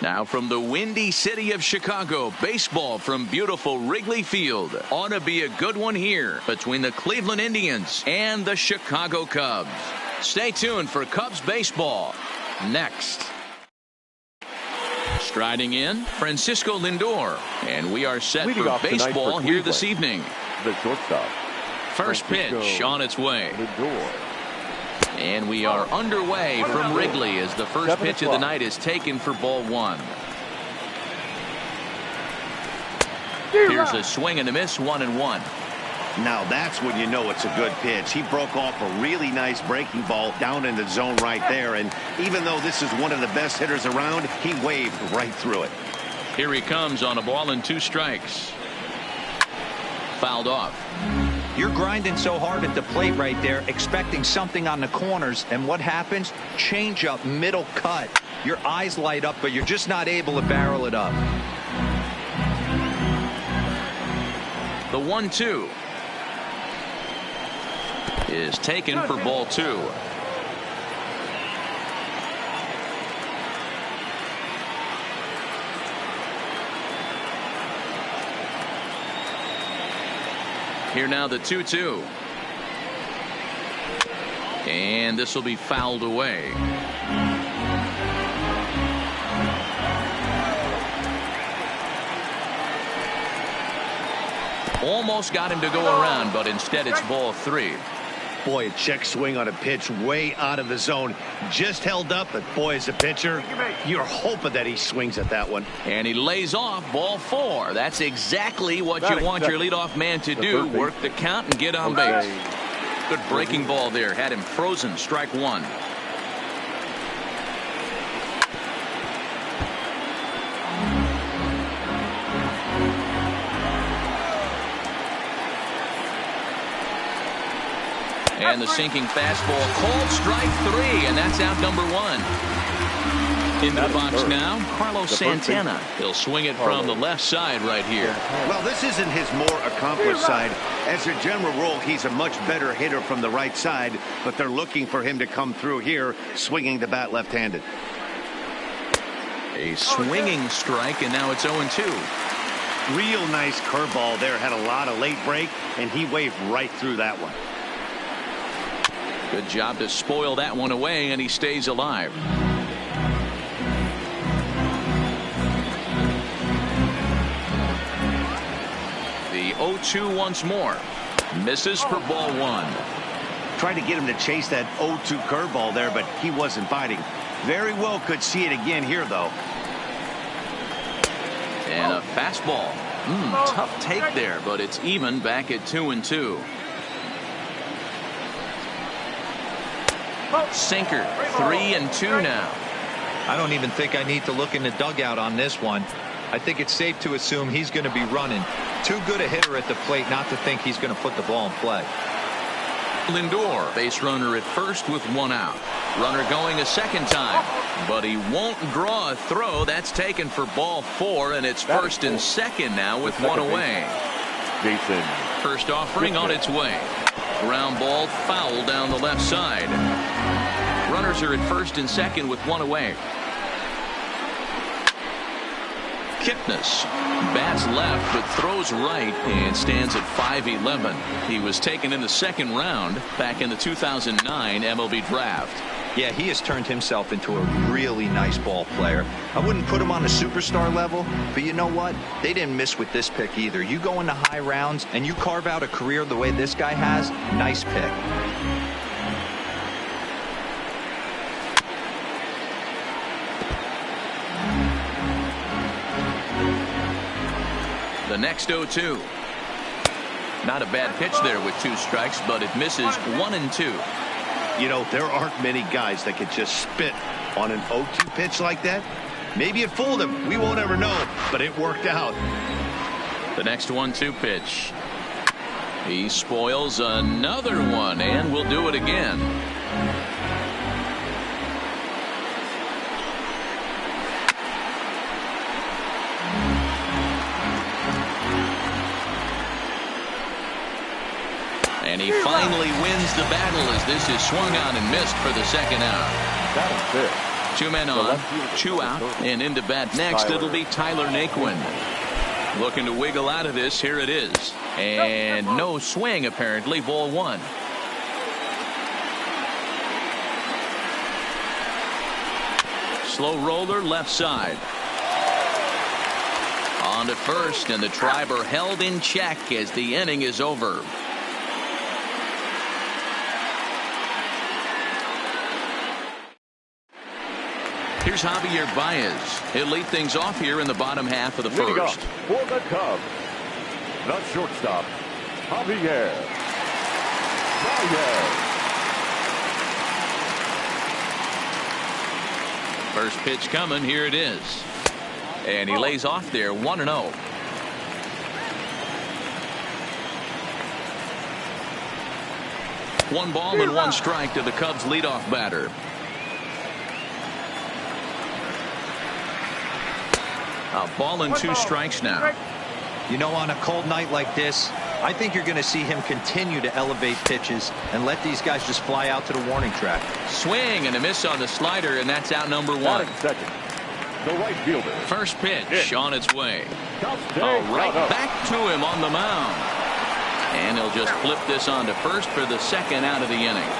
Now from the windy city of Chicago, baseball from beautiful Wrigley Field. Ought to be a good one here between the Cleveland Indians and the Chicago Cubs. Stay tuned for Cubs baseball next. Striding in, Francisco Lindor. And we are set for baseball here this evening. The shortstop. First pitch on its way. Lindor. And we are underway from Wrigley as the first pitch of the night is taken for ball one. Here's a swing and a miss, 1-1. Now that's when you know it's a good pitch. He broke off a really nice breaking ball down in the zone right there. And even though this is one of the best hitters around, he waved right through it. Here he comes on a ball and 2 strikes. Fouled off. You're grinding so hard at the plate right there, expecting something on the corners, and what happens? Change up, middle cut. Your eyes light up, but you're just not able to barrel it up. The 1-2 is taken for ball 2. Here now the 2-2. And this will be fouled away. Almost got him to go around, but instead it's ball 3. Boy, a check swing on a pitch way out of the zone. Just held up, but boy, as a pitcher, you're hoping that he swings at that one. And he lays off ball 4. That's exactly what you want your leadoff man to do. Work the count and get on base. Good breaking ball there. Had him frozen. Strike 1. And the sinking fastball called strike 3, and that's out number 1. Into the box now, Carlos Santana. He'll swing it from the left side right here. Well, this isn't his more accomplished side. As a general rule, he's a much better hitter from the right side, but they're looking for him to come through here, swinging the bat left-handed. A swinging strike, and now it's 0-2. Real nice curveball there. Had a lot of late break, and he waved right through that one. Good job to spoil that one away, and he stays alive. The 0-2 once more. Misses for ball 1. Tried to get him to chase that 0-2 curveball there, but he wasn't biting. Very well could see it again here, though. And a fastball. Tough take there, but it's even back at 2-2. Sinker, 3-2 now. I don't even think I need to look in the dugout on this one. I think it's safe to assume he's going to be running. Too good a hitter at the plate not to think he's going to put the ball in play. Lindor, base runner at first with 1 out. Runner going a second time, but he won't draw a throw. That's taken for ball 4, and it's first and second now with 1 away. Jason. First offering on its way. Ground ball foul down the left side. Runners are at first and second with 1 away. Kipnis bats left but throws right and stands at 5'11". He was taken in the second round back in the 2009 MLB draft. Yeah, he has turned himself into a really nice ball player. I wouldn't put him on a superstar level, but you know what? They didn't miss with this pick either. You go into high rounds and you carve out a career the way this guy has, nice pick. The next 0-2. Not a bad pitch there with 2 strikes, but it misses 1-2. You know, there aren't many guys that could just spit on an 0-2 pitch like that. Maybe it fooled him. We won't ever know, but it worked out. The next 1-2 pitch. He spoils another one, and will do it again. And he finally wins the battle as this is swung on and missed for the second out. That is it. Two men on, two out, and into bat next, it'll be Tyler Naquin. Looking to wiggle out of this. Here it is. And no swing, apparently. Ball one. Slow roller left side. On to first, and the Triber held in check as the inning is over. Here's Javier Baez. He'll lead things off here in the bottom half of the first. For the Cubs, the shortstop, Javier Baez. First pitch coming. Here it is. And he lays off there 1-0. One ball and one strike to the Cubs leadoff batter. A ball and two strikes now. You know, on a cold night like this, I think you're going to see him continue to elevate pitches and let these guys just fly out to the warning track. Swing and a miss on the slider, and that's out number one. Second, the right fielder. First pitch on its way. All right back to him on the mound. And he'll just flip this on to first for the second out of the inning.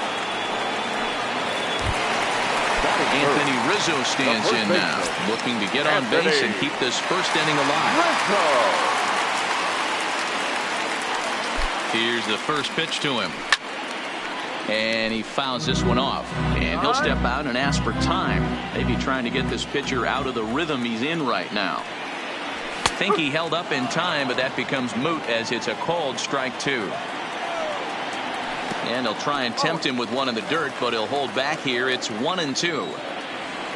Anthony Rizzo stands in now, looking to get on base and keep this first inning alive. Here's the first pitch to him. And he fouls this one off. And he'll step out and ask for time. Maybe trying to get this pitcher out of the rhythm he's in right now. Think he held up in time, but that becomes moot as it's a called strike two. And he'll try and tempt him with one in the dirt, but he'll hold back here. It's 1-2.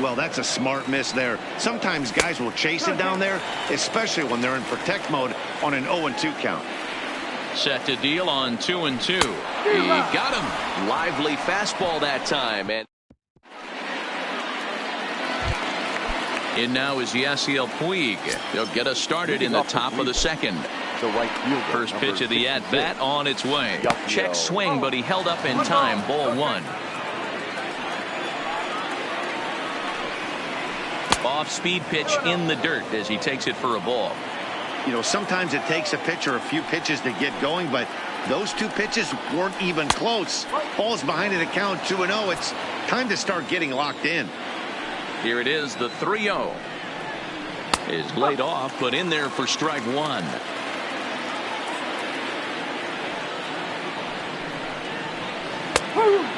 Well, that's a smart miss there. Sometimes guys will chase it down there, especially when they're in protect mode on an 0-2 count. Set to deal on 2-2. He got him. Lively fastball that time. And in now is Yasiel Puig. He'll get us started in the top of the second. The right fielder, first pitch of the at-bat on its way. Check swing, but he held up in time. Ball one. Off-speed pitch in the dirt as he takes it for a ball. You know, sometimes it takes a pitcher a few pitches to get going, but those two pitches weren't even close. Ball's behind in the count, 2-0. It's time to start getting locked in. Here it is, the 3-0. Is laid off, but in there for strike one.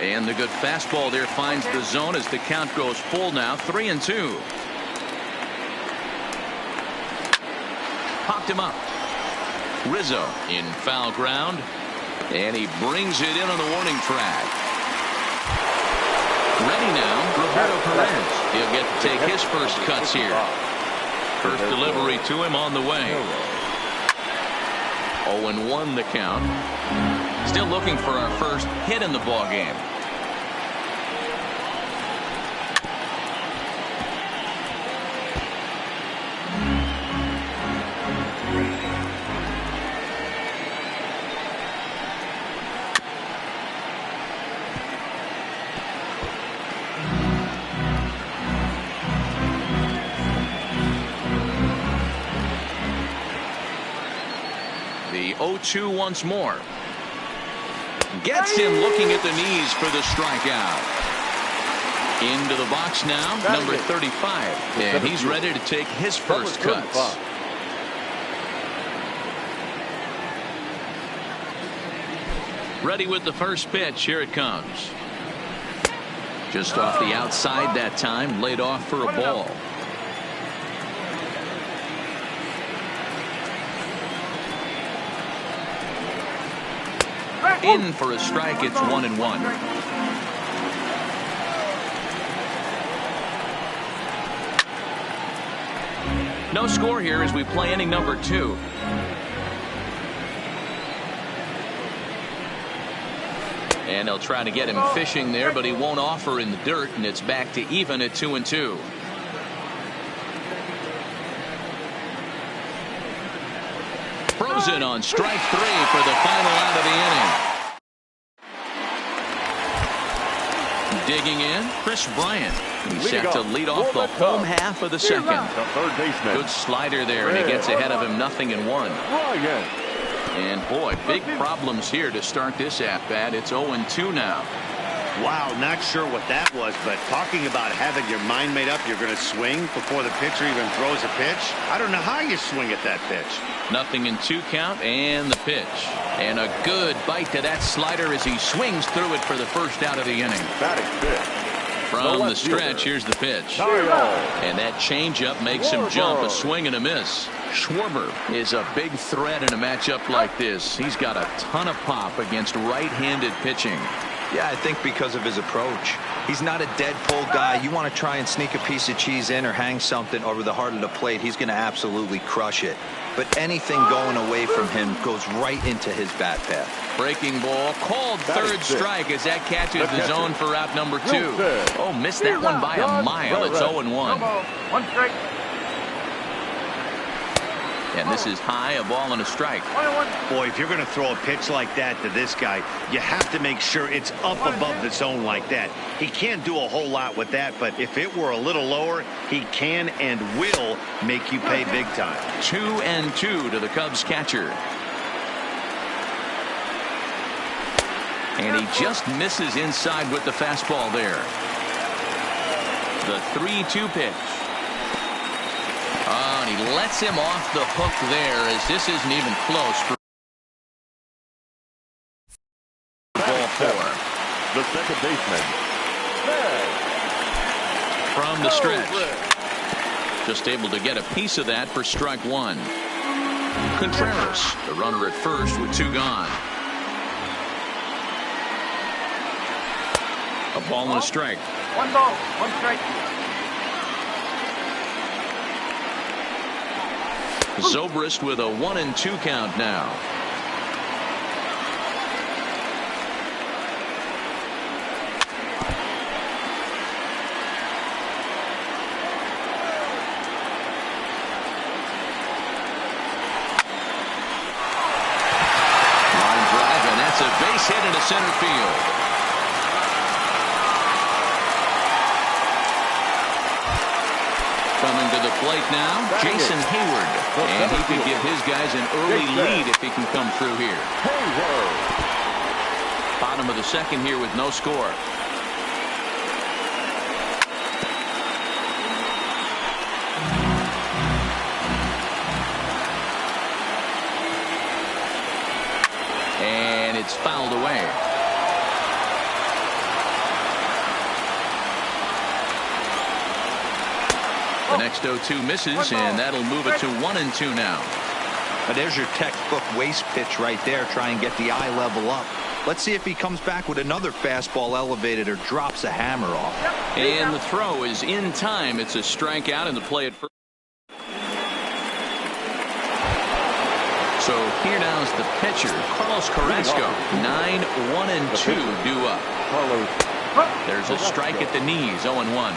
And the good fastball there finds the zone as the count goes full now. 3-2. Popped him up. Rizzo in foul ground. And he brings it in on the warning track. Ready now, Roberto Perez. He'll get to take his first cuts here. First delivery to him on the way. 0-1 the count. Still looking for our first hit in the ball game. The 0-2 once more. Gets him looking at the knees for the strikeout. Into the box now, number 35. And he's ready to take his first cuts. Ready with the first pitch. Here it comes. Just off the outside that time. Laid off for a ball. In for a strike. It's 1-1. No score here as we play inning number 2. And they'll try to get him fishing there, but he won't offer in the dirt, and it's back to even at 2-2. Frozen on strike 3 for the final out of the inning. Digging in, Chris Bryant. He's Leading set to off lead off for the the home Cubs. half of the second. The third baseman. Good slider there, and he gets ahead of him 0-1. Bryant. And boy, big problems here to start this at-bat. It's 0-2 now. Wow, not sure what that was, but talking about having your mind made up you're going to swing before the pitcher even throws a pitch. I don't know how you swing at that pitch. 0-2 count, and the pitch. And a good bite to that slider as he swings through it for the first out of the inning. Batting fifth. From the left stretch, fielder. here's the pitch. Tyrell. And that changeup makes him jump, a swing and a miss. Schwarber is a big threat in a matchup like this. He's got a ton of pop against right-handed pitching. Yeah, I think because of his approach. He's not a dead pull guy. You want to try and sneak a piece of cheese in or hang something over the heart of the plate, he's going to absolutely crush it. But anything going away from him goes right into his bat path. Breaking ball, called third strike as that catches the zone for out number 2. Oh, missed that one by a mile. It's 0-1. 1 strike. And this is high, a ball and a strike. Boy, if you're going to throw a pitch like that to this guy, you have to make sure it's up above the zone like that. He can't do a whole lot with that, but if it were a little lower, he can and will make you pay big time. 2-2 to the Cubs catcher. And he just misses inside with the fastball there. The 3-2 pitch. Oh, and he lets him off the hook there as this isn't even close for ball 4. The second baseman. From the stretch. Just able to get a piece of that for strike 1. Contreras, the runner at first with 2 gone. A ball and a strike. 1 ball, 1 strike. Zobrist with a 1-2 count now. Line drive, and that's a base hit into center field. Coming to the plate now, Jason Hayward. And he could give his guys an early lead if he can come through here. Hayward. Bottom of the second here with no score. And it's fouled away. The next 0-2 misses, and that'll move it to 1-2 now. But there's your textbook waste pitch right there. Try and get the eye level up. Let's see if he comes back with another fastball elevated or drops a hammer off. And the throw is in time. It's a strikeout, and the play at first. So here now is the pitcher, Carlos Carrasco. 9-1-2 due up. There's a strike at the knees, 0-1.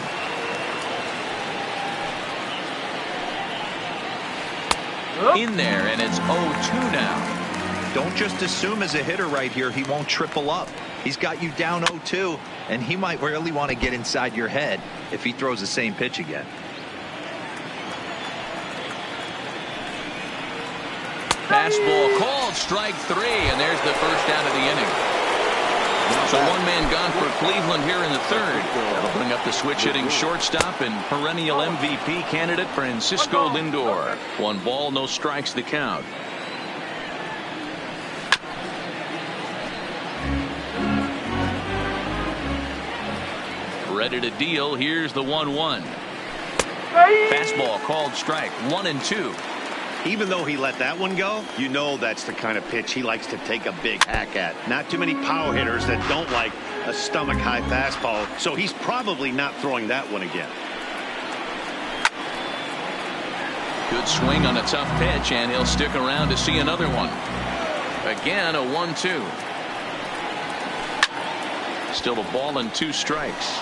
In there, and it's 0-2 now. Don't just assume as a hitter right here he won't triple up. He's got you down 0-2, and he might really want to get inside your head if he throws the same pitch again. Fastball called, strike 3, and there's the first out of the inning. So 1 man gone for Cleveland here in the third. That'll bring up the switch-hitting shortstop and perennial MVP candidate Francisco Lindor. 1 ball, no strikes the count. Ready to deal. Here's the 1-1. Fastball called strike. 1-2. Even though he let that one go, you know that's the kind of pitch he likes to take a big hack at. Not too many power hitters that don't like a stomach high fastball, so he's probably not throwing that one again. Good swing on a tough pitch, and he'll stick around to see another one. Again, a 1-2. Still a ball and 2 strikes.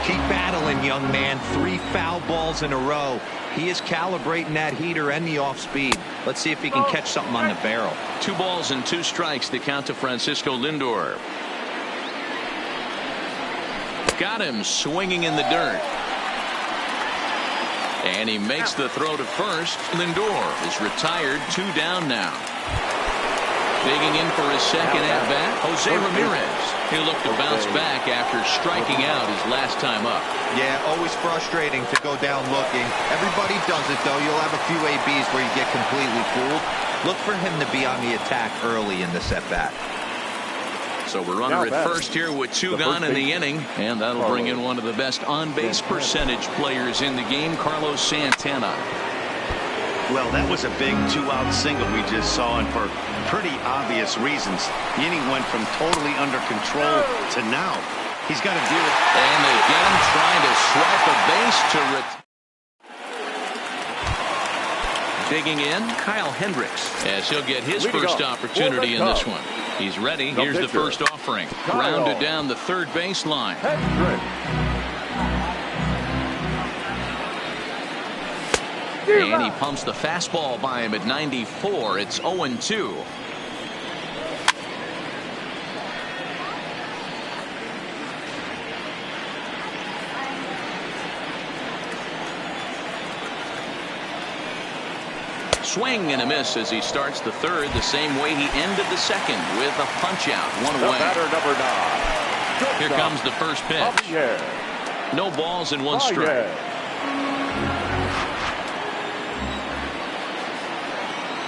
Keep battling, young man. 3 foul balls in a row. He is calibrating that heater and the off speed. Let's see if he can catch something on the barrel. 2 balls and 2 strikes to count to Francisco Lindor. got him swinging in the dirt. And he makes the throw to first. Lindor is retired, 2 down now. Digging in for his second at-bat, Jose Ramirez. He'll look to bounce back after striking out his last time up. Yeah, always frustrating to go down looking. Everybody does it, though. You'll have a few ABs where you get completely fooled. Look for him to be on the attack early in the at-bat. So we're runner at first here with 2 gone in the inning, and that'll bring in one of the best on-base percentage players in the game, Carlos Santana. Well, that was a big 2-out single we just saw, and for pretty obvious reasons. The inning went from totally under control to now. He's got to deal with it. And they get him trying to swipe a base to digging in, Kyle Hendricks, as he'll get his first opportunity in this one. He's ready. Here's the first offering. Grounded down the third baseline. And he pumps the fastball by him at 94. It's 0-2. Swing and a miss as he starts the third the same way he ended the second with a punch out, 1 away. Batter number 9. Here comes the first pitch. No balls and 1 strike.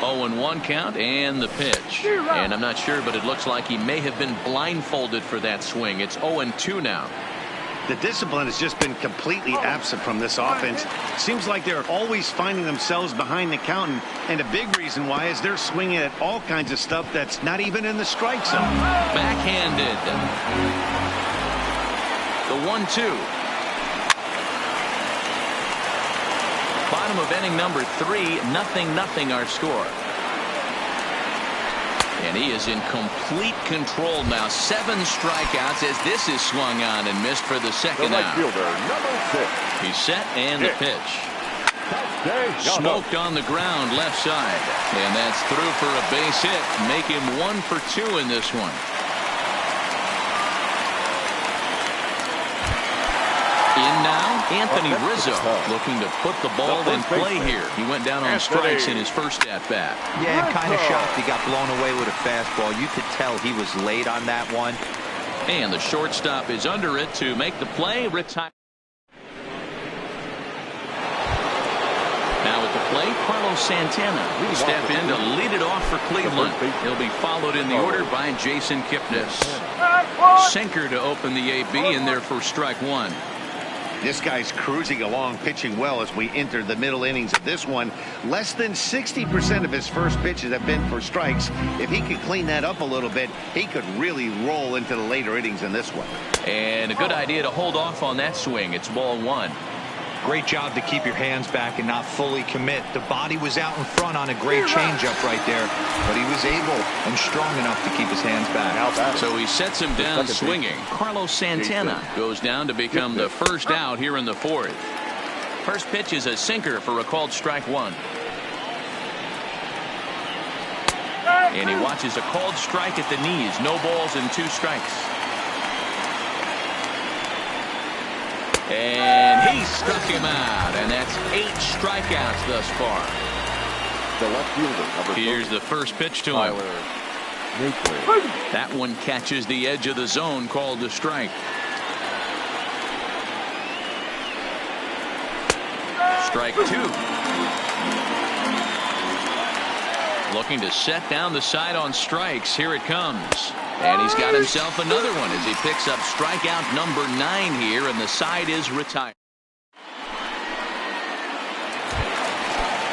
0-1 count and the pitch. And I'm not sure, but it looks like he may have been blindfolded for that swing. It's 0-2 now. The discipline has just been completely absent from this offense. Seems like they're always finding themselves behind the count, and a big reason why is they're swinging at all kinds of stuff that's not even in the strike zone. Backhanded. The 1-2. Bottom of inning number 3, 0-0 our score. And he is in complete control now. 7 strikeouts as this is swung on and missed for the second out. He's set and the pitch. Smoked on the ground left side. And that's through for a base hit. Make him 1 for 2 in this one. In now, Anthony Rizzo looking to put the ball in play here. He went down on strikes in his first at-bat. Yeah, I'm kind of shocked he got blown away with a fastball. You could tell he was late on that one. And the shortstop is under it to make the play. Retire. Now at the plate, Carlos Santana will step in to lead it off for Cleveland. He'll be followed in the order by Jason Kipnis. Sinker to open the AB in there for strike 1. This guy's cruising along, pitching well as we enter the middle innings of this one. Less than 60% of his first pitches have been for strikes. If he could clean that up a little bit, he could really roll into the later innings in this one. And a good idea to hold off on that swing. It's ball 1. Great job to keep your hands back and not fully commit. The body was out in front on a great changeup right there, but he was able and strong enough to keep his hands back. So he sets him down swinging. Carlos Santana goes down to become the first out here in the 4th. First pitch is a sinker for a called strike 1. And he watches a called strike at the knees. No balls and 2 strikes. And he struck him out, and that's 8 strikeouts thus far. The left fielder. Here's the first pitch to him. That one catches the edge of the zone, called a strike. Strike 2. Looking to set down the side on strikes. Here it comes. And he's got himself another one as he picks up strikeout number 9 here, and the side is retired.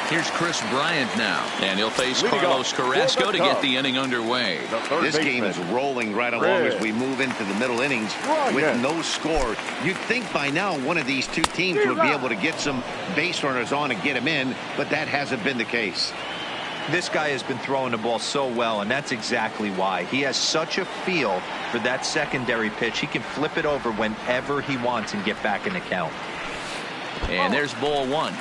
Here's Chris Bryant now, and he'll face Carlos Carrasco to get the inning underway. This game is rolling right along as we move into the middle innings with no score. You'd think by now one of these 2 teams would be able to get some base runners on and get him in, but that hasn't been the case. This guy has been throwing the ball so well, and that's exactly why. He has such a feel for that secondary pitch. He can flip it over whenever he wants and get back in the count. And there's ball 1.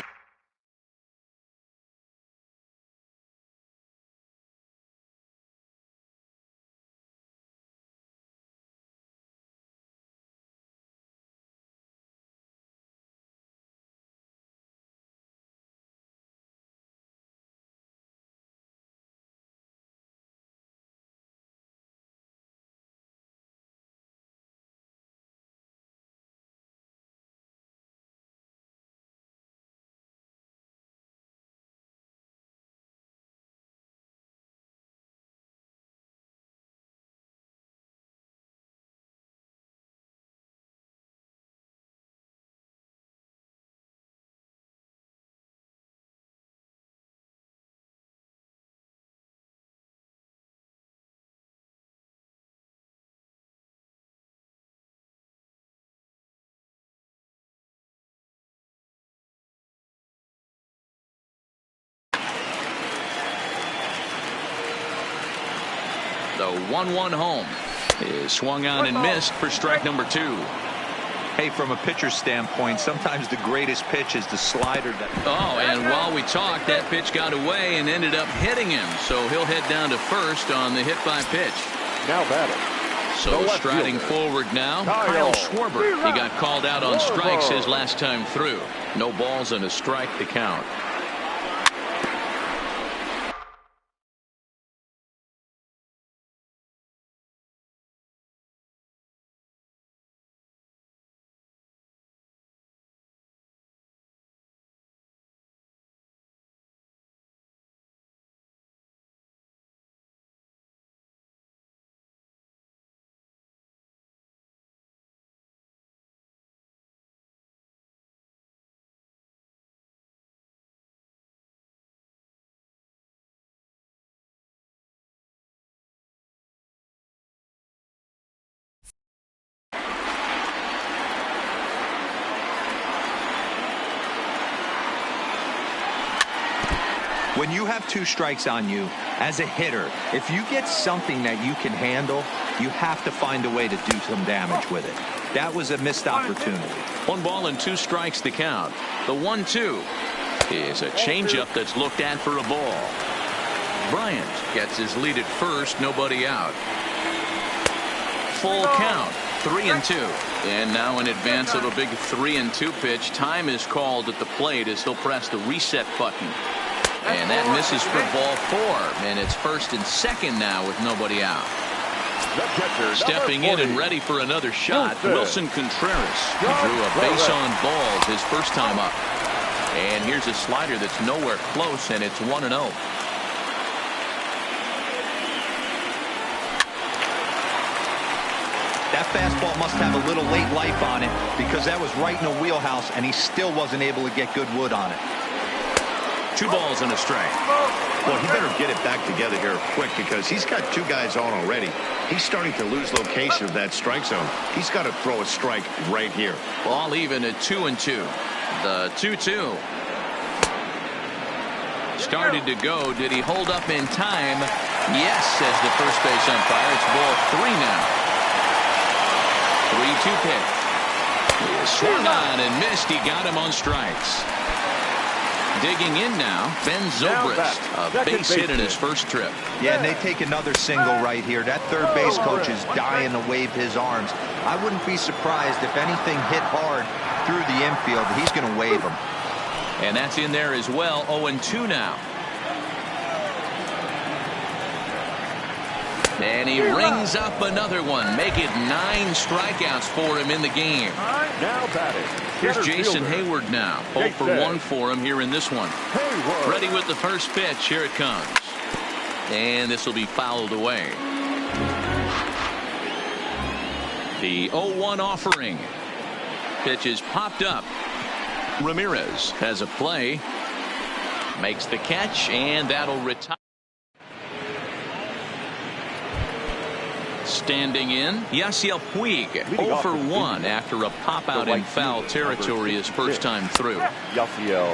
The 1-1 home is swung on and missed for strike number 2. Hey, from a pitcher's standpoint, sometimes the greatest pitch is the slider. Oh, and while we talked, that pitch got away and ended up hitting him. So he'll head down to first on the hit by pitch. Now batting. So striding forward now, Kyle Schwarber. He got called out on strikes his last time through. No balls and a strike to count. When you have 2 strikes on you as a hitter, if you get something that you can handle, you have to find a way to do some damage with it. That was a missed opportunity. 1 ball and 2 strikes to count. The 1-2 is a changeup that's looked at for a ball. Bryant gets his lead at first, nobody out. Full count, 3-2. And now in advance of a big 3-2 pitch, time is called at the plate as he'll press the reset button. And that misses for ball 4. And it's first and second now with nobody out. Stepping in and ready for another shot, Wilson Contreras. He drew a base on balls his first time up. And here's a slider that's nowhere close, and it's 1-0. That fastball must have a little late life on it because that was right in the wheelhouse, and he still wasn't able to get good wood on it. 2 balls and a strike. Well, he better get it back together here quick because he's got 2 guys on already. He's starting to lose location of that strike zone. He's got to throw a strike right here. Ball even at 2-2. The 2-2. Started to go. Did he hold up in time? Yes, says the first base umpire. It's ball 3 now. 3-2 pitch. He is swung on and missed. He got him on strikes. Digging in now, Ben Zobrist, a base hit in his first trip. Yeah, and they take another single right here. That third base coach is dying to wave his arms. I wouldn't be surprised if anything hit hard through the infield. He's going to wave them. And that's in there as well. 0-2 now. And he rings up another one. Make it 9 strikeouts for him in the game. Now batting. Here's Jason Hayward now. 0 for 1 for him here in this one. Ready with the first pitch. Here it comes. And this will be fouled away. The 0-1 offering. Pitch is popped up. Ramirez has a play. Makes the catch, and that'll retire. Standing in, Yasiel Puig, 0 for 1 after a pop-out in foul territory his first time through.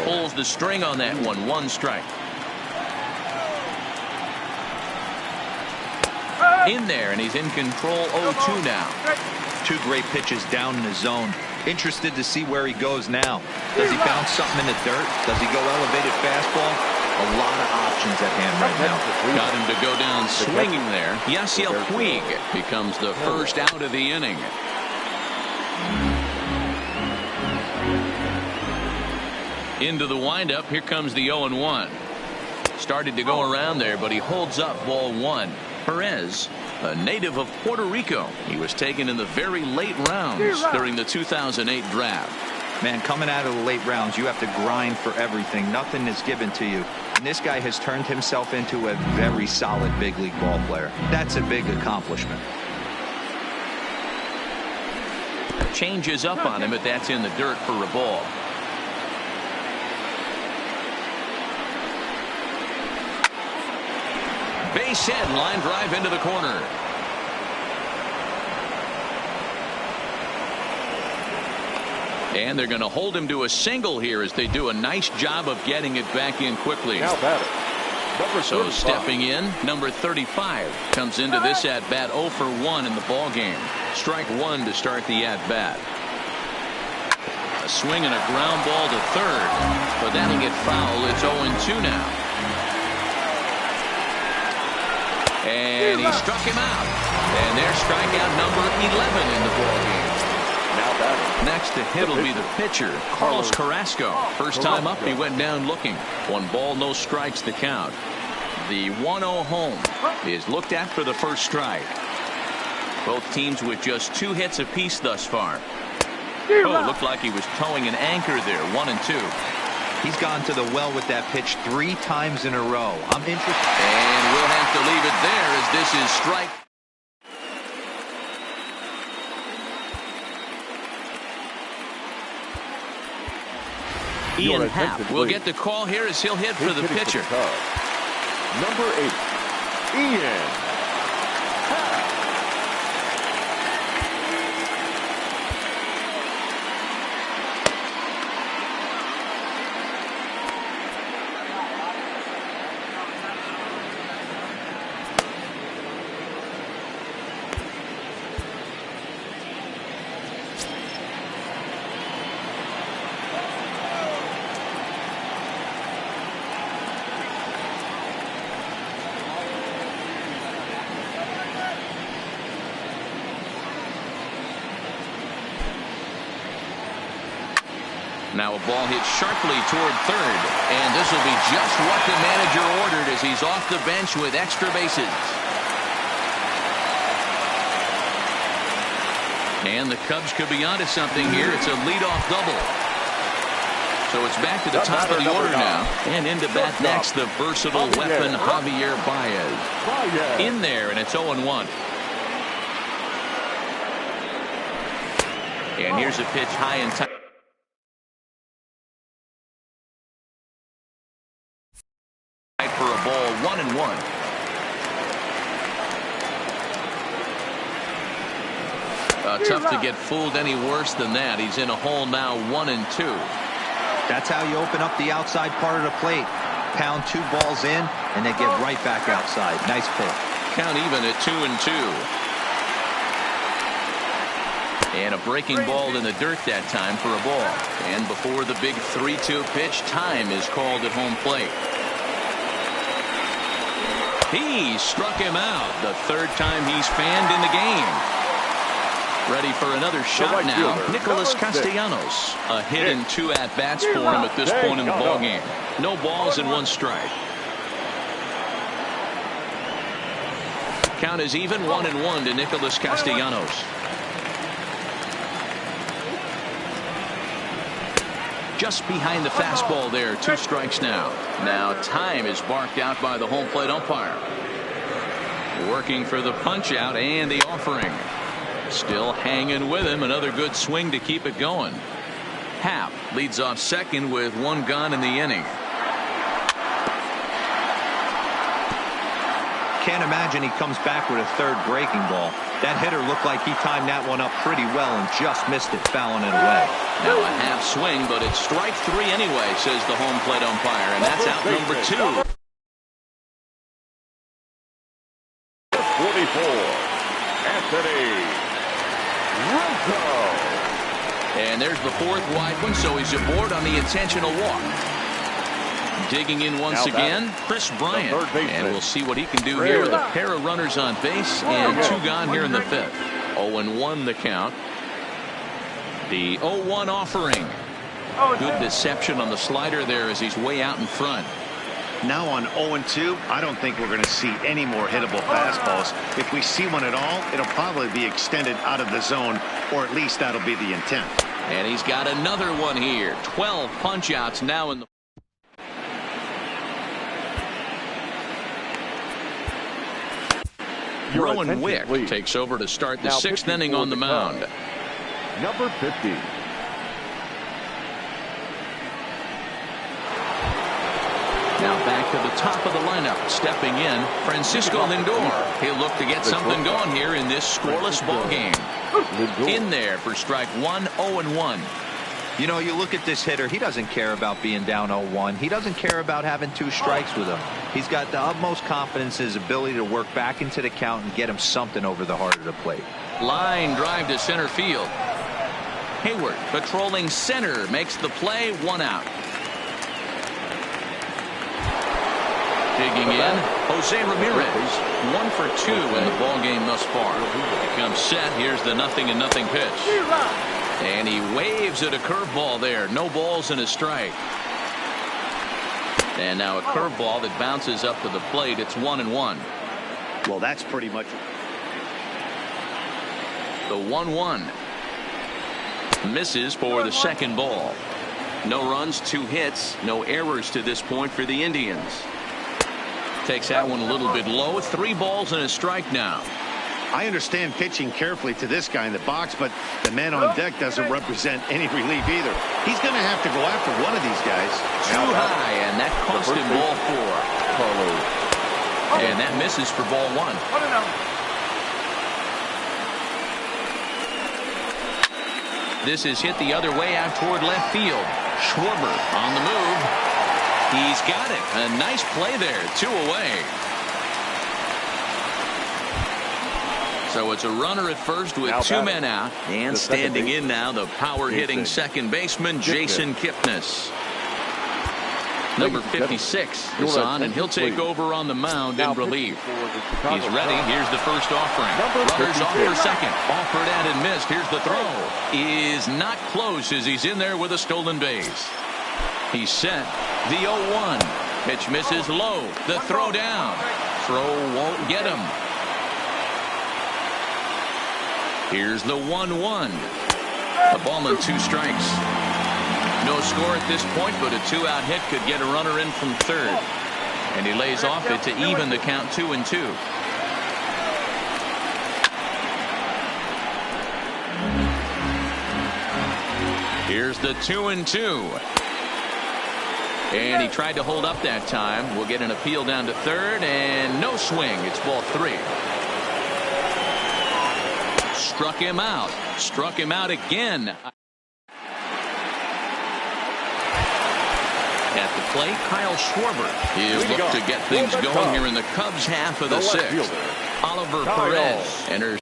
Pulls the string on that one, 1 strike. In there, and he's in control. 0-2 now. 2 great pitches down in the zone. Interested to see where he goes now. Does he bounce something in the dirt? Does he go elevated fastball? A lot of options at hand right now. Got him to go down swinging there. Yasiel Puig becomes the first out of the inning. Into the windup. Here comes the 0-1. Started to go around there, but he holds up ball 1. Perez, a native of Puerto Rico. He was taken in the very late rounds during the 2008 draft. Man, coming out of the late rounds, you have to grind for everything. Nothing is given to you. And this guy has turned himself into a very solid big league ball player. That's a big accomplishment. Changes up on him, but that's in the dirt for a ball. Base hit, line drive into the corner. And they're going to hold him to a single here as they do a nice job of getting it back in quickly. Now batting. So stepping in, number 35 comes into this at-bat 0 for 1 in the ball game. Strike one to start the at-bat. A swing and a ground ball to third, but that'll get foul. It's 0-2 now. And he struck him out. And there's strikeout number 11 in the ball game. Now batting. Next to hit will be the pitcher, Carlos Carrasco. First time up, he went down looking. 1 ball, no strikes to count. The 1-0 home is looked at for the first strike. Both teams with just 2 hits apiece thus far. Oh, looked like he was towing an anchor there. 1-2. He's gone to the well with that pitch 3 times in a row. I'm interested. And we'll have to leave it there as this is strike. Ian Happ will get the call here as he'll hit for the pitcher. Number 8, Ian Happ. Now a ball hit sharply toward third, and this will be just what the manager ordered as he's off the bench with extra bases. And the Cubs could be onto something here. It's a leadoff double. So it's back to the top of the order now. And into bat next, the versatile weapon Javier Baez. In there, and it's 0-1. And here's a pitch high and tight. For a ball, 1-1. Tough to get fooled any worse than that. He's in a hole now, 1-2. That's how you open up the outside part of the plate. Pound 2 balls in, and then get right back outside. Nice pitch. Count even at 2-2. And a breaking ball in the dirt that time for a ball. And before the big 3-2 pitch, time is called at home plate. He struck him out. The 3rd time he's fanned in the game. Ready for another shot now. Nicholas Castellanos. A hit and 2 at-bats for him at this point in the ballgame. No balls and 1 strike. Count is even, 1-1 to Nicholas Castellanos. Just behind the fastball there. 2 strikes now. Now time is barked out by the home plate umpire. Working for the punch out and the offering. Still hanging with him. Another good swing to keep it going. Happ leads off second with 1 gone in the inning. Can't imagine he comes back with a 3rd breaking ball. That hitter looked like he timed that one up pretty well and just missed it, fouling it away. Now a half swing, but it's strike 3 anyway, says the home plate umpire, and that's out number 2. 44, Anthony Rizzo. And there's the 4th wide one, so he's aboard on the intentional walk. Digging in once again, Chris Bryant. And we'll see what he can do here with a pair of runners on base and 2 gone here in the 5th. 0-1 the count. The 0-1 offering. Good deception on the slider there as he's way out in front. Now on 0-2, I don't think we're going to see any more hittable fastballs. If we see one at all, it'll probably be extended out of the zone, or at least that'll be the intent. And he's got another one here. 12 punch outs now in the Rowan Wick takes over to start the 6th inning on the mound. Number 50. Now back to the top of the lineup. Stepping in, Francisco Lindor. He'll look to get something going here in this scoreless ball game. In there for strike 1, 0-1. You know, you look at this hitter, he doesn't care about being down 0-1. He doesn't care about having 2 strikes with him. He's got the utmost confidence in his ability to work back into the count and get him something over the heart of the plate. Line drive to center field. Hayward patrolling center makes the play, 1 out. Digging in, Jose Ramirez, 1 for 2 in the ball game thus far. He comes set. Here's the 0-0 pitch. And he waves at a curveball there. No balls and a strike. And now a curveball that bounces up to the plate. It's 1-1. Well, that's pretty much The 1-1. Misses for the second ball. No runs, 2 hits, no errors to this point for the Indians. Takes that one a little bit low. 3 balls and a strike now. I understand pitching carefully to this guy in the box, but the man on deck doesn't represent any relief either. He's going to have to go after one of these guys. Too high, and that cost him ball 4. And that misses for ball 1. This is hit the other way out toward left field. Schwarber on the move. He's got it. A nice play there. 2 away. So it's a runner at first with 2 men out. And standing in now, the power-hitting second baseman, Jason Kipnis. Number 56 is on, and he'll take over on the mound in relief. He's ready. Here's the first offering. Runners off for second. Offered and missed. Here's the throw. Is not close as he's in there with a stolen base. He's set. The 0-1. Pitch misses low. The throw down. Throw won't get him. Here's the 1-1. A ball and 2 strikes. No score at this point, but a 2-out hit could get a runner in from third. And he lays off it to even the count 2-2. Here's the 2-2. And he tried to hold up that time. We'll get an appeal down to third, and no swing. It's ball 3. Struck him out. Struck him out again. At the plate, Kyle Schwarber. He'll look to get things going here in the Cubs' half of the 6th. Oliver Perez enters.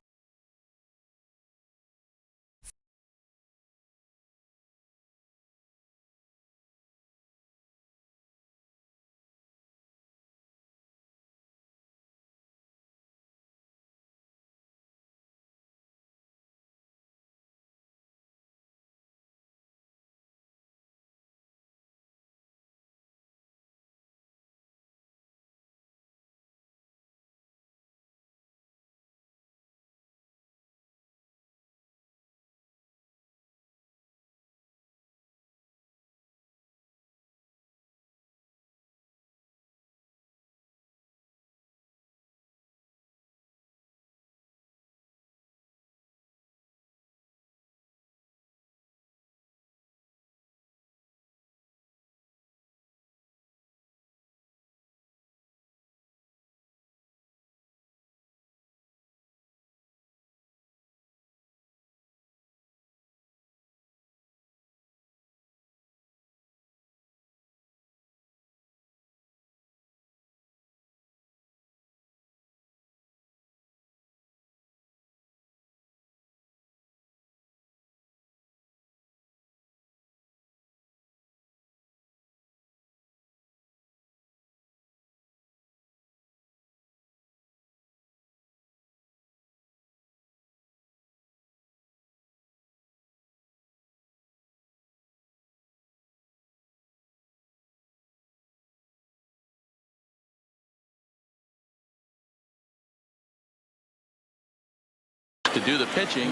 To do the pitching.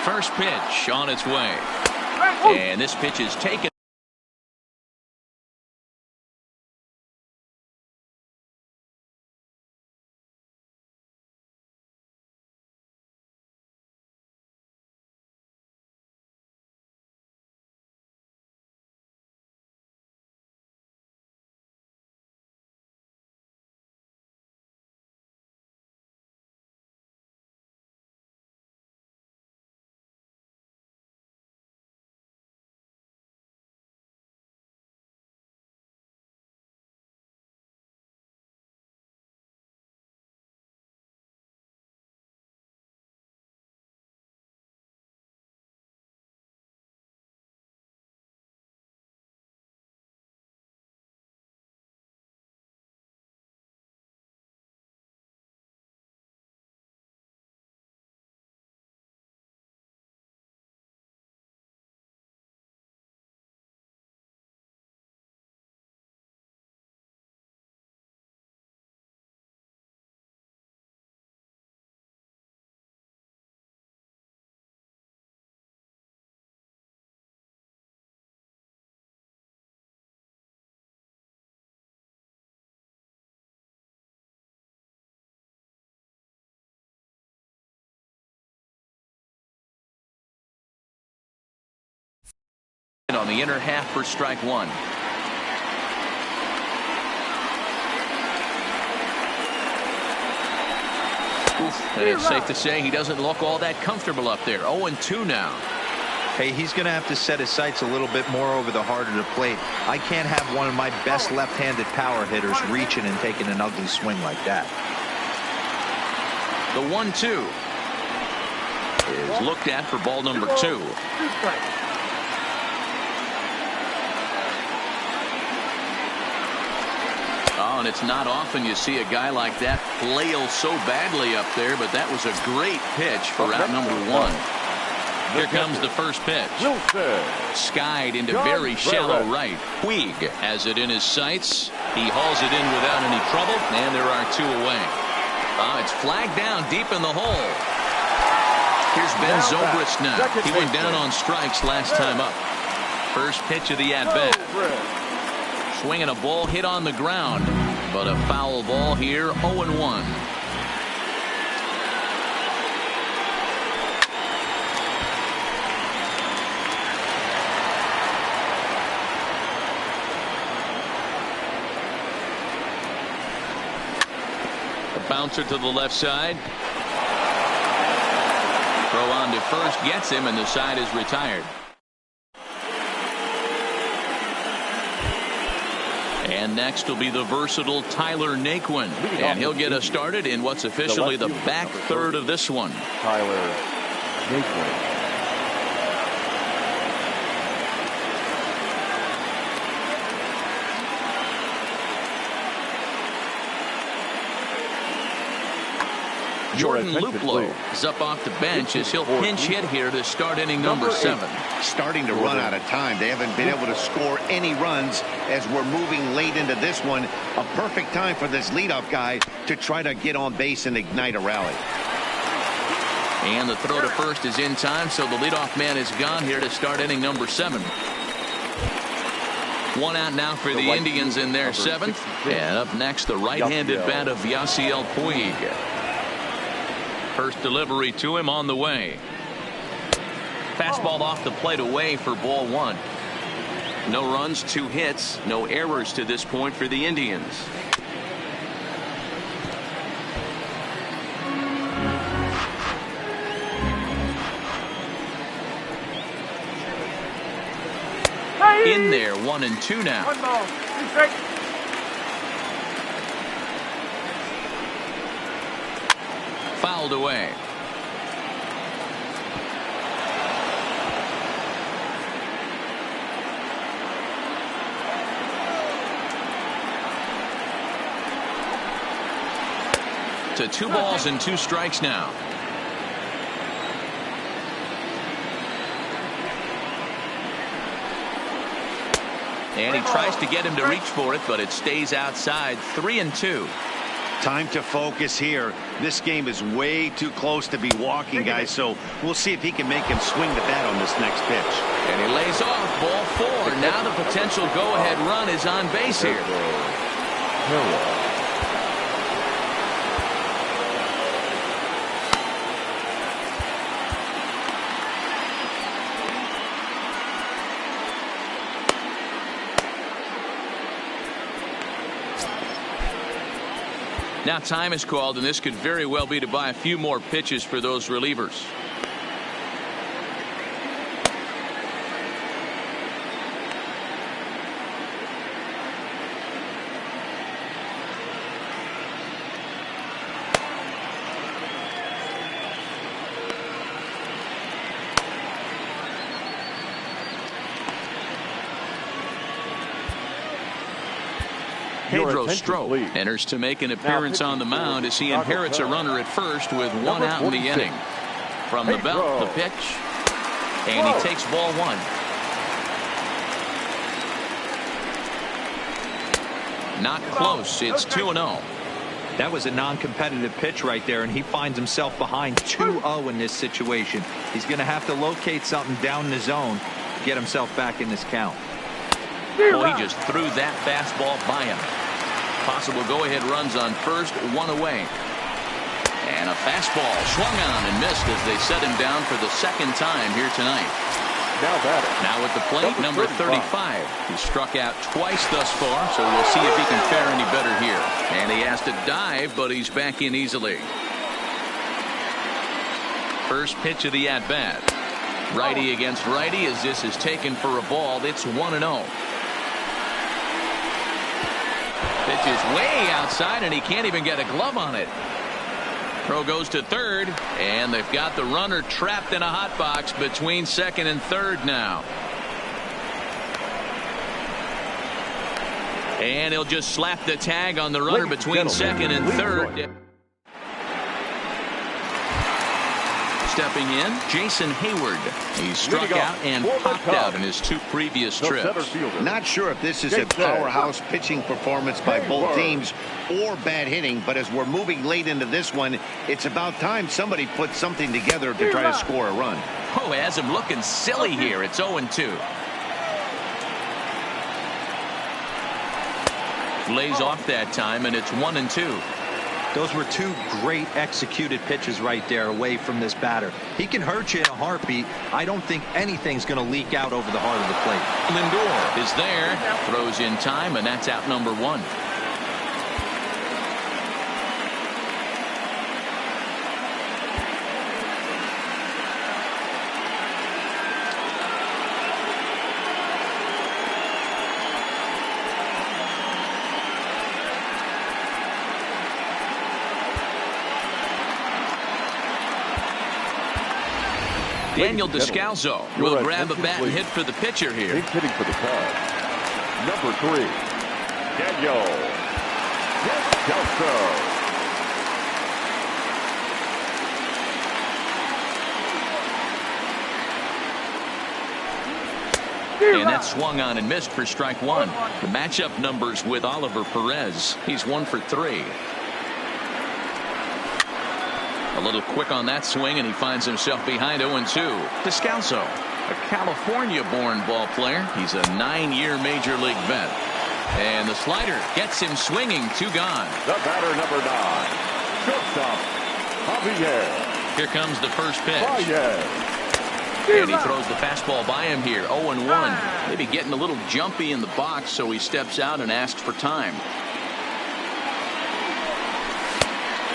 First pitch on its way. And this pitch is taken. on the inner half for strike one. And it's safe to say he doesn't look all that comfortable up there. 0-2 now. Hey, he's going to have to set his sights a little bit more over the heart of the plate. I can't have one of my best left-handed power hitters reaching and taking an ugly swing like that. The 1-2 is looked at for ball number 2. Oh, and it's not often you see a guy like that flail so badly up there, but that was a great pitch for out number 1. Here comes the first pitch. Skied into very shallow right. Puig has it in his sights. He hauls it in without any trouble, and there are 2 away. It's flagged down deep in the hole. Here's Ben Zobrist now. He went down on strikes last time up. First pitch of the at-bat. Swinging a ball hit on the ground, but a foul ball here. 0-1. A bouncer to the left side. Throw on to first gets him, and the side is retired. And next will be the versatile Tyler Naquin. And he'll get us started in what's officially the back third of this one. Tyler Naquin. Jordan Luplow is up off the bench as he'll pinch hit here to start inning number 7. Starting to run out of time. They haven't been able to score any runs as we're moving late into this one. A perfect time for this leadoff guy to try to get on base and ignite a rally. And the throw to first is in time, so the leadoff man is gone here to start inning number 7. 1 out now for the Indians in their 7th. And up next, the right-handed bat of Yasiel Puig. First delivery to him on the way. Fastball off the plate away for ball 1. No runs, 2 hits, no errors to this point for the Indians. In there, 1-2 now. 1 ball, 2 strikes. Fouled away. To 2 balls and 2 strikes now. And he tries to get him to reach for it, but it stays outside. 3-2. Time to focus here. This game is way too close to be walking, guys, so we'll see if he can make him swing the bat on this next pitch. And he lays off ball 4. Now the potential go-ahead run is on base here. Now time is called, and this could very well be to buy a few more pitches for those relievers. Pedro Strop enters to make an appearance on the mound as he inherits a runner at first with 1 out in the inning. From the belt, the pitch, and he takes ball 1. Not close. It's 2-0. That was a non-competitive pitch right there, and he finds himself behind 2-0 in this situation. He's going to have to locate something down the zone to get himself back in this count. Well, he just threw that fastball by him. Possible go-ahead runs on first, 1 away. And a fastball swung on and missed as they set him down for the 2nd time here tonight. Now batting. Now at the plate, number 35. He struck out twice thus far, so we'll see if he can fare any better here. And he has to dive, but he's back in easily. First pitch of the at-bat. Righty against righty as this is taken for a ball. It's 1-0. Pitch is way outside, and he can't even get a glove on it. Throw goes to third, and they've got the runner trapped in a hot box between second and third now. And he'll just slap the tag on the runner between second and third. Stepping in, Jason Hayward. He struck out and popped out in his two previous trips. Not sure if this is a powerhouse pitching performance by both teams or bad hitting, but as we're moving late into this one, it's about time somebody put something together to try to score a run. Oh, has him looking silly here. It's 0-2. Lays off that time, and it's 1-2. Those were two great executed pitches right there away from this batter. He can hurt you in a heartbeat. I don't think anything's going to leak out over the heart of the plate. Lindor is there, throws in time, and that's out number 1. Daniel Descalso will grab a bat and hit for the pitcher here. Big hitting for the Cubs. Number 3, Daniel Descalso. And that swung on and missed for strike 1. The matchup numbers with Oliver Perez. He's 1 for 3. A little quick on that swing, and he finds himself behind 0-2. Descalso, a California-born ball player. He's a 9-year Major League vet. And the slider gets him swinging. 2 gone. The batter, number 9, shortstop, Javier. Here comes the first pitch. Baez. And he throws the fastball by him here. 0-1. Maybe getting a little jumpy in the box, so he steps out and asks for time.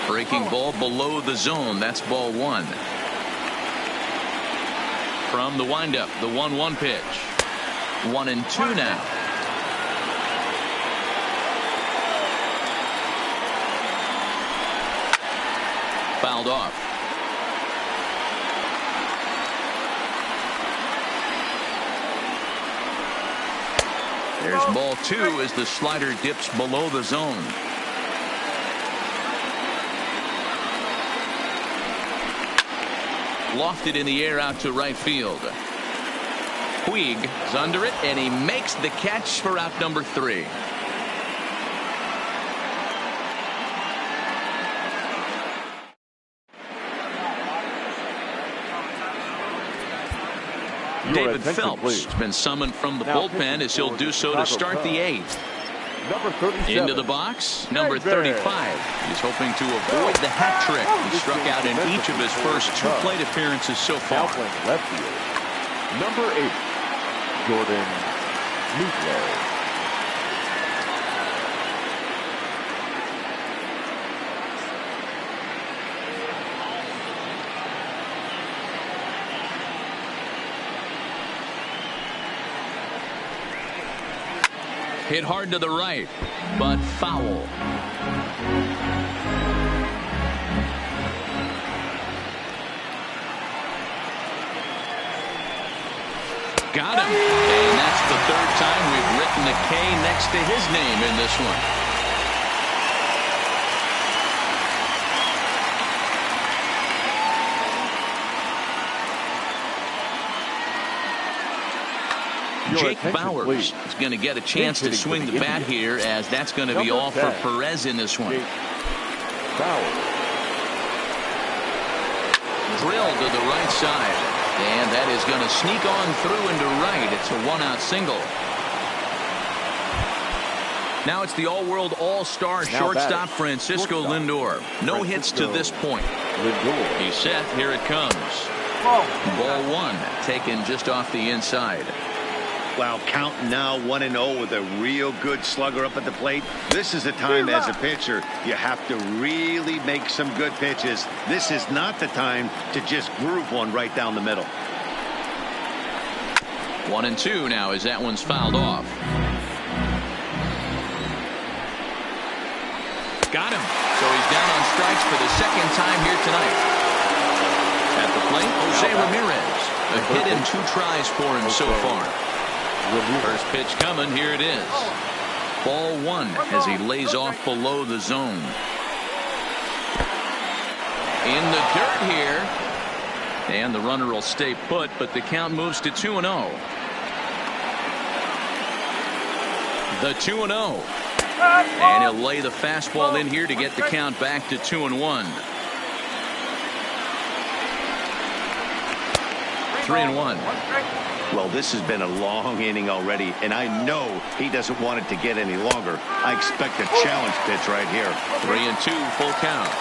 Breaking ball below the zone. That's ball 1. From the windup, the 1-1 pitch. 1-2 now. Fouled off. There's ball 2 as the slider dips below the zone. Lofted in the air out to right field. Puig is under it, and he makes the catch for out number 3. David Phelps has been summoned from the bullpen as he'll do so to start the 8th. Into the box, number 35. He's hoping to avoid the hat trick. He struck out in each of his first 2 plate appearances so far. Left field. Number 8, Jordan Luplow. Hit hard to the right, but foul. Got him. And that's the 3rd time we've written a K next to his name in this one. Jake Bauers is going to get a chance to swing the bat here, as that's going to be all for Perez in this one. Drilled to the right side, and that is going to sneak on through into right. It's a 1-out single. Now it's the all-world all-star shortstop Francisco Lindor. No hits to this point. He's set. Here it comes. Ball. Ball one, taken just off the inside. Wow, count now 1-0 with a real good slugger up at the plate. This is the time as a pitcher you have to really make some good pitches. This is not the time to just groove one right down the middle. 1-2 now as that one's fouled off. Got him. So he's down on strikes for the second time here tonight. At the plate, Jose Ramirez. A hit in 2 tries for him so far. First pitch coming. Here it is. Ball one as he lays off below the zone. In the dirt here. And the runner will stay put, but the count moves to 2-0. The 2-0. And he'll lay the fastball in here to get the count back to 2-1. 3-1. Well, this has been a long inning already, and I know he doesn't want it to get any longer. I expect a challenge pitch right here. 3-2, full count.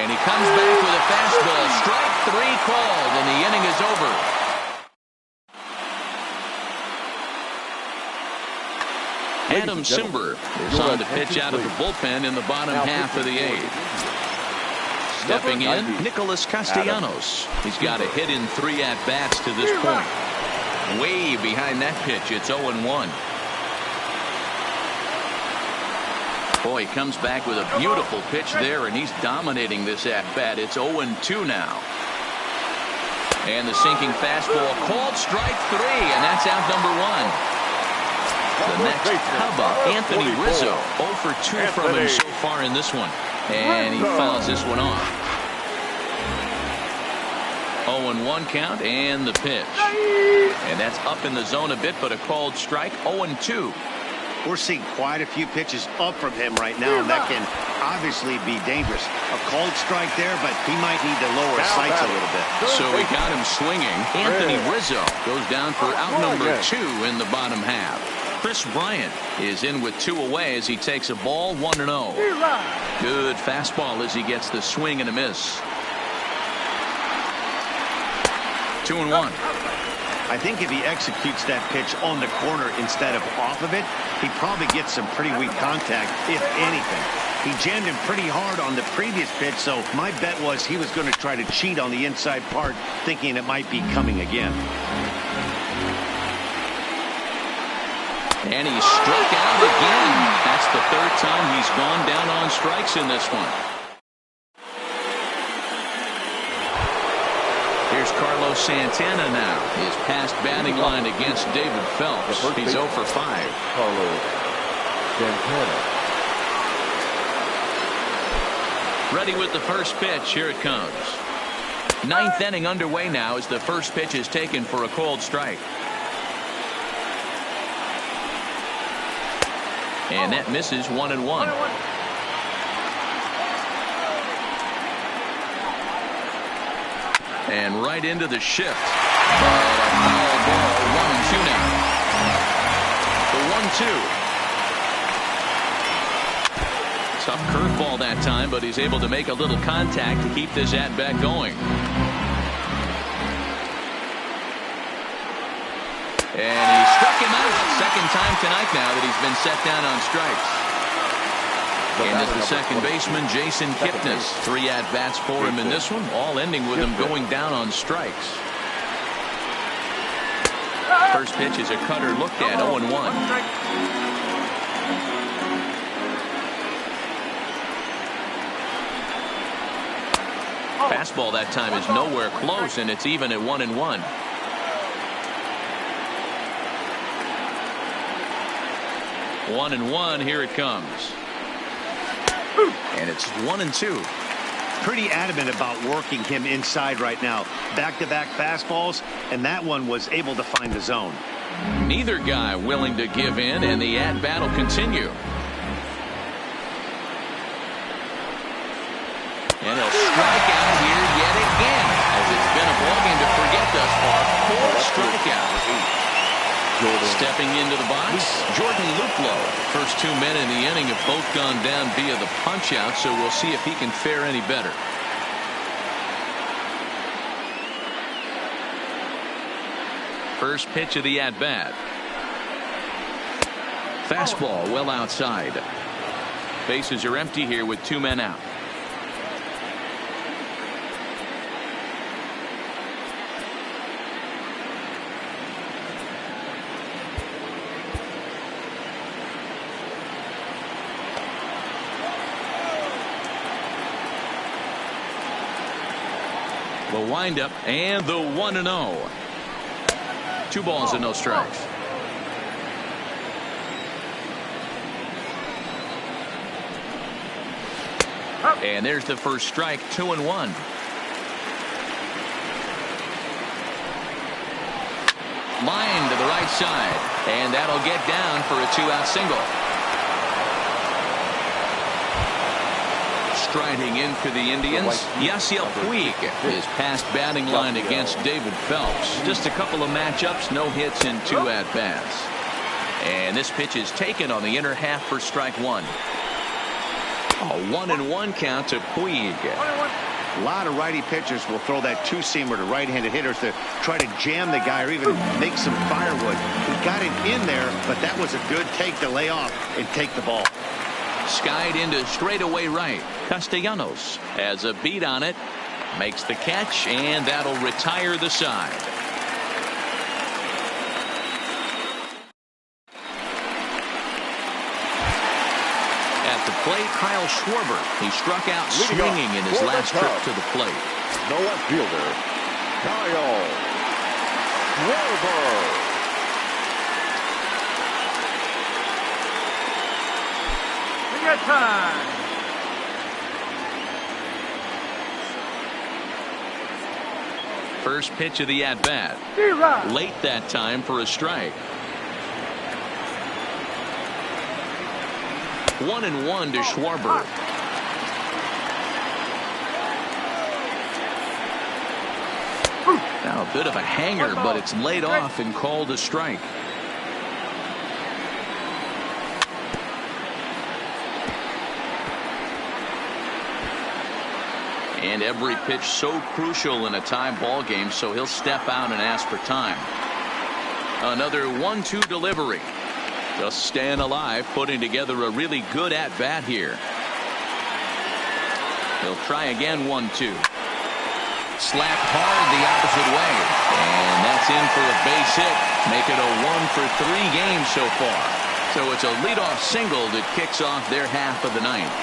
And he comes back with a fastball. Strike 3 called, and the inning is over. Adam Cimber is on to pitch out of the bullpen in the bottom half of the 8th. Stepping in, Nicholas Castellanos. He's got a hit in 3 at-bats to this point. Way behind that pitch, it's 0-1. Boy, he comes back with a beautiful pitch there, and he's dominating this at-bat. It's 0-2 now. And the sinking fastball called strike 3, and that's out number 1. The next, how about Anthony Rizzo? 0 for 2 from him so far in this one. And he fouls this one off. 0-1 count and the pitch. And that's up in the zone a bit, but a called strike. 0-2. We're seeing quite a few pitches up from him right now, and that can obviously be dangerous. A called strike there, but he might need to lower his sights a little bit. So we got him swinging. Anthony Rizzo goes down for out number 2 in the bottom half. Chris Bryant is in with 2 away as he takes a ball 1-0. Good fastball as he gets the swing and a miss. 2-1. I think if he executes that pitch on the corner instead of off of it, he probably gets some pretty weak contact, if anything. He jammed him pretty hard on the previous pitch, so my bet was he was going to try to cheat on the inside part, thinking it might be coming again. And he struck out again. That's the 3rd time he's gone down on strikes in this one. Here's Carlos Santana now. His past batting line against David Phelps. He's 0 for 5. Carlos Santana. Ready with the first pitch. Here it comes. 9th inning underway now as the first pitch is taken for a called strike. And that misses 1-1. And right into the shift. Foul ball, 1-2 now. The 1-2. Tough curveball that time, but he's able to make a little contact to keep this at-bat going. And he struck him out. 2nd time tonight now that he's been set down on strikes. And as the second baseman, Jason Kipnis. 3 at-bats for him in this one, all ending with him going down on strikes. First pitch is a cutter looked at, 0-1. Fastball that time is nowhere close, and it's even at 1-1. 1-1, here it comes. And it's 1-2. Pretty adamant about working him inside right now. Back-to-back fastballs, and that one was able to find the zone. Neither guy willing to give in, and the at-bat will continue. And he'll strike out here yet again, as it's been a ballgame to forget thus far. 4 strikeouts. Stepping into the box, Jordan Luplow. First 2 men in the inning have both gone down via the punch-out, so we'll see if he can fare any better. First pitch of the at-bat. Fastball well outside. Bases are empty here with 2 men out. The windup and the 1-0. 2 balls and no strikes. And there's the first strike. 2-1. Line to the right side, and that'll get down for a 2-out single. Striding in for the Indians, Yasiel Puig is past batting line against David Phelps. Just a couple of matchups, no hits in 2 at-bats. And this pitch is taken on the inner half for strike 1. A 1-1 count to Puig. A lot of righty pitchers will throw that two-seamer to right-handed hitters to try to jam the guy or even make some firewood. He got it in there, but that was a good take to lay off and take the ball. Skied into straightaway right. Castellanos has a beat on it, makes the catch, and that'll retire the side. At the plate, Kyle Schwarber. He struck out swinging in his last trip to the plate. No left fielder, Kyle Schwarber. Time. First pitch of the at-bat. Late that time for a strike. 1-1 to Schwarber. Now a bit of a hanger, but it's laid off and called a strike. And every pitch so crucial in a tie ball game, so he'll step out and ask for time. Another 1-2 delivery. Just staying alive, putting together a really good at-bat here. He'll try again. 1-2. Slapped hard the opposite way, and that's in for a base hit. Make it a 1-for-3 game so far. So it's a leadoff single that kicks off their half of the ninth.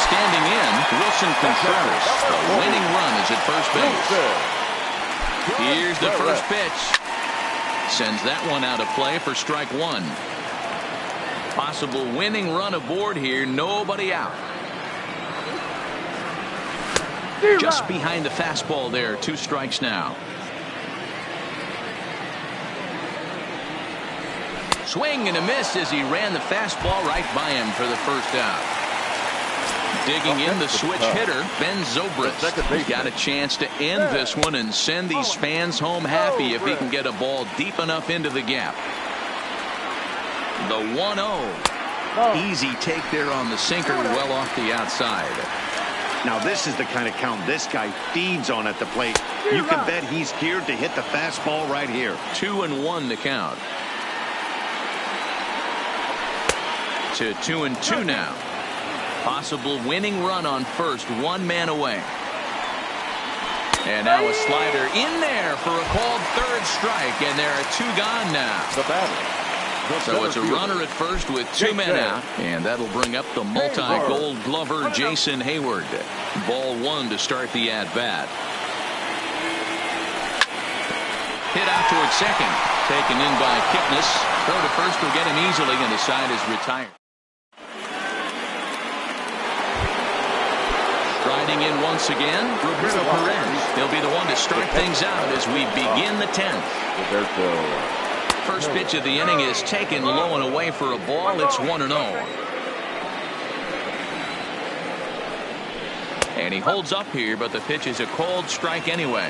Standing in, Wilson Contreras. The winning run is at first base. Here's the first pitch. Sends that one out of play for strike 1. Possible winning run aboard here. Nobody out. Just behind the fastball there. 2 strikes now. Swing and a miss as he ran the fastball right by him for the first out. Digging in the switch hitter, Ben Zobrist. He's got a chance to end this one and send these fans home happy if he can get a ball deep enough into the gap. The 1-0. Easy take there on the sinker, well off the outside. Now this is the kind of count this guy feeds on at the plate. You can bet he's geared to hit the fastball right here. 2-1 the count. To 2-2 now. Possible winning run on first, 1 man away. And now a slider in there for a called third strike, and there are 2 gone now. The batter. So it's a runner at first with 2 men out, and that'll bring up the multi-gold glover Jason Hayward. Ball 1 to start the at-bat. Hit out towards second, taken in by Kipnis. Throw to first will get him easily, and the side is retired. Riding in once again, Roberto Perez. He'll be the one to start things out as we begin the 10th. First pitch of the inning is taken low and away for a ball. It's 1-0. And he holds up here, but the pitch is a called strike anyway.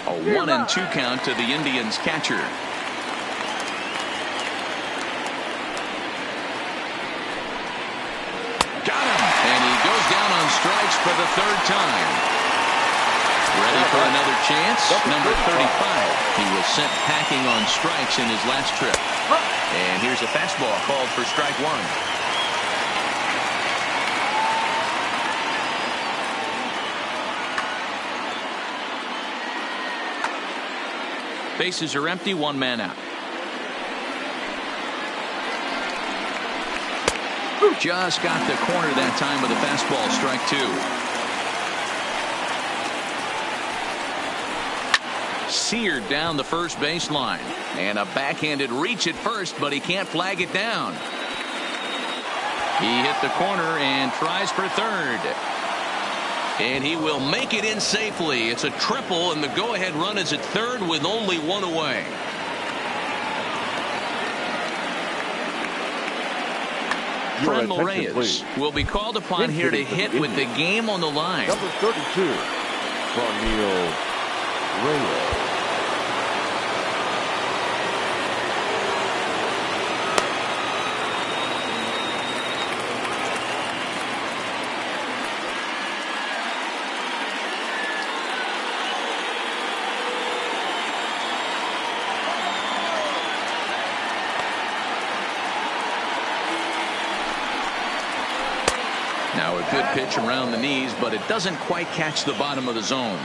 A 1-2 count to the Indians catcher. Got him, and he goes down on strikes strikes for the third time. Ready for another chance. Number 35. He was sent packing on strikes in his last trip. And here's a fastball called for strike one. Bases are empty, one man out. Just got the corner that time with a fastball, strike two. Seared down the first baseline. And a backhanded reach at first, but he can't flag it down. He hit the corner and tries for third. And he will make it in safely. It's a triple, and the go-ahead run is at third with only one away. Franmil Reyes will be called upon here to hit with the game on the line. Number 32, Franmil Reyes. Now a good pitch around the knees, but it doesn't quite catch the bottom of the zone.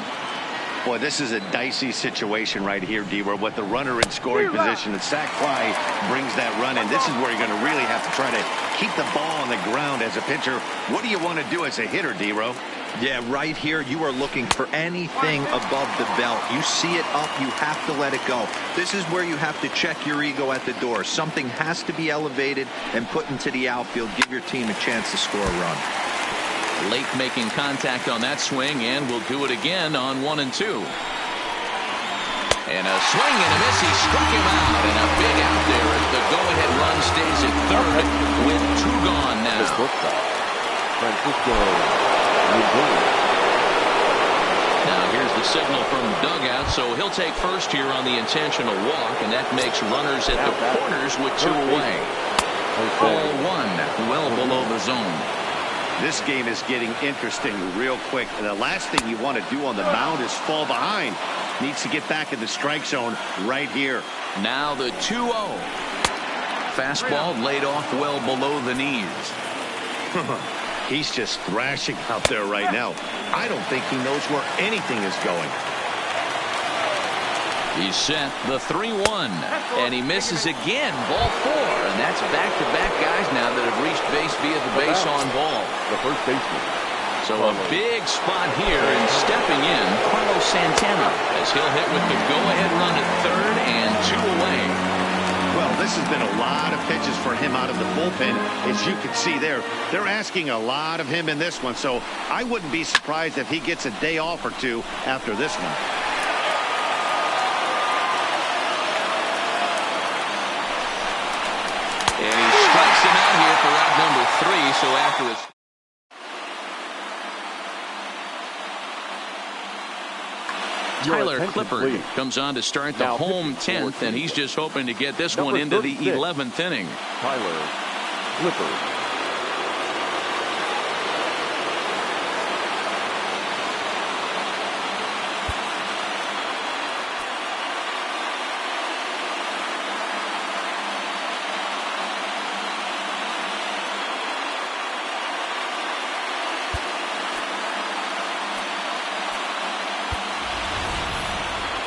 Boy, this is a dicey situation right here, D-Ware. With the runner in scoring position, the sac fly brings that run in. This is where you're going to really have to try to keep the ball on the ground as a pitcher. What do you want to do as a hitter, D-Ro? Yeah, right here, you are looking for anything above the belt. You see it up, you have to let it go. This is where you have to check your ego at the door. Something has to be elevated and put into the outfield. Give your team a chance to score a run. Late making contact on that swing, and will do it again on 1 and 2. And a swing and a miss. He struck him out, and a big out there as the go-ahead run stays at third with 2 gone now. Now here's the signal from the dugout, so he'll take first here on the intentional walk, and that makes runners at the corners with 2 away. Ball 1, well below the zone. This game is getting interesting real quick. And the last thing you want to do on the mound is fall behind. Needs to get back in the strike zone right here. Now the 2-0. Fastball laid off well below the knees. He's just thrashing out there right now. I don't think he knows where anything is going. He's set the 3-1, and he misses again. Ball 4, and that's back-to-back guys now that have reached base via the base on ball. The first baseman. So a big spot here, and stepping in, Carlos Santana, as he'll hit with the go-ahead run at third and 2 away. Well, this has been a lot of pitches for him out of the bullpen. As you can see there, they're asking a lot of him in this one, so I wouldn't be surprised if he gets a day off or 2 after this one. And he strikes him out here for out number 3, so after his... Tyler Clippard comes on to start the home 10th, and he's just hoping to get this one into the 11th inning. Tyler Clippard.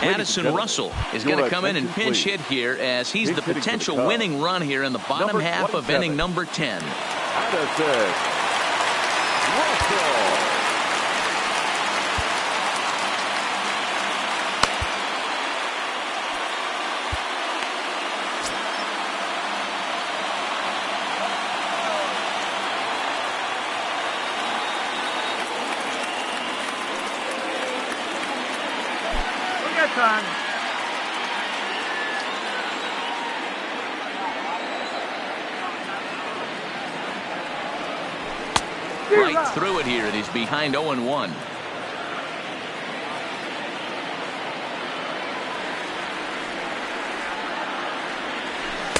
Addison Russell is going to come in and pinch hit here as he's the potential winning run here in the bottom half of inning number 10. Addison Russell. Right through it here, and he's behind 0-1.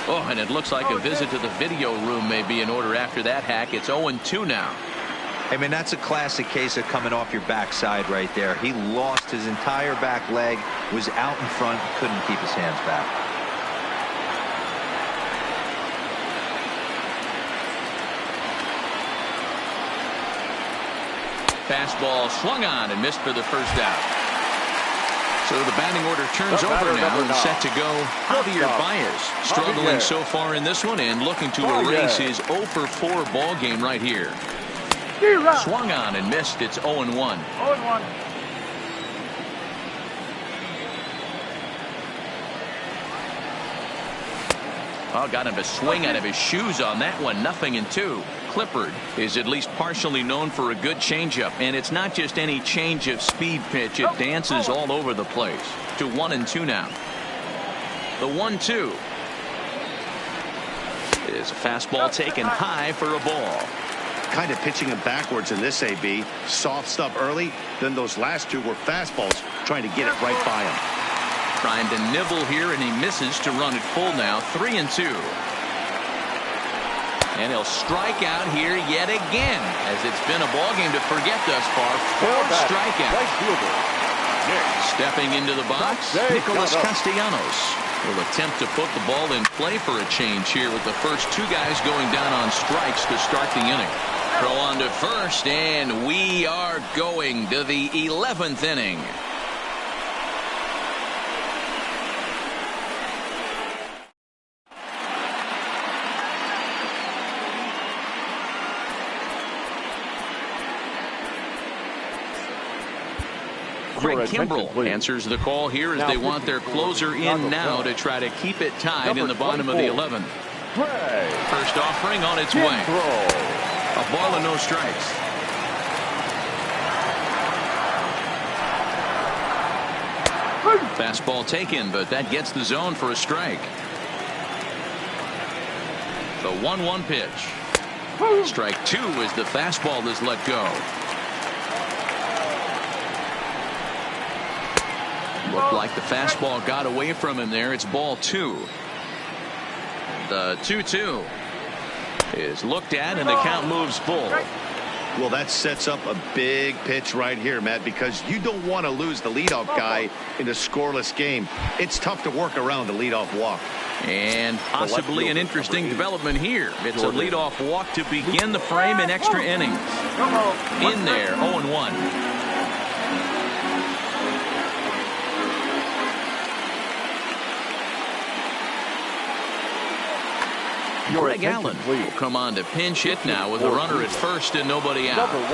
Oh, and it looks like a visit to the video room may be in order after that hack. It's 0-2 now. I mean, that's a classic case of coming off your backside right there. He lost his entire back leg, was out in front, couldn't keep his hands back. Fastball swung on and missed for the first out. So the batting order turns over now and set to go Javier Baez. Struggling so far in this one and looking to erase his 0 for 4 ball game right here. Swung on and missed. It's 0-1. 0-1. Oh, got him to swing out of his shoes on that one. 0-2. Clippard is at least partially known for a good changeup, and it's not just any change of speed pitch. It dances all over the place. To 1-2 now. The 1-2 is a fastball taken high for a ball. Kind of pitching him backwards in this AB. Soft stuff early, then those last two were fastballs, trying to get it right by him. Trying to nibble here, and he misses to run it full now. 3-2. And he'll strike out here yet again, as it's been a ball game to forget thus far. 4 strikeouts. Stepping into the box, Nicholas Castellanos will attempt to put the ball in play for a change here with the first 2 guys going down on strikes to start the inning. Throw on to first, and we are going to the 11th inning. Craig Kimbrel answers the call here as they want their closer in now to try to keep it tied in the bottom of the 11th. First offering on its way. A ball and no strikes. Fastball taken, but that gets the zone for a strike. The 1-1 pitch. Strike 2 as the fastball is let go. Looked like the fastball got away from him there. It's ball 2. The 2-2 is looked at, and the count moves full. Well, that sets up a big pitch right here, Matt, because you don't want to lose the leadoff guy in a scoreless game. It's tough to work around the leadoff walk. And possibly an interesting development here. It's a leadoff walk to begin the frame in extra innings. In there, 0-1. Greg Allen will come on to pinch hit now with a runner at first and nobody out. Number 1,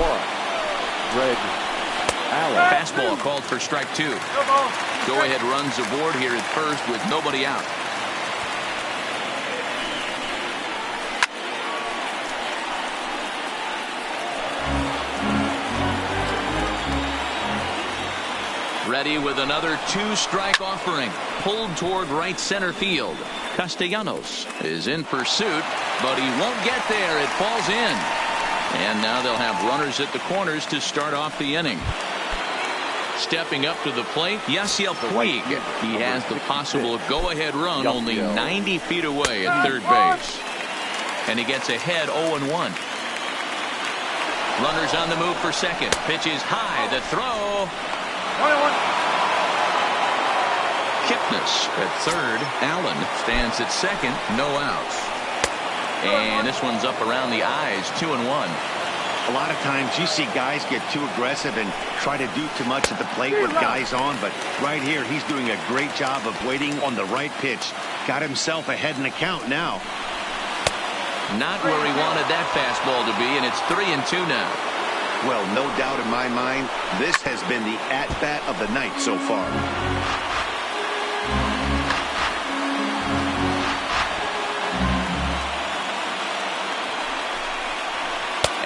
Greg Allen. Fastball called for strike 2. Go ahead runs aboard here at first with nobody out. Ready with another 2-strike offering. Pulled toward right center field. Castellanos is in pursuit, but he won't get there. It falls in. And now they'll have runners at the corners to start off the inning. Stepping up to the plate, Yasiel Puig. He has the possible go-ahead run only 90 feet away at third base. And he gets ahead 0-1. Runners on the move for second. Pitch is high. The throw. Kipnis at third. Allen stands at second. No outs. And this one's up around the eyes. 2-1. A lot of times you see guys get too aggressive and try to do too much at the plate with guys on, but right here he's doing a great job of waiting on the right pitch. Got himself ahead in the count now. Not where he wanted that fastball to be, and it's 3-2 now. Well, no doubt in my mind, this has been the at-bat of the night so far.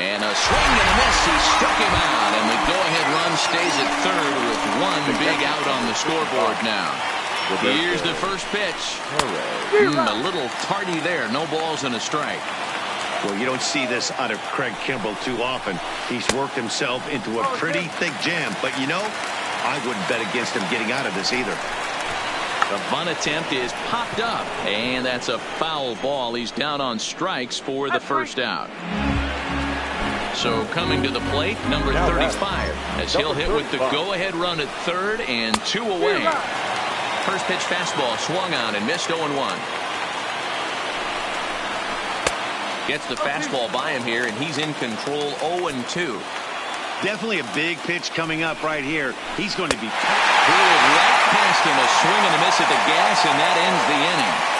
And a swing and a miss. He struck him out, and the go-ahead run stays at third with one big out on the scoreboard now. Here's the first pitch. A little tardy there. No balls and a strike. Well, you don't see this out of Craig Kimbrel too often. He's worked himself into a pretty thick jam, but you know, I wouldn't bet against him getting out of this either. The bunt attempt is popped up, and that's a foul ball. He's down on strikes for the first out. So coming to the plate, number 35, as he'll hit with the go-ahead run at third and 2 away. First pitch fastball swung on and missed 0-1. Gets the fastball by him here, and he's in control 0-2. Definitely a big pitch coming up right here. He's going to be hit right past him, a swing and a miss at the gas, and that ends the inning.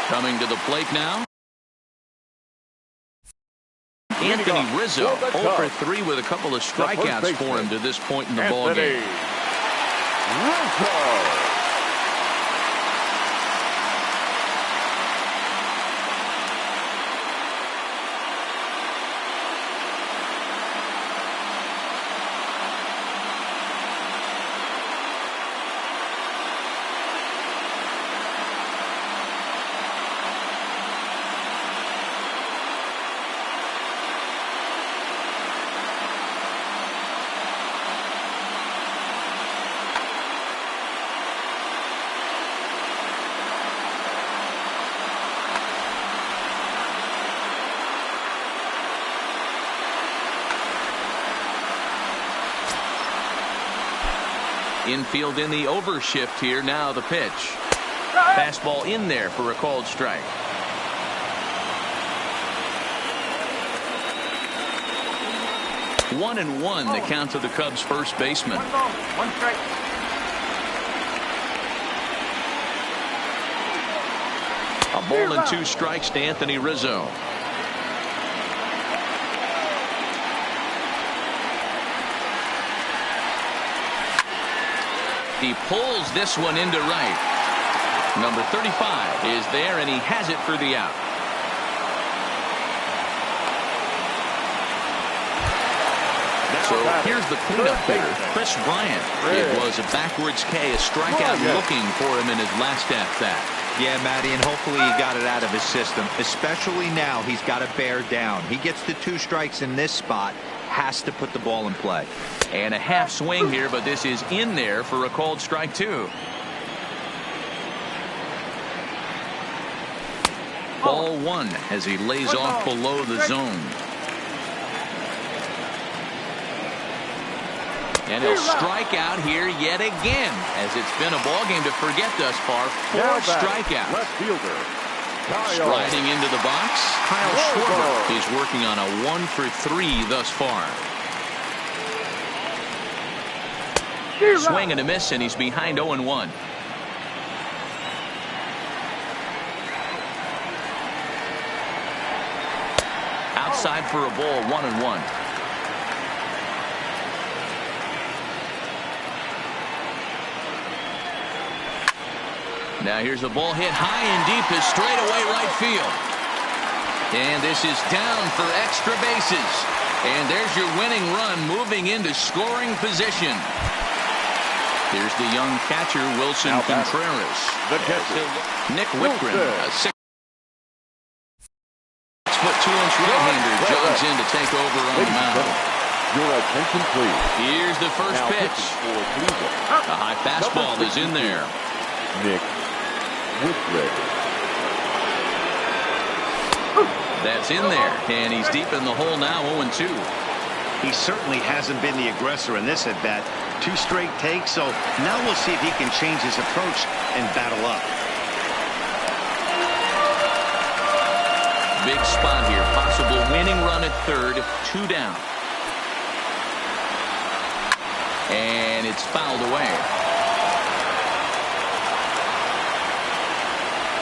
Coming to the plate now, Anthony Rizzo, 0 for 3 with a couple of strikeouts for him to this point in the ballgame. Rizzo. Infield in the overshift here. Now the pitch. Fastball in there for a called strike. One and one the count to the Cubs first baseman. 1 ball, 1 strike. A ball and 2 strikes to Anthony Rizzo. He pulls this one into right. Number 35 is there, and he has it for the out. So here's the cleanup hitter, Chris Bryant. It was a backwards K, a strikeout looking for him in his last at-bat. Yeah, Matty, and hopefully he got it out of his system, especially now he's got to bear down. He gets the 2 strikes in this spot, has to put the ball in play. And a half swing here, but this is in there for a called strike 2. Ball 1 as he lays off below the zone. And he'll strike out here yet again, as it's been a ball game to forget thus far. 4 strikeouts. Left fielder. Striding into the box, Kyle Schwarber is working on a 1 for 3 thus far. Swing and a miss, and he's behind 0-1. Outside for a ball, 1-1. Now here's a ball hit high and deep to straightaway right field. And this is down for extra bases. And there's your winning run moving into scoring position. Here's the young catcher, Wilson Contreras. The catcher, Nick Whitgren, a 6'2" right-hander, jogs in to take over on the mound. Your attention, please. Here's the first pitch. A high fastball is in there. Nick Whitgren. That's in there, and he's deep in the hole now, 0-2. He certainly hasn't been the aggressor in this at-bat. 2 straight takes, so now we'll see if he can change his approach and battle up. Big spot here. Possible winning run at third, 2 down. And it's fouled away.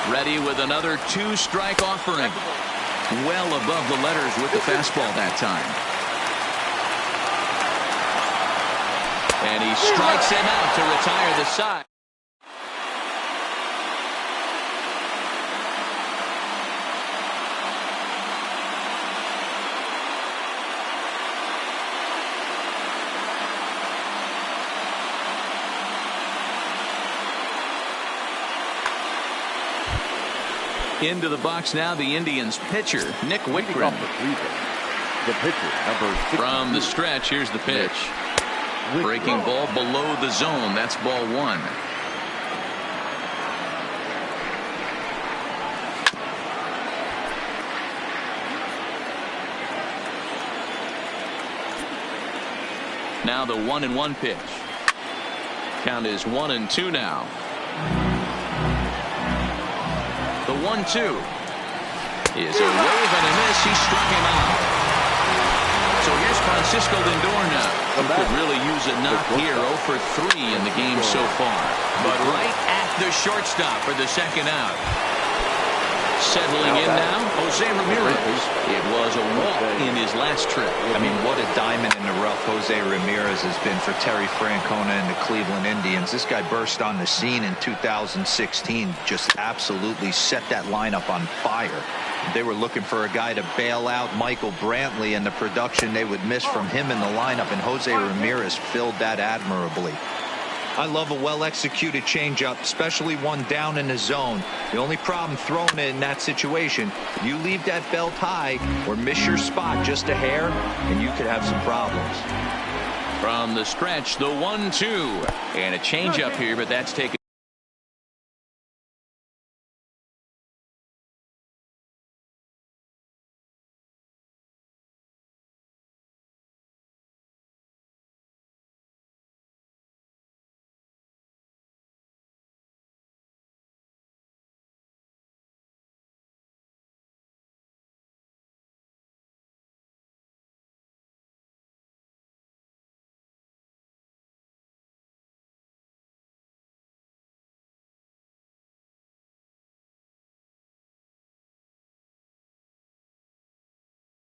Ready with another 2-strike offering. Well above the letters with the fastball that time. And he strikes him out to retire the side. Into the box now, the Indians pitcher, Nick Whitgren. The pitcher, number 6. From the stretch, here's the pitch. Breaking ball below the zone. That's ball 1. Now the 1-1 pitch. Count is 1-2 now. The 1-2 is a wave and a miss. He struck him out. So here's Francisco Lindor now, who could really use a knock here. 0 for 3 in the game so far. But right at the shortstop for the second out. Settling in now, Jose Ramirez. It was a walk in his last trip. I mean, what a diamond in the rough Jose Ramirez has been for Terry Francona and the Cleveland Indians. This guy burst on the scene in 2016, just absolutely set that lineup on fire. They were looking for a guy to bail out Michael Brantley, and the production they would miss from him in the lineup, and Jose Ramirez filled that admirably. I love a well-executed changeup, especially one down in the zone. The only problem throwing it in that situation, you leave that belt high or miss your spot just a hair, and you could have some problems. From the stretch, the 1-2. And a changeup here, but that's taken.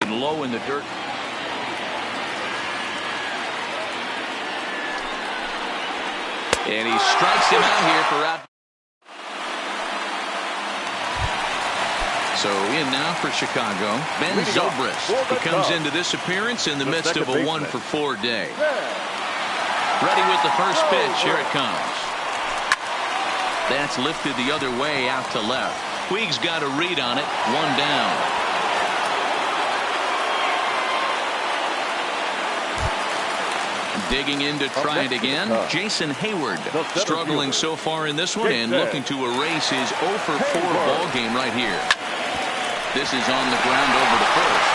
Low in the dirt. And he strikes him out here for out. So in now for Chicago, Ben Zobrist. He comes into this appearance in the midst of a 1 for 4 day. Ready with the first pitch. Here it comes. That's lifted the other way out to left. Puig's got a read on it. 1 down. Digging in to try it again. Jason Hayward struggling so far in this one and looking to erase his 0 for 4 ball game right here. This is on the ground over to first.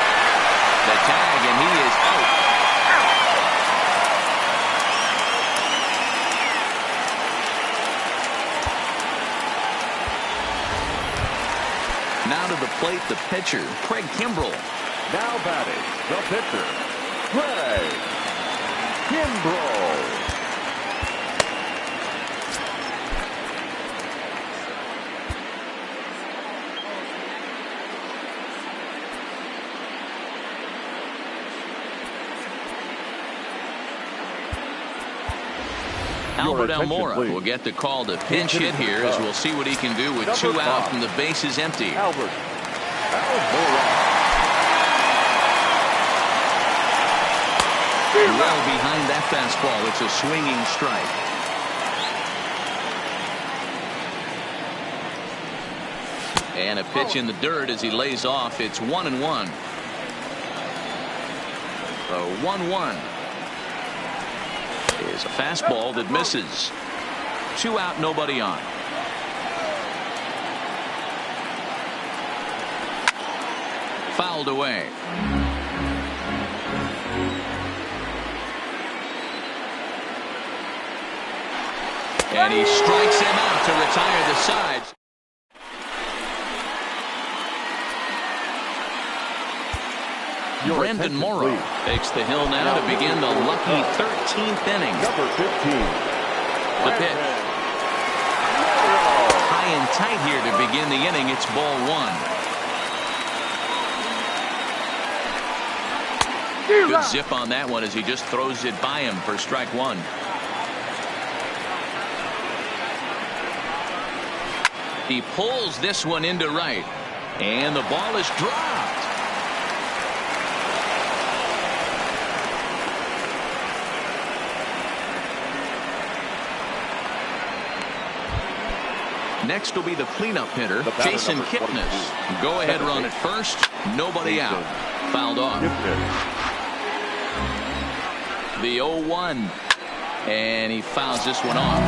The tag, and he is out. Now to the plate, the pitcher, Craig Kimbrel. Now batting, the pitcher, Craig Kimbrel. Albert Almora will get the call to pinch hit here, as we'll see what he can do with 2 out and the bases empty. Albert Almora. Well behind that fastball. It's a swinging strike. And a pitch in the dirt as he lays off. It's 1-1. The 1-1 is a fastball that misses. 2 out, nobody on. Fouled away. And he strikes him out to retire the sides. Brandon Morrow takes the hill now to begin the lucky 13th inning. Number 15. The pitch. High and tight here to begin the inning. It's ball 1. Good zip on that one as he just throws it by him for strike 1. He pulls this one into right, and the ball is dropped. Next will be the cleanup hitter, Jason Kipnis. Go ahead run at first. Nobody out. Fouled off. The 0-1. And he fouls this one off.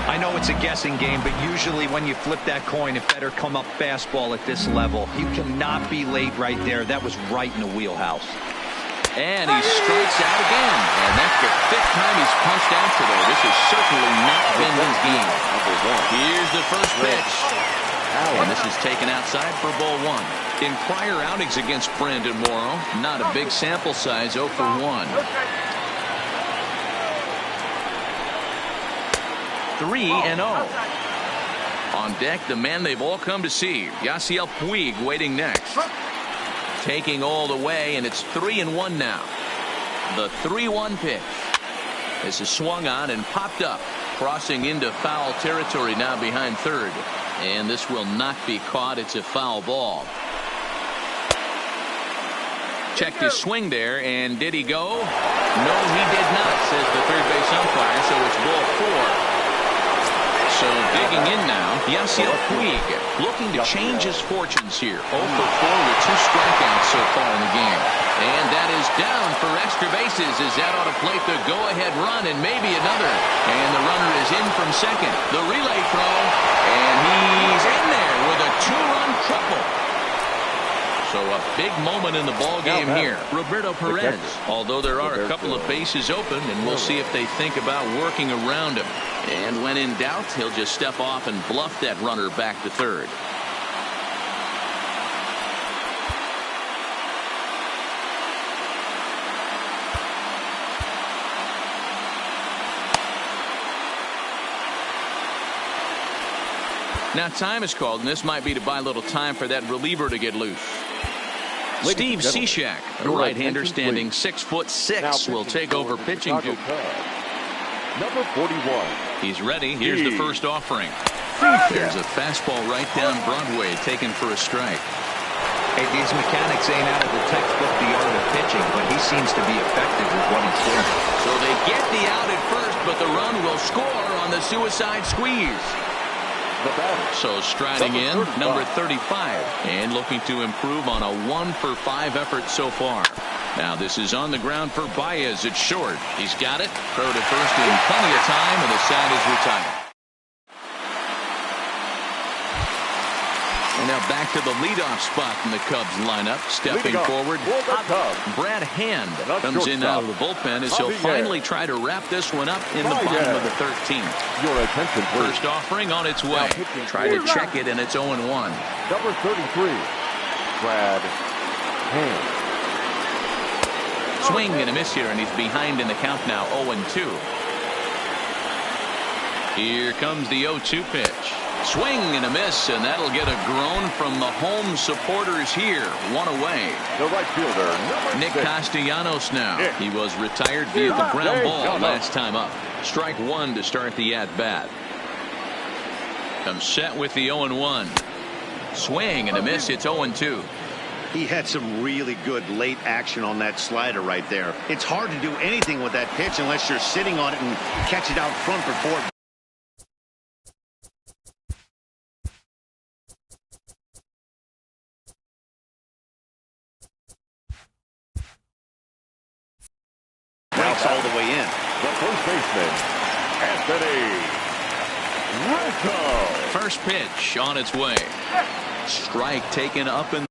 I know it's a guessing game, but usually when you flip that coin, it better come up fastball at this level. You cannot be late right there. That was right in the wheelhouse. And he strikes out again. And that the fifth time he's punched out today. This has certainly not been his game. Here's the first pitch. And this is taken outside for ball one. In prior outings against Brandon Morrow, not a big sample size, 0 for 1. 3-0. On deck, the man they've all come to see, Yasiel Puig, waiting next. Taking all the way, and it's 3-1 now. The 3-1 pitch. This is swung on and popped up, crossing into foul territory now behind third. And this will not be caught. It's a foul ball. Checked his swing there, and did he go? No, he did not, says the third base umpire, so it's ball 4. So digging in now, Yasiel Puig looking to change his fortunes here. 0 for 4 with 2 strikeouts so far in the game. And that is down for extra bases as that ought to plate the go-ahead run and maybe another. And the runner is in from second. The relay throw, and he's in there with a 2-run triple. So a big moment in the ball game here. Roberto Perez, although there are a couple of bases open, and we'll see if they think about working around him. And when in doubt, he'll just step off and bluff that runner back to third. Now time is called, and this might be to buy a little time for that reliever to get loose. Steve Cishek, a right-hander standing 6'6", will take over pitching duty. Number 41. He's ready. Here's the first offering. There's a fastball right down Broadway, taken for a strike. Hey, these mechanics ain't out of the textbook, the art of pitching, but he seems to be effective with what he's doing. So they get the out at first, but the run will score on the suicide squeeze. So striding in, number 35, and looking to improve on a 1 for 5 effort so far. Now this is on the ground for Baez at short. He's got it. Throw to first in plenty of time, and the side is retired. And now back to the leadoff spot in the Cubs lineup. Stepping forward, Brad Hand comes in out of the bullpen as he'll finally try to wrap this one up in the bottom of the 13th. Your attention, please. First offering on its way. Try to check it, and it's 0-1. Number 33, Brad Hand. Swing and a miss here, and he's behind in the count now, 0-2. Here comes the 0-2 pitch. Swing and a miss, and that'll get a groan from the home supporters here. 1 away. The right fielder, Nick Castellanos now. He was retired via the ground ball last time up. Strike 1 to start the at-bat. Comes set with the 0-1. Swing and a miss. It's 0-2. He had some really good late action on that slider right there. It's hard to do anything with that pitch unless you're sitting on it and catch it out front for 4. All the way in. The first baseman, Anthony Rizzo. First pitch on its way. Strike taken up in.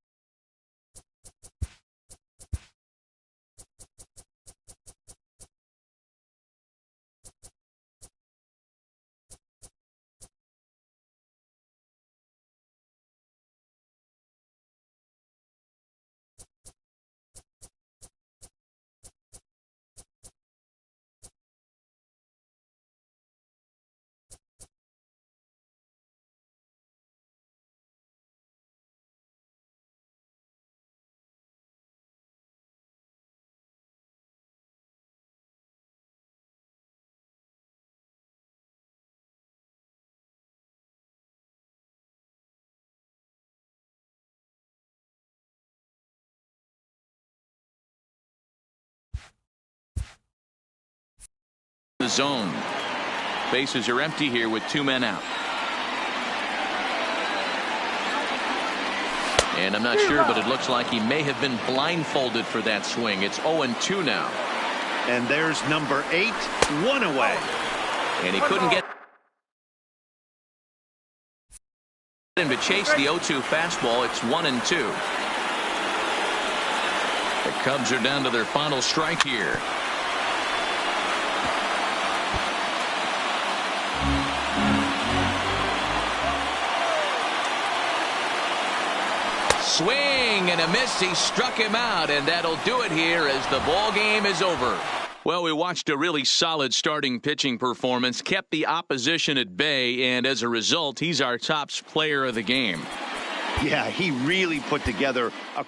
The zone. Bases are empty here with 2 men out. And I'm not sure, but it looks like he may have been blindfolded for that swing. It's 0-2 now. And there's number 8, 1 away. And he couldn't get him to chase the 0-2 fastball. It's 1-2. The Cubs are down to their final strike here. swing and a miss. He struck him out, and that'll do it here as the ball game is over. Well, we watched a really solid starting pitching performance, kept the opposition at bay, and as a result, he's our top player of the game. Yeah, he really put together a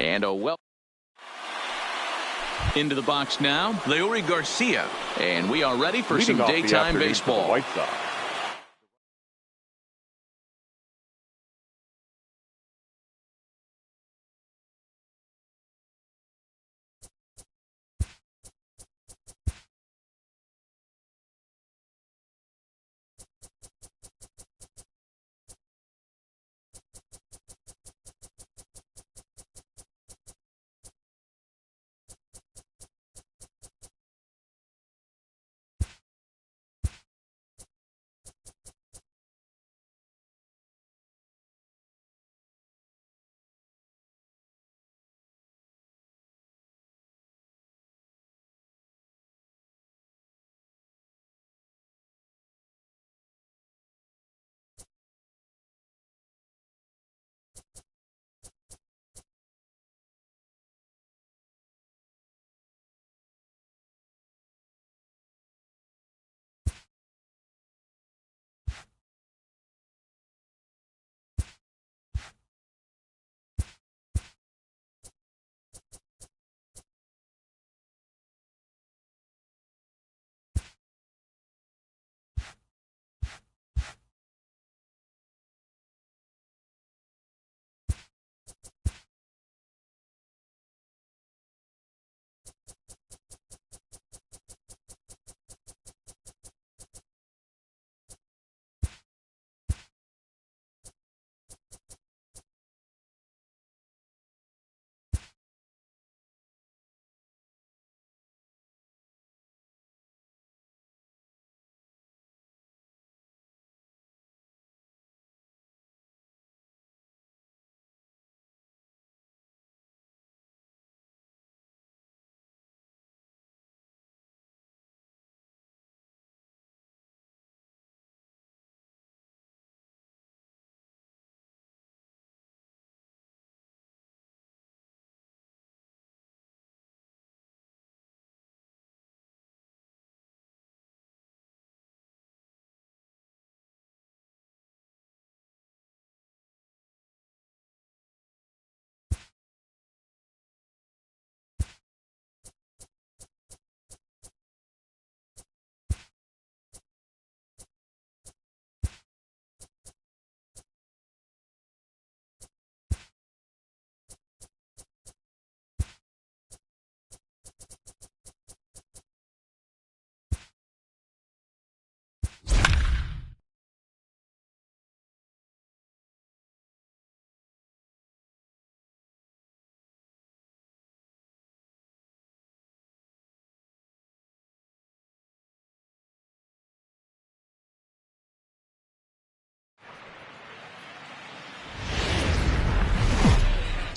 And into the box now, Leury Garcia. And we are ready for Leading some daytime baseball. White Sox.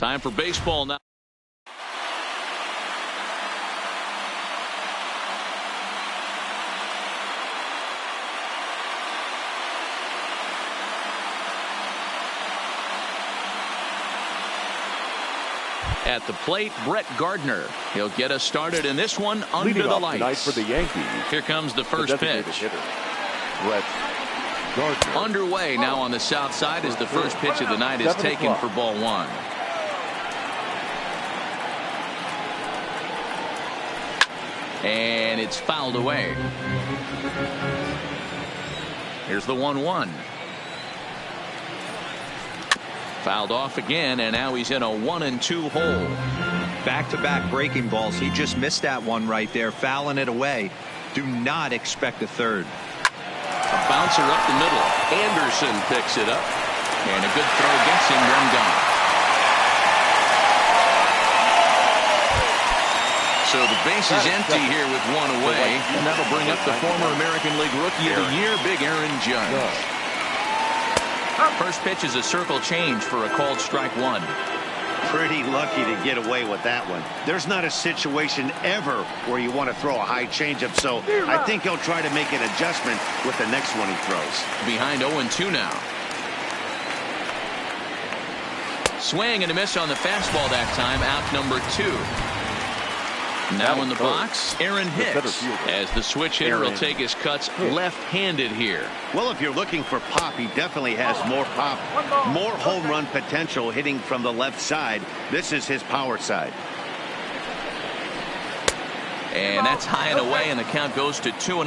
Time for baseball now. At the plate, Brett Gardner. He'll get us started in this one under Leading the off lights. tonight for the Yankees. Here comes the first pitch. Hitter, Brett Gardner. Underway now on the south side as the first pitch of the night is taken for ball one. And it's fouled away. Here's the 1-1. Fouled off again, and now he's in a 1-2 hole. Back-to-back breaking balls. He just missed that one right there, fouling it away. Do not expect a third. A bouncer up the middle. Anderson picks it up, and a good throw gets him one down. So the base is empty here with one away, and that'll bring up the former American League Rookie of the Year, Big Aaron Judge. First pitch is a circle change for a called strike one. Pretty lucky to get away with that one. There's not a situation ever where you want to throw a high changeup, so I think he'll try to make an adjustment with the next one he throws. Behind 0-2 now. Swing and a miss on the fastball that time, out number 2. Now in the box, Aaron Hicks, as the switch hitter will take his cuts left-handed here. Well, if you're looking for pop, he definitely has more pop, more home run potential hitting from the left side. This is his power side. And that's high and away, and the count goes to 2-0.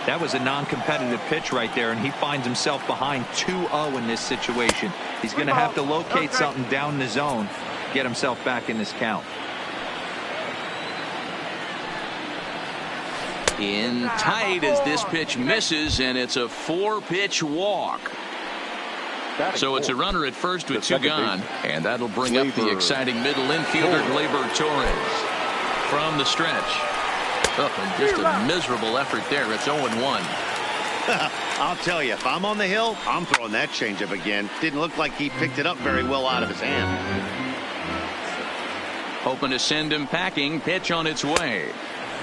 That was a non-competitive pitch right there, and he finds himself behind 2-0 in this situation. He's going to have to locate something down the zone, get himself back in this count. In tight as this pitch misses, and it's a 4-pitch walk. So it's a runner at first with 2 gone, and that'll bring up the exciting middle infielder Gleyber Torres from the stretch. Oh, and just a miserable effort there. It's 0-1. I'll tell you, if I'm on the hill, I'm throwing that changeup again. Didn't look like he picked it up very well out of his hand. Hoping to send him packing. Pitch on its way.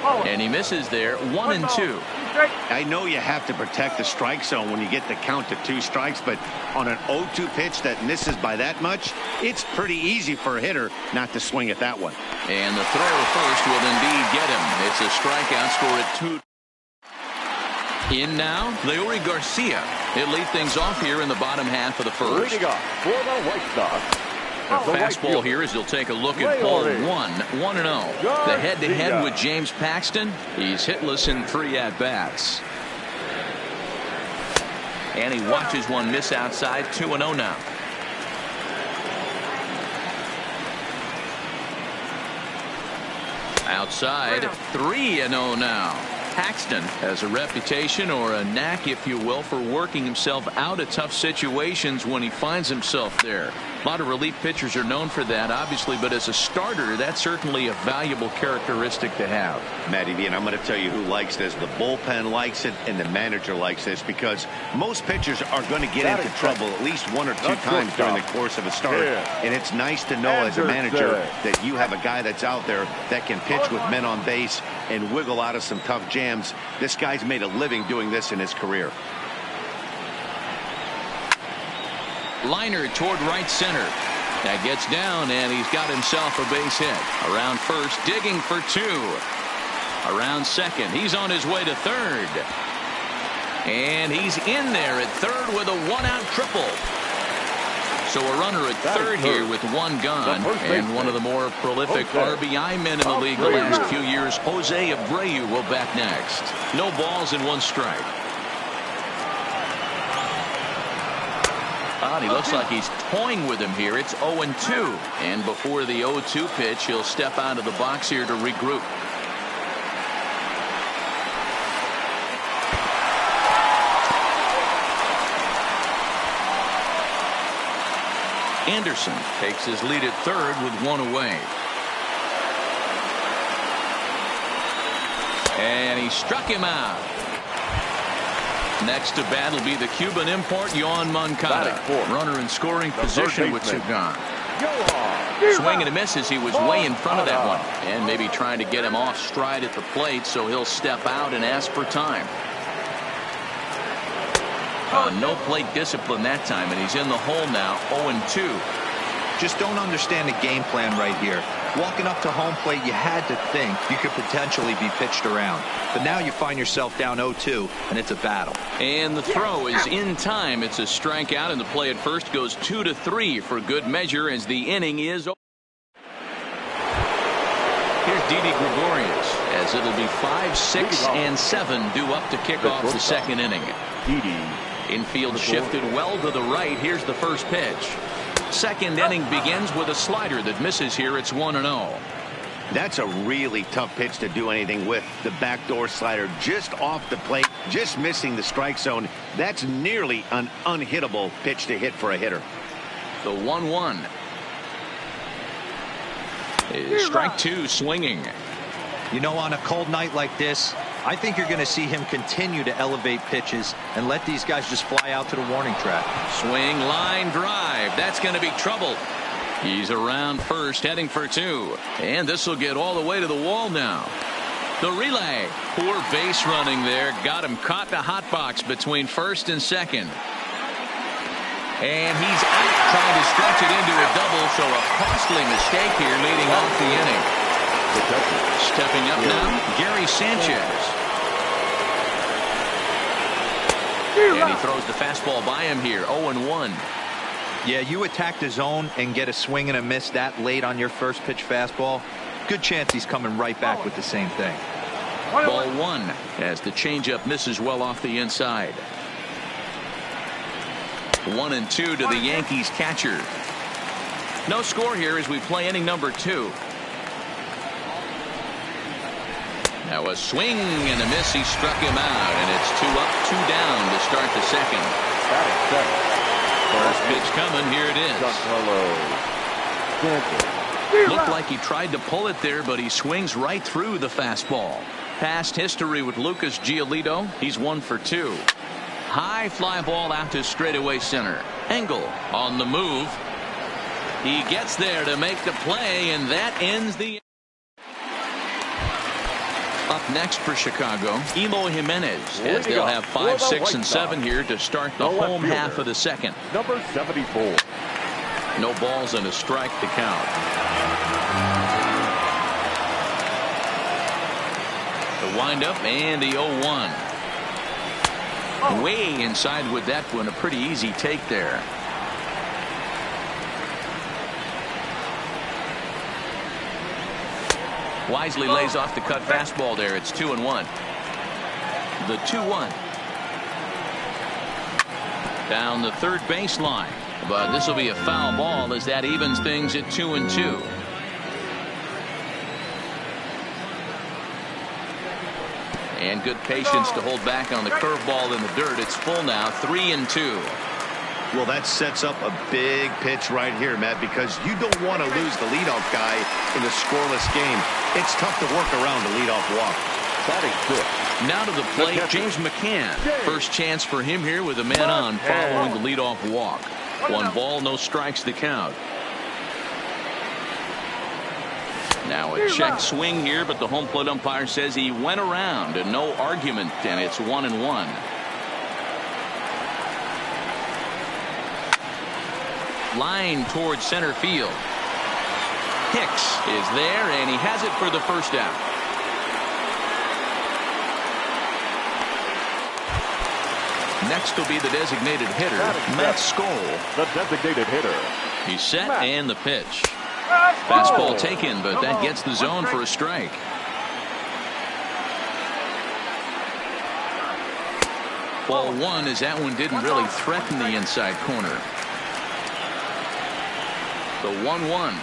And he misses there. 1-2. I know you have to protect the strike zone when you get the count to 2 strikes, but on an 0-2 pitch that misses by that much, it's pretty easy for a hitter not to swing at that one. And the throw to first will indeed get him. It's a strikeout, score at 2. In now, Leury Garcia. He'll lead things off here in the bottom half of the first. Leading off for the White Sox. Fastball here as he'll take a look at ball 1-0. The head-to-head with James Paxton. He's hitless in 3 at-bats. And he watches one miss outside. 2-0 now. Outside, 3-0 now. Paxton has a reputation, or a knack if you will, for working himself out of tough situations when he finds himself there. A lot of relief pitchers are known for that, obviously, but as a starter, that's certainly a valuable characteristic to have. Matty V, and I'm going to tell you who likes this. The bullpen likes it, and the manager likes this, because most pitchers are going to get into trouble at least 1 or 2 times during the course of a start. And it's nice to know as a manager that you have a guy that's out there that can pitch with men on base and wiggle out of some tough jams. This guy's made a living doing this in his career. Liner toward right center. That gets down, and he's got himself a base hit. Around first, digging for 2. Around second, he's on his way to third. And he's in there at third with a 1-out triple. So a runner at third here with 1 gone, and one of the more prolific RBI men in the league the last few years, Jose Abreu, will bat next. No balls and 1 strike. He looks like he's toying with him here. It's 0-2. And before the 0-2 pitch, he'll step out of the box here to regroup. Anderson takes his lead at third with 1 away. And he struck him out. Next to bat will be the Cuban import, Yoan Moncada. Runner in scoring position with 2 gone. Swing and a miss as he was way in front of that one. And maybe trying to get him off stride at the plate, so he'll step out and ask for time. No plate discipline that time, and he's in the hole now. 0-2. Just don't understand the game plan right here. Walking up to home plate, you had to think you could potentially be pitched around. But now you find yourself down 0-2, and it's a battle. And the throw is in time. It's a strikeout, and the play at first goes 2-3 for good measure as the inning is over. Here's Didi Gregorius, as it'll be 5, 6, and 7 due up to kick off the second inning. Infield shifted well to the right. Here's the first pitch. Second inning begins with a slider that misses here. It's 1-0. That's a really tough pitch to do anything with. The backdoor slider just off the plate, just missing the strike zone. That's nearly an unhittable pitch to hit for a hitter. The 1-1 is strike 2, swinging. You know, on a cold night like this, I think you're going to see him continue to elevate pitches and let these guys just fly out to the warning track. Swing, line drive. That's going to be trouble. He's around first, heading for 2. And this will get all the way to the wall now. The relay. Poor base running there. Got him caught in a hot box between first and second. And he's out trying to stretch it into a double, so a costly mistake here leading off the inning. Stepping up now, Gary Sanchez. And he throws the fastball by him here, 0-1. Yeah, you attack the zone and get a swing and a miss that late on your first pitch fastball. Good chance he's coming right back with the same thing. Ball 1 as the changeup misses well off the inside. 1-2 to the Yankees catcher. No score here as we play inning number 2. Now a swing and a miss. He struck him out, and it's 2 up, 2 down to start the second. First pitch coming. Here it is. Looked like he tried to pull it there, but he swings right through the fastball. Past history with Lucas Giolito. He's 1 for 2. High fly ball out to straightaway center. Engel on the move. He gets there to make the play, and that ends the. Up next for Chicago, Eloy Jimenez, as they'll have 5, 6, and 7 here to start the home half of the second. Number 74. No balls and a strike to count. The windup and the 0-1. Way inside with that one. A pretty easy take there. Wisely lays off the cut fastball there. It's 2-1. The 2-1. Down the third baseline. But this will be a foul ball as that evens things at 2-2. And good patience to hold back on the curveball in the dirt. It's full now, 3-2. Well, that sets up a big pitch right here, Matt, because you don't want to lose the leadoff guy in a scoreless game. It's tough to work around the leadoff walk. Now to the plate, James McCann. First chance for him here with a man on following the leadoff walk. 1 ball, no strikes to count. Now a check swing here, but the home plate umpire says he went around and no argument, and it's 1-1. Line towards center field. Hicks is there, and he has it for the first out. Next will be the designated hitter, Matt Skole. The designated hitter. He's set and the pitch. Fastball taken, but that gets the zone for a strike. Ball 1 as that one didn't really threaten the inside corner. The 1-1.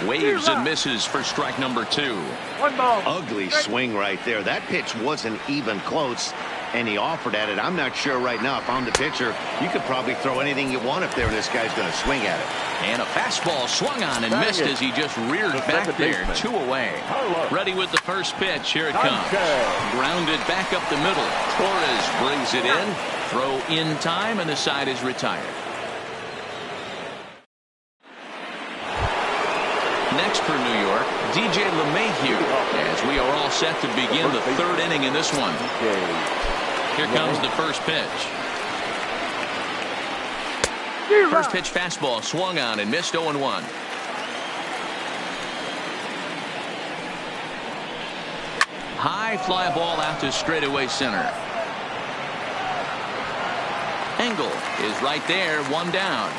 Waves and misses for strike number 2. Ugly swing right there. That pitch wasn't even close, and he offered at it. I'm not sure right now if I'm the pitcher. You could probably throw anything you want up there, and this guy's going to swing at it. And a fastball swung on and missed as he just reared back there. 2 away. Ready with the first pitch. Here it comes. Grounded back up the middle. Torres brings it in. Throw in time, and the side is retired. Next for New York, DJ LeMahieu, as we are all set to begin the 3rd inning in this one. Here comes the first pitch. First pitch fastball swung on and missed 0-1. High fly ball out to straightaway center. Engel is right there, 1 down.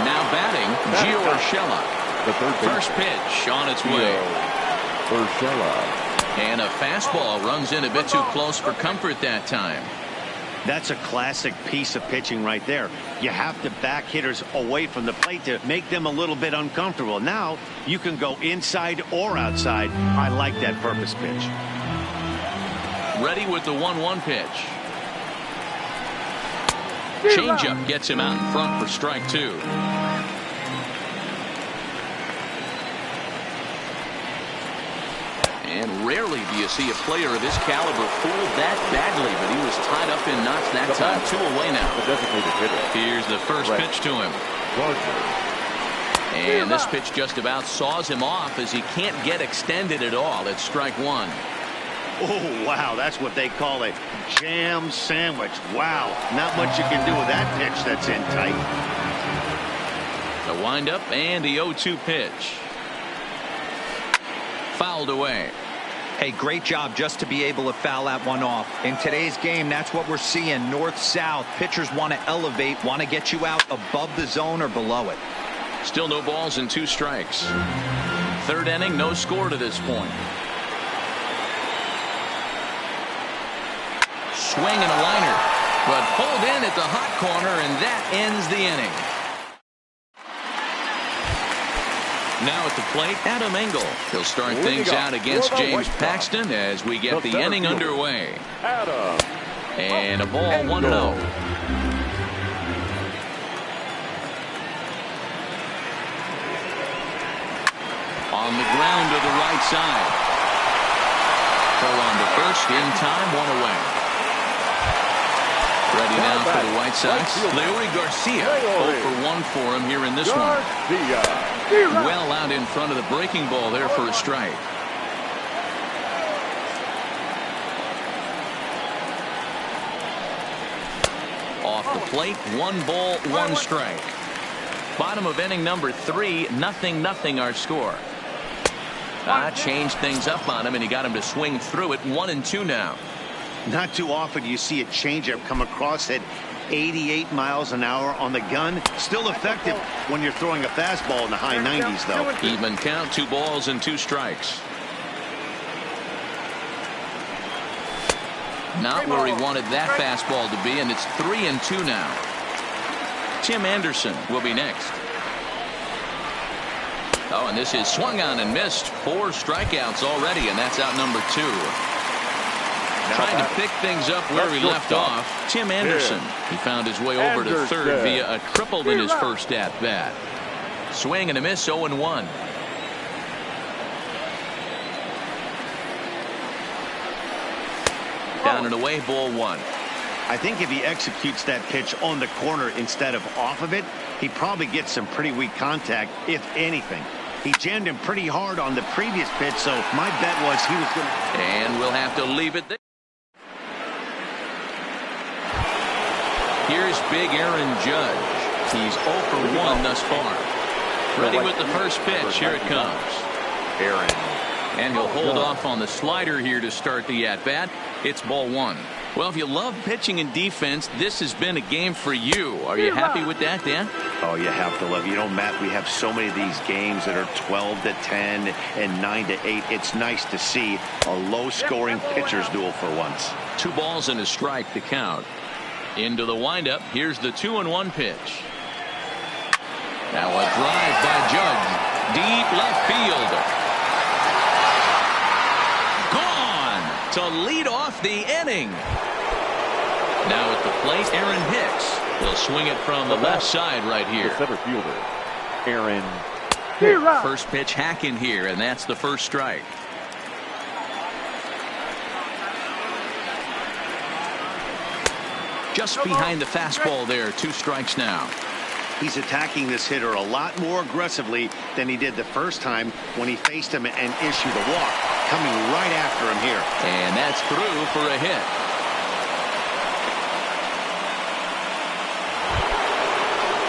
Now batting, Gio Urshela. First pitch on its way. And a fastball runs in a bit too close for comfort that time. That's a classic piece of pitching right there. You have to back hitters away from the plate to make them a little bit uncomfortable. Now you can go inside or outside. I like that purpose pitch. Ready with the 1-1 pitch. Changeup gets him out in front for strike 2. And rarely do you see a player of his caliber fooled that badly, but he was tied up in knots that time. 2 away now. Here's the first pitch to him. And this pitch just about saws him off as he can't get extended at all. It's strike 1. Oh, wow, that's what they call a jam sandwich. Wow, not much you can do with that pitch that's in tight. The windup and the 0-2 pitch. Fouled away. Hey, great job just to be able to foul that one off. In today's game, that's what we're seeing. North-south. Pitchers want to elevate, want to get you out above the zone or below it. Still no balls and 2 strikes. Third inning, no score to this point. Swing and a liner, but pulled in at the hot corner, and that ends the inning. Now at the plate, Adam Engel. He'll start things out against James Paxton as we get the inning underway. And a ball 1-0. On the ground to the right side. Throw on to first in time, 1 away. Ready now for the White Sox. Leury Garcia 0 for 1 for him here in this one. Well out in front of the breaking ball there for a strike. Off the plate, 1 ball, 1 strike. Bottom of inning number 3, 0-0 our score. Changed things up on him, and he got him to swing through it. 1-2 now. Not too often you see a changeup come across at 88 miles an hour on the gun. Still effective when you're throwing a fastball in the high 90s, though. Even count, 2 balls and 2 strikes. Not where he wanted that fastball to be, and it's 3-2 now. Tim Anderson will be next. Oh, and this is swung on and missed. 4 strikeouts already, and that's out number 2. Trying to pick things up where he left off. Tim Anderson. He found his way over to third via a triple in his first at-bat. Swing and a miss, 0-1. Down and away, ball 1. I think if he executes that pitch on the corner instead of off of it, he probably gets some pretty weak contact, if anything. He jammed him pretty hard on the previous pitch, so my bet was he was going to... And we'll have to leave it there. Here's big Aaron Judge. He's 0 for 1 thus far. Ready with the first pitch. Here it comes. Aaron. And he'll hold off on the slider here to start the at-bat. It's ball 1. Well, if you love pitching and defense, this has been a game for you. Are you happy with that, Dan? Oh, you have to love. You know, Matt, we have so many of these games that are 12-10 and 9-8. It's nice to see a low-scoring pitcher's duel for once. 2 balls and a strike to count. Into the windup. Here's the 2-1 pitch. Now a drive by Judge. Deep left field. Gone to lead off the inning. Now at the plate, Aaron Hicks. He'll swing it from the left side right here. The center fielder, Aaron Hicks. First pitch hacking here, and that's the first strike. Just behind the fastball there. 2 strikes now. He's attacking this hitter a lot more aggressively than he did the first time when he faced him and issued a walk. Coming right after him here. And that's through for a hit.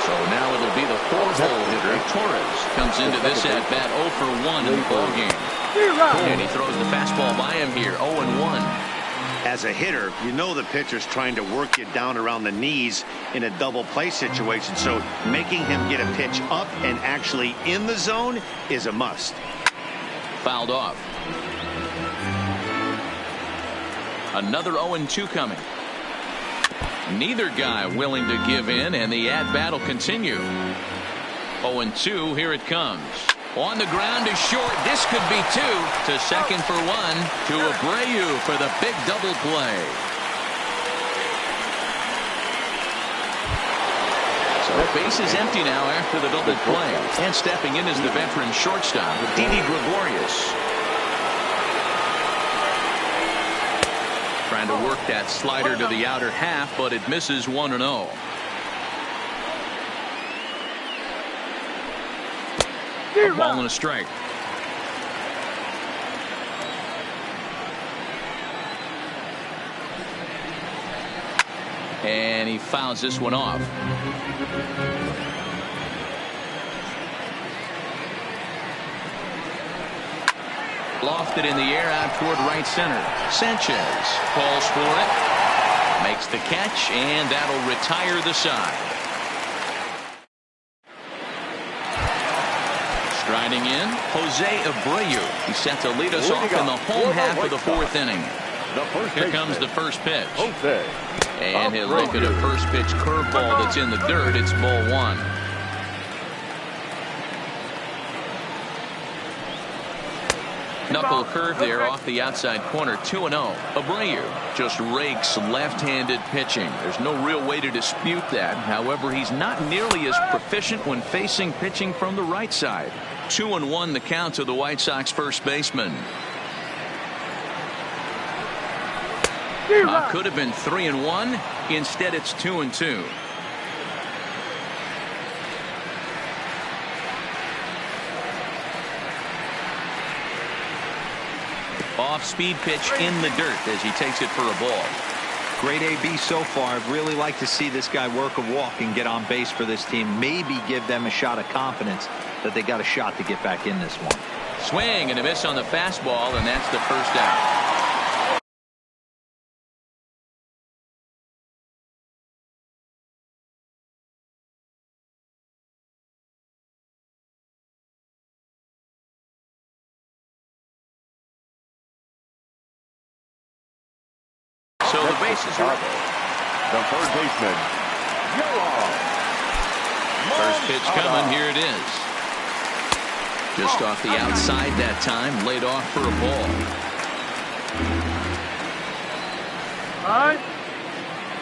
So now it'll be the 4th-hole hitter. Torres comes into this at-bat 0 for 1 in the ballgame. And he throws the fastball by him here. 0-1. As a hitter, you know the pitcher's trying to work you down around the knees in a double play situation, so making him get a pitch up and actually in the zone is a must. Fouled off. Another 0-2 coming. Neither guy willing to give in, and the at-bat will continue. 0-2, here it comes. On the ground is short. This could be 2. To second for 1. To Abreu for the big double play. So base is empty now after the double play. And stepping in is the veteran shortstop, Didi Gregorius. Trying to work that slider to the outer half, but it misses 1-0. A ball and a strike. And he fouls this one off. Lofted in the air out toward right center. Sanchez calls for it. Makes the catch, and that'll retire the side. Striding in, Jose Abreu. He's set to lead us off in the home half of the fourth inning. Here comes the first pitch. And he'll look at a first pitch curveball that's in the dirt. It's ball one. Knuckle curve there off the outside corner. 2-0. Abreu just rakes left-handed pitching. There's no real way to dispute that. However, he's not nearly as proficient when facing pitching from the right side. 2-1 the count to the White Sox first baseman. Could have been 3-1. Instead, it's 2-2. Off-speed pitch in the dirt as he takes it for a ball. Great AB so far. I'd really like to see this guy work a walk and get on base for this team. Maybe give them a shot of confidence that they got a shot to get back in this one. Swing and a miss on the fastball, and that's the first out. So the bases are the third baseman, Yoan. First pitch coming. Here it is. Just off the outside that time. Laid off for a ball.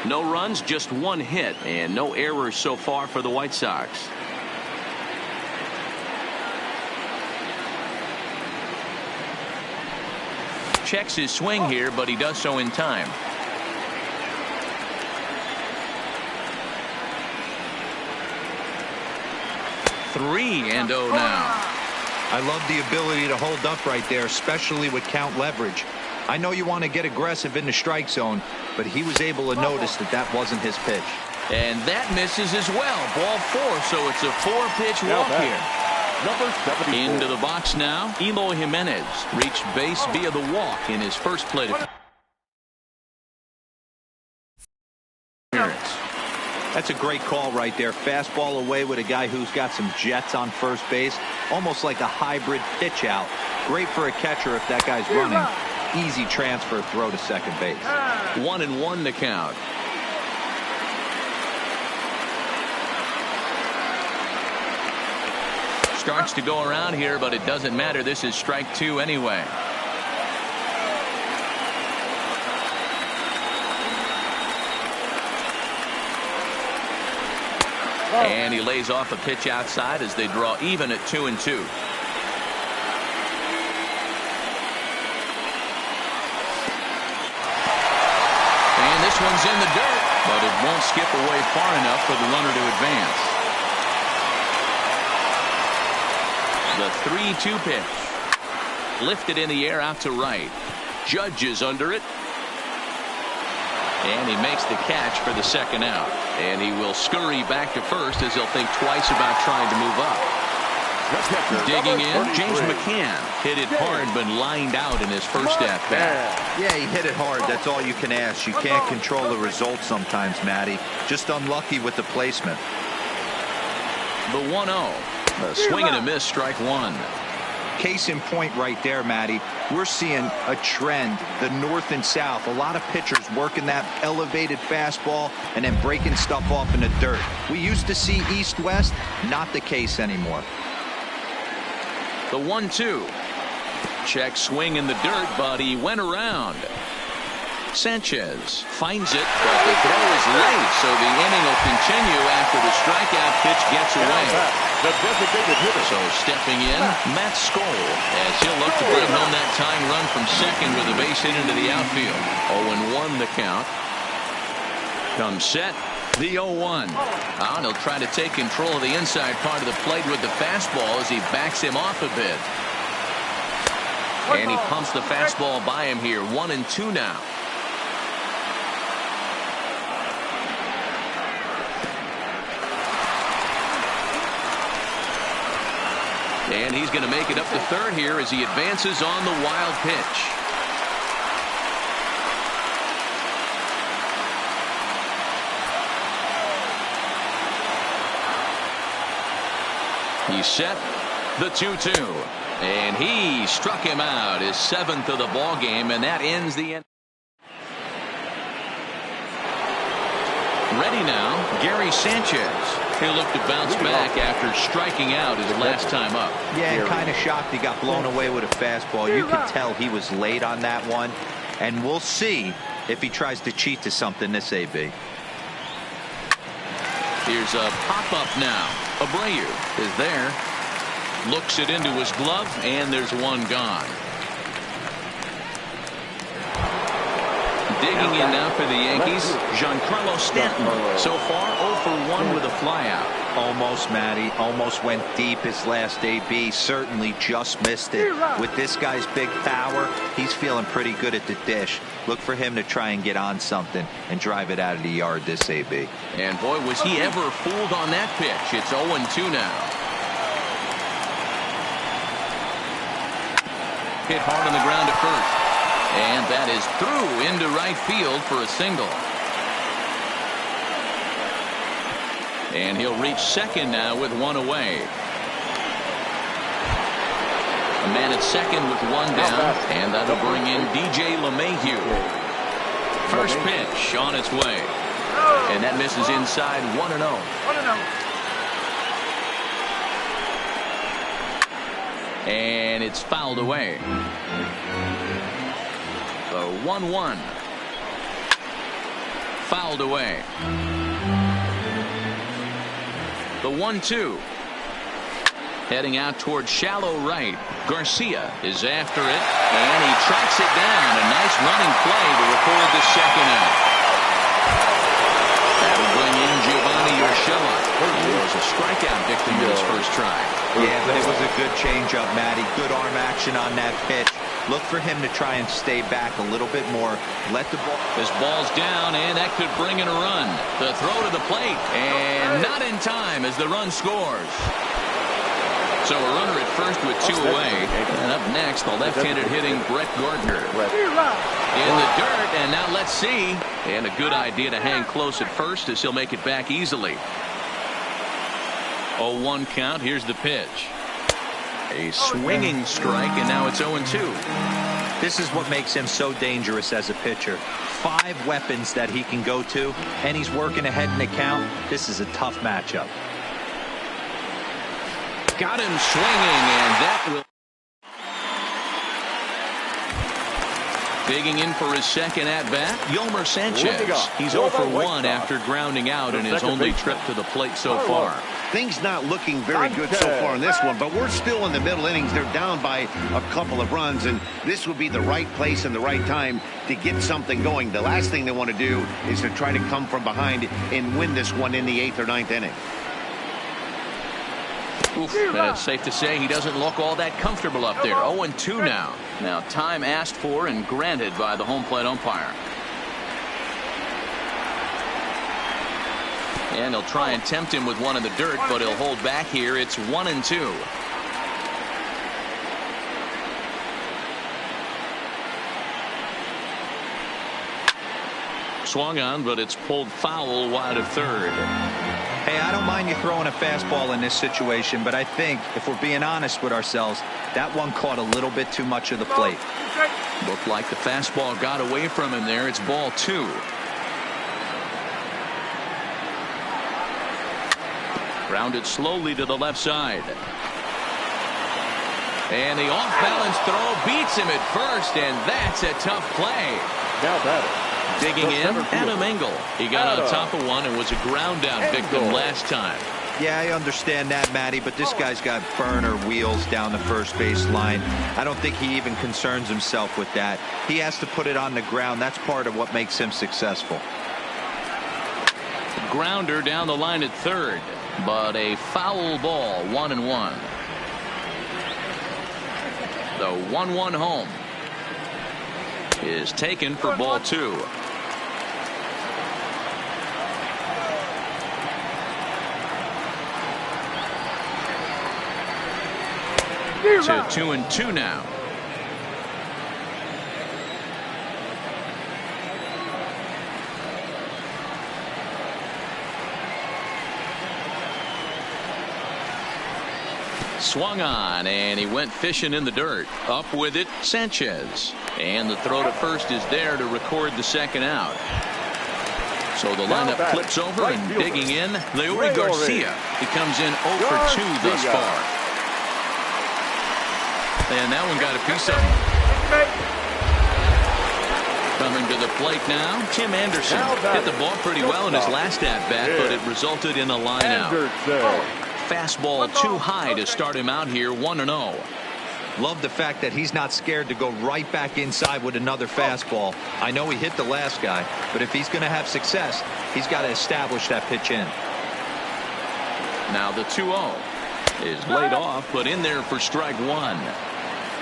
No runs, just one hit, and no errors so far for the White Sox. Checks his swing here, but he does so in time. 3-0 now. I love the ability to hold up right there, especially with count leverage. I know you want to get aggressive in the strike zone, but he was able to notice that that wasn't his pitch. And that misses as well. Ball 4, so it's a 4-pitch walk here. Number 74. Into the box now. Eloy Jimenez reached base via the walk in his first plate appearance. That's a great call right there. Fastball away with a guy who's got some jets on first base. Almost like a hybrid pitch out. Great for a catcher if that guy's running. Easy transfer throw to second base. 1-1 the count. Starts to go around here, but it doesn't matter. This is strike 2 anyway. And he lays off a pitch outside as they draw even at 2-2. And this one's in the dirt, but it won't skip away far enough for the runner to advance. The 3-2 pitch. Lifted in the air out to right. Judge is under it. And he makes the catch for the second out. And he will scurry back to first as he'll think twice about trying to move up. Digging in, James McCann hit it hard but lined out in his first at bat. Yeah, he hit it hard. That's all you can ask. You can't control the result sometimes, Matty. Just unlucky with the placement. The 1-0. A swing and a miss, strike 1. Case in point right there, Matty. We're seeing a trend, the north and south. A lot of pitchers working that elevated fastball and then breaking stuff off in the dirt. We used to see east-west, not the case anymore. The 1-2. Check swing in the dirt, but he went around. Sanchez finds it, but the throw is late, so the inning will continue after the strikeout pitch gets away. The designated hitter. So stepping in, Matt Skoll, as he'll look to bring home that tying run from second with a base hit into the outfield. 0-1 the count. Comes set, the 0-1. And he'll try to take control of the inside part of the plate with the fastball as he backs him off a bit. And he pumps the fastball by him here. 1-2 now. And he's going to make it up to third here as he advances on the wild pitch. He's set the 2-2. And he struck him out, his 7th of the ball game, and that ends the end. Ready now, Gary Sanchez. He'll look to bounce back after striking out his last time up. Yeah, kind of shocked he got blown away with a fastball. You could tell he was late on that one. And we'll see if he tries to cheat to something this AB. Here's a pop-up now. Abreu is there. Looks it into his glove, and there's one gone. Digging in now for the Yankees, Giancarlo Stanton. So far, 0 for 1 with a flyout. Almost, Matty. Almost went deep his last AB. Certainly just missed it. With this guy's big power, he's feeling pretty good at the dish. Look for him to try and get on something and drive it out of the yard this AB. And boy, was he ever fooled on that pitch. It's 0-2 now. Hit hard on the ground at first. And that is through into right field for a single. And he'll reach second now with one away. A man at second with one down. And that'll bring in DJ LeMahieu. First pitch on its way. And that misses inside 1-0. 1-0. And it's fouled away. The 1-1. Fouled away. The 1-2. Heading out toward shallow right. Garcia is after it, and he tracks it down. A nice running play to record the second out. That'll bring in Giovanni Urshela. He was a strikeout victim in his first try. Yeah, but it was a good changeup, Matty. Good arm action on that pitch. Look for him to try and stay back a little bit more. Let the ball. This ball's down, and that could bring in a run. The throw to the plate, and not in time as the run scores. So a runner at first with two away. And up next, the left-handed hitting Brett Gardner. In the dirt, and now let's see. And a good idea to hang close at first as he'll make it back easily. 0-1 count. Here's the pitch. A swinging strike, and now it's 0-2. This is what makes him so dangerous as a pitcher. 5 weapons that he can go to, and he's working ahead in the count. This is a tough matchup. Got him swinging, and that will. Digging in for his second at-bat, Yolmer Sanchez. He's 0 for 1 after grounding out in his only trip to the plate so far. Things not looking very good so far in this one, but we're still in the middle innings. They're down by a couple of runs, and this would be the right place and the right time to get something going. The last thing they want to do is to try to come from behind and win this one in the 8th or 9th inning. Oof, it's safe to say he doesn't look all that comfortable up there. 0-2 now. Now time asked for and granted by the home plate umpire. And he'll try and tempt him with one in the dirt, but he'll hold back here. It's 1-2. Swung on, but it's pulled foul wide of third. Hey, I don't mind you throwing a fastball in this situation, but I think, if we're being honest with ourselves, that one caught a little bit too much of the plate. Looked like the fastball got away from him there. It's ball 2. Grounded slowly to the left side. And the off-balance throw beats him at first, and that's a tough play. Now batting. Digging in, Adam Engel. He got on top of one and was a ground down victim last time. Yeah, I understand that, Matty, but this guy's got burner wheels down the first base line. I don't think he even concerns himself with that. He has to put it on the ground. That's part of what makes him successful. Grounder down the line at third, but a foul ball, 1-1. The 1-1 home is taken for ball 2. to 2-2 now. Swung on, and he went fishing in the dirt. Up with it, Sanchez. And the throw to first is there to record the second out. So the lineup flips over and digging in, Leury Garcia. He comes in 0 for 2 thus far. And that one got a piece of him. Coming to the plate now, Tim Anderson. Hit the ball pretty well in his last at-bat, but it resulted in a line out. Fastball too high to start him out here, 1-0. Love the fact that he's not scared to go right back inside with another fastball. I know he hit the last guy, but if he's going to have success, he's got to establish that pitch in. Now the 2-0 is laid off, but in there for strike one.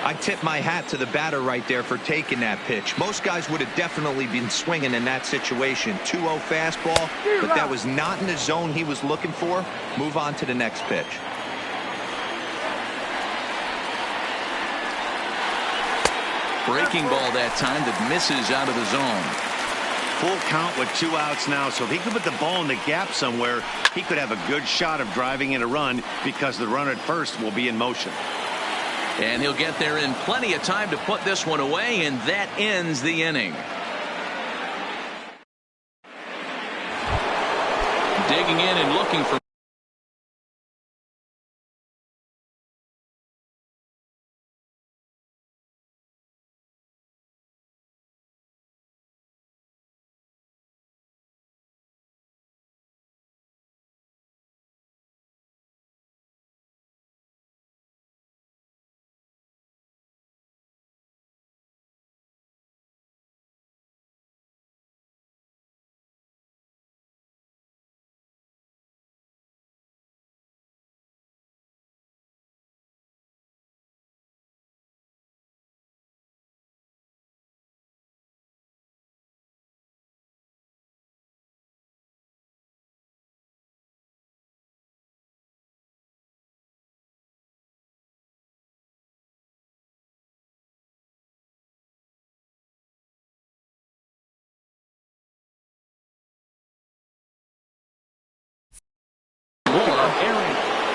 I tip my hat to the batter right there for taking that pitch. Most guys would have definitely been swinging in that situation. 2-0 fastball, but that was not in the zone he was looking for. Move on to the next pitch. Breaking ball that time that misses out of the zone. Full count with 2 outs now, so if he could put the ball in the gap somewhere, he could have a good shot of driving in a run because the runner at first will be in motion. And he'll get there in plenty of time to put this one away, and that ends the inning. Digging in and looking for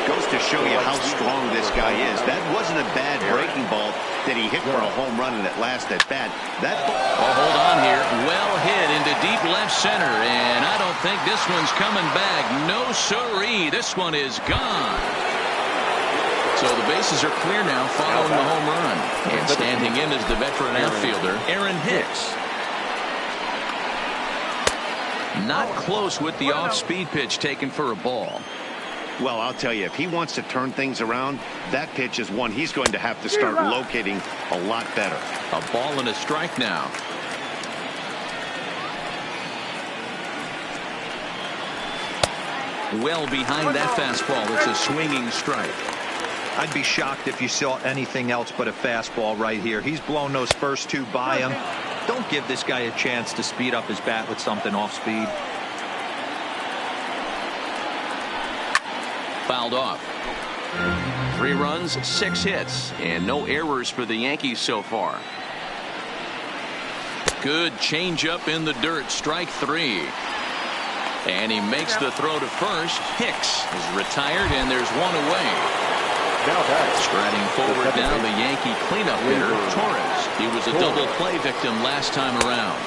Goes to show you how strong this guy is. That wasn't a bad breaking ball that he hit for a home run in that last at bat. That ball. Oh, hold on here. Well hit into deep left center, and I don't think this one's coming back. No siree. This one is gone. So the bases are clear now following the home run. And standing in is the veteran outfielder, Aaron Hicks. Not close with the off-speed pitch taken for a ball. Well, I'll tell you, if he wants to turn things around, that pitch is one he's going to have to start locating a lot better. A ball and a strike now. Well behind that fastball. It's a swinging strike. I'd be shocked if you saw anything else but a fastball right here. He's blown those first 2 by him. Don't give this guy a chance to speed up his bat with something off speed. Fouled off. 3 runs, 6 hits, and no errors for the Yankees so far. Good changeup in the dirt, strike 3. And he makes the throw to first. Hicks is retired, and there's one away. Striding forward now, the Yankee cleanup hitter, Torres. He was a double play victim last time around.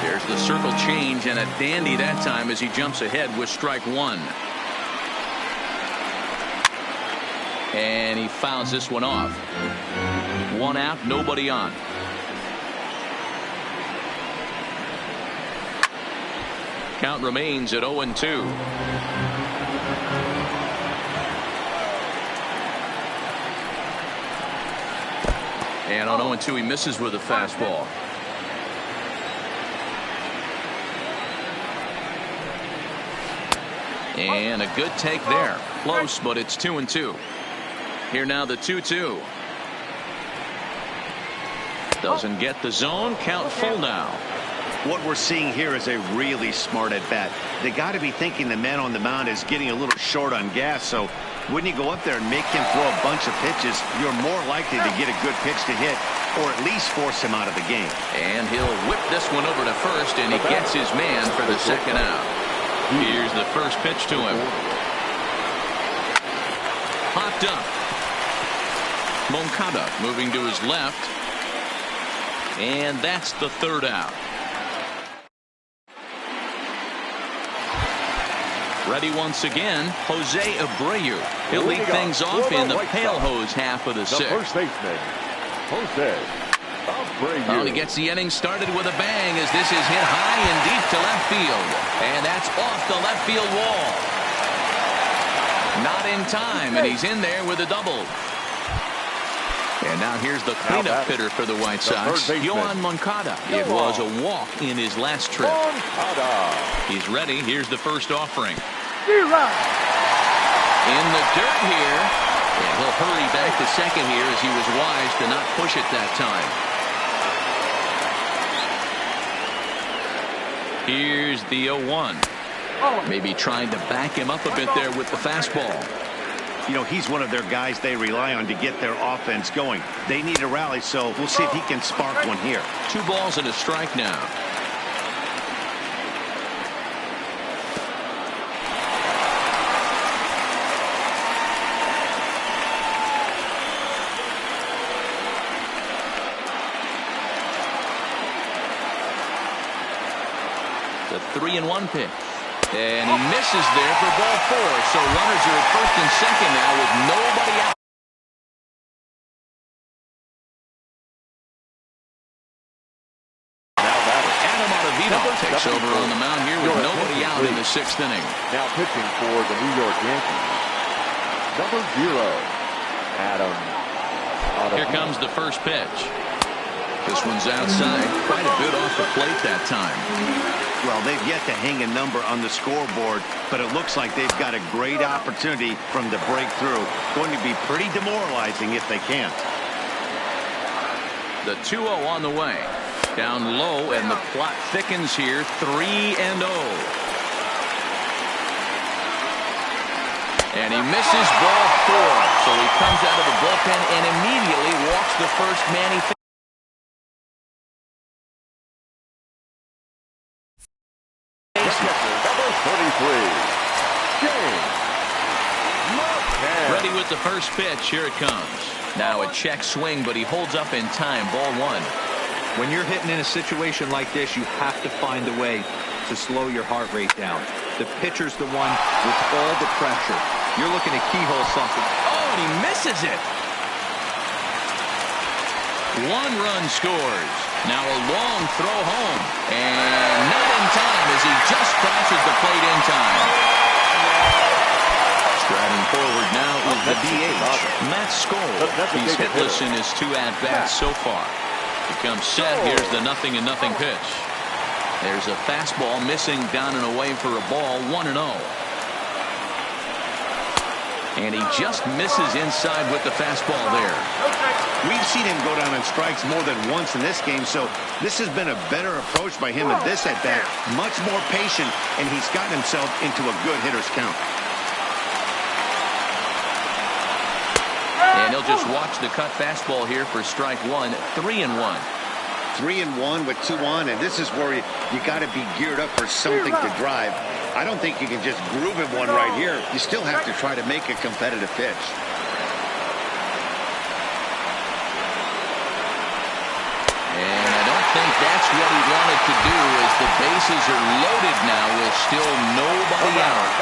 There's the circle change, and a dandy that time as he jumps ahead with strike 1. And he fouls this one off. 1 out, nobody on. Count remains at 0-2. And on 0-2, he misses with a fastball. And a good take there. Close, but it's 2-2. Here now the 2-2. Doesn't get the zone. Count full now. What we're seeing here is a really smart at bat. They got to be thinking the man on the mound is getting a little short on gas, so When you go up there and make him throw a bunch of pitches, you're more likely to get a good pitch to hit or at least force him out of the game. And he'll whip this one over to first, and he gets his man for the second out. Here's the first pitch to him. Popped up. Moncada moving to his left. And that's the third out. Ready once again, Jose Abreu. He'll lead things off in the pale hose half of the sixth. First baseman, Jose Abreu. Well, he gets the inning started with a bang as this is hit high and deep to left field. And that's off the left field wall. Not in time, and he's in there with a double. And now here's the cleanup hitter for the White Sox, Yoan Moncada. It was a walk in his last trip. He's ready. Here's the first offering. In the dirt here. And he'll hurry back to second here as he was wise to not push it that time. Here's the 0-1. Maybe trying to back him up a bit there with the fastball. You know, he's one of their guys they rely on to get their offense going. They need a rally, so we'll see if he can spark one here. 2 balls and a strike now. The 3-1 pitch. And he misses there for ball 4. So runners are at first and second now with nobody out. Adam Ottavino takes over on the mound here with nobody out in the 6th inning. Now pitching for the New York Yankees, number 0, Adam Ottavino. Here comes the first pitch. This one's outside. Quite a bit off the plate that time. Well, they've yet to hang a number on the scoreboard, but it looks like they've got a great opportunity from the breakthrough. Going to be pretty demoralizing if they can't. The 2-0 on the way. Down low, and the plot thickens here. 3-0. And he misses ball 4. So he comes out of the bullpen and immediately walks the first man he faces. Ready with the first pitch. Here it comes. Now a check swing, but he holds up in time. Ball 1. When you're hitting in a situation like this, you have to find a way to slow your heart rate down. The pitcher's the one with all the pressure. You're looking to keyhole something. Oh, and he misses it. 1 run scores. Now a long throw home. And not in time as he just crosses the plate in time. Striding forward now is the DH, Matt Skoll. He's hitless in his 2 at-bats so far. He comes set. Here's the 0-0 pitch. There's a fastball missing down and away for a ball. 1-0. And he just misses inside with the fastball there. We've seen him go down on strikes more than once in this game, so this has been a better approach by him at this at-bat. Much more patient, and he's gotten himself into a good hitter's count. And he'll just watch the cut fastball here for strike 1. 3-1. 3-1 with 2 on, and this is where you got to be geared up for something to drive. I don't think you can just groove him one right here. You still have to try to make a competitive pitch. And I don't think that's what he wanted to do, as the bases are loaded now with still nobody out.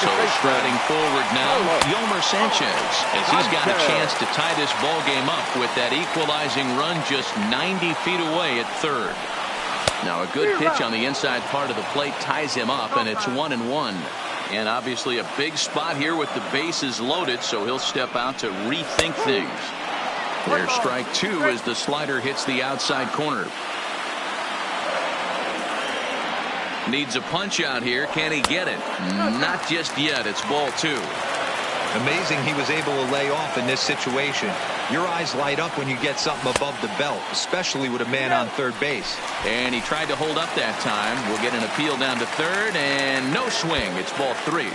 So striding forward now, Yolmer Sanchez, as he's got a chance to tie this ball game up with that equalizing run just 90 feet away at third. Now a good pitch on the inside part of the plate ties him up, and it's 1-1. And obviously a big spot here with the bases loaded, so he'll step out to rethink things. There's strike 2 as the slider hits the outside corner. Needs a punch out here. Can he get it? Not just yet. It's ball 2. Amazing he was able to lay off in this situation. Your eyes light up when you get something above the belt, especially with a man on third base. And he tried to hold up that time. We'll get an appeal down to third, and no swing. It's ball 3.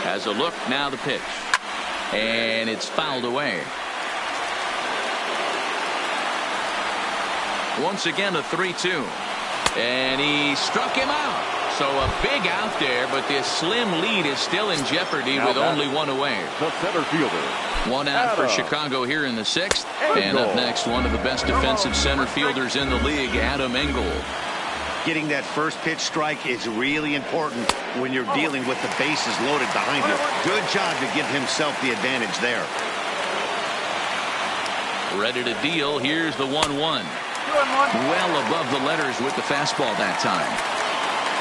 Has a look, now the pitch. And it's fouled away. Once again, a 3-2. And he struck him out. So a big out there, but this slim lead is still in jeopardy with only one away. The center fielder. One out for Chicago here in the 6th. And up next, one of the best defensive center fielders in the league, Adam Engel. Getting that first pitch strike is really important when you're dealing with the bases loaded behind you. Good job to give himself the advantage there. Ready to deal. Here's the 1-1. Well above the letters with the fastball that time.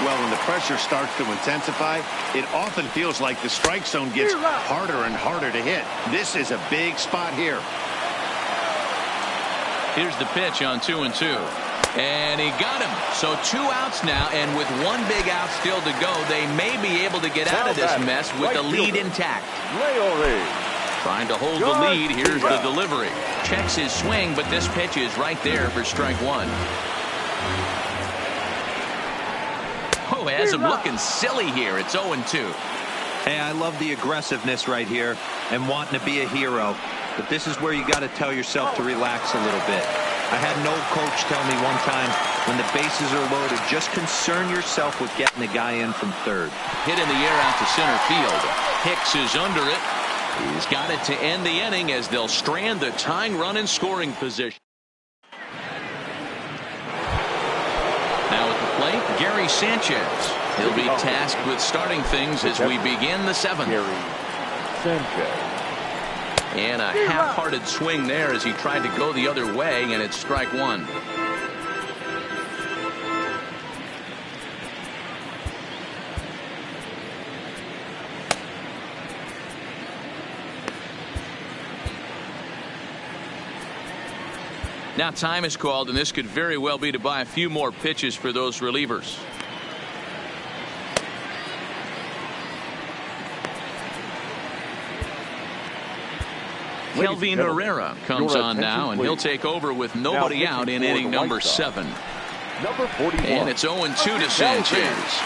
Well, when the pressure starts to intensify, it often feels like the strike zone gets harder and harder to hit. This is a big spot here. Here's the pitch on 2-2. And he got him. So 2 outs now, and with one big out still to go, they may be able to get out of this mess with the lead intact. Trying to hold the lead. Here's the delivery. Checks his swing, but this pitch is right there for strike 1. Oh, has him looking silly here. It's 0-2. Hey, I love the aggressiveness right here and wanting to be a hero. But this is where you got to tell yourself to relax a little bit. I had an old coach tell me one time, when the bases are loaded, just concern yourself with getting the guy in from third. Hit in the air out to center field. Hicks is under it. He's got it to end the inning as they'll strand the tying run in scoring position. Now at the plate, Gary Sanchez. He'll be tasked with starting things as we begin the 7th. Gary Sanchez. And a half-hearted swing there as he tried to go the other way, and it's strike 1. Now time is called, and this could very well be to buy a few more pitches for those relievers. Kelvin Herrera comes on now, and he'll take over with nobody out in inning number 7. Number 41. And it's 0-2 to Sanchez.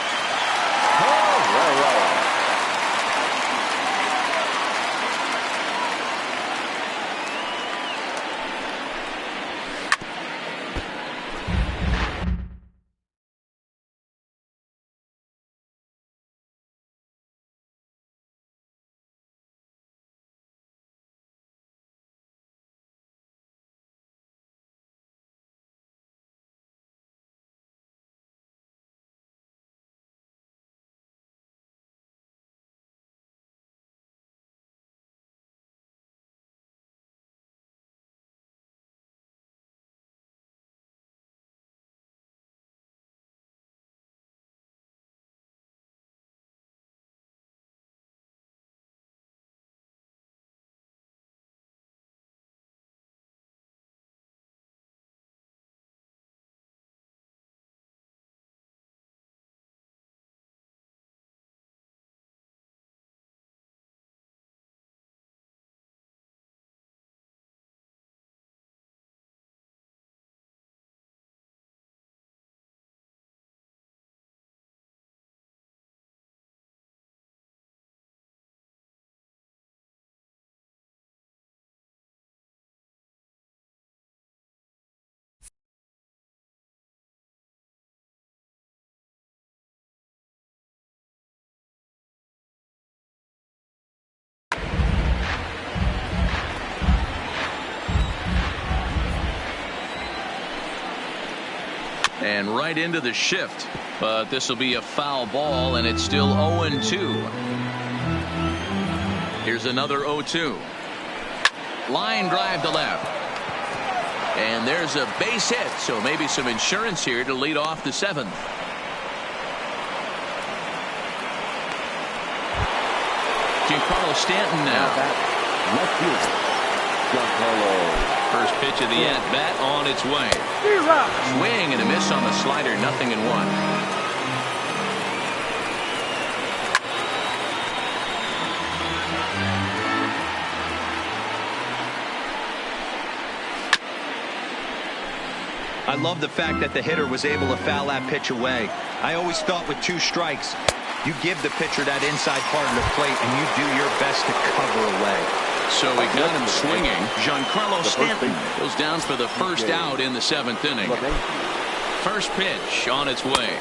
And right into the shift, but this will be a foul ball, and it's still 0-2. Here's another 0-2. Line drive to left, and there's a base hit, so maybe some insurance here to lead off the 7th. Giancarlo Stanton now. Left fielder Giancarlo. First pitch of the at-bat on its way. Swing and a miss on the slider, 0-1. I love the fact that the hitter was able to foul that pitch away. I always thought with 2 strikes, You give the pitcher that inside part of the plate, and you do your best to cover away. So we got him swinging. Giancarlo Stanton goes down for the first out in the 7th inning. First pitch on its way.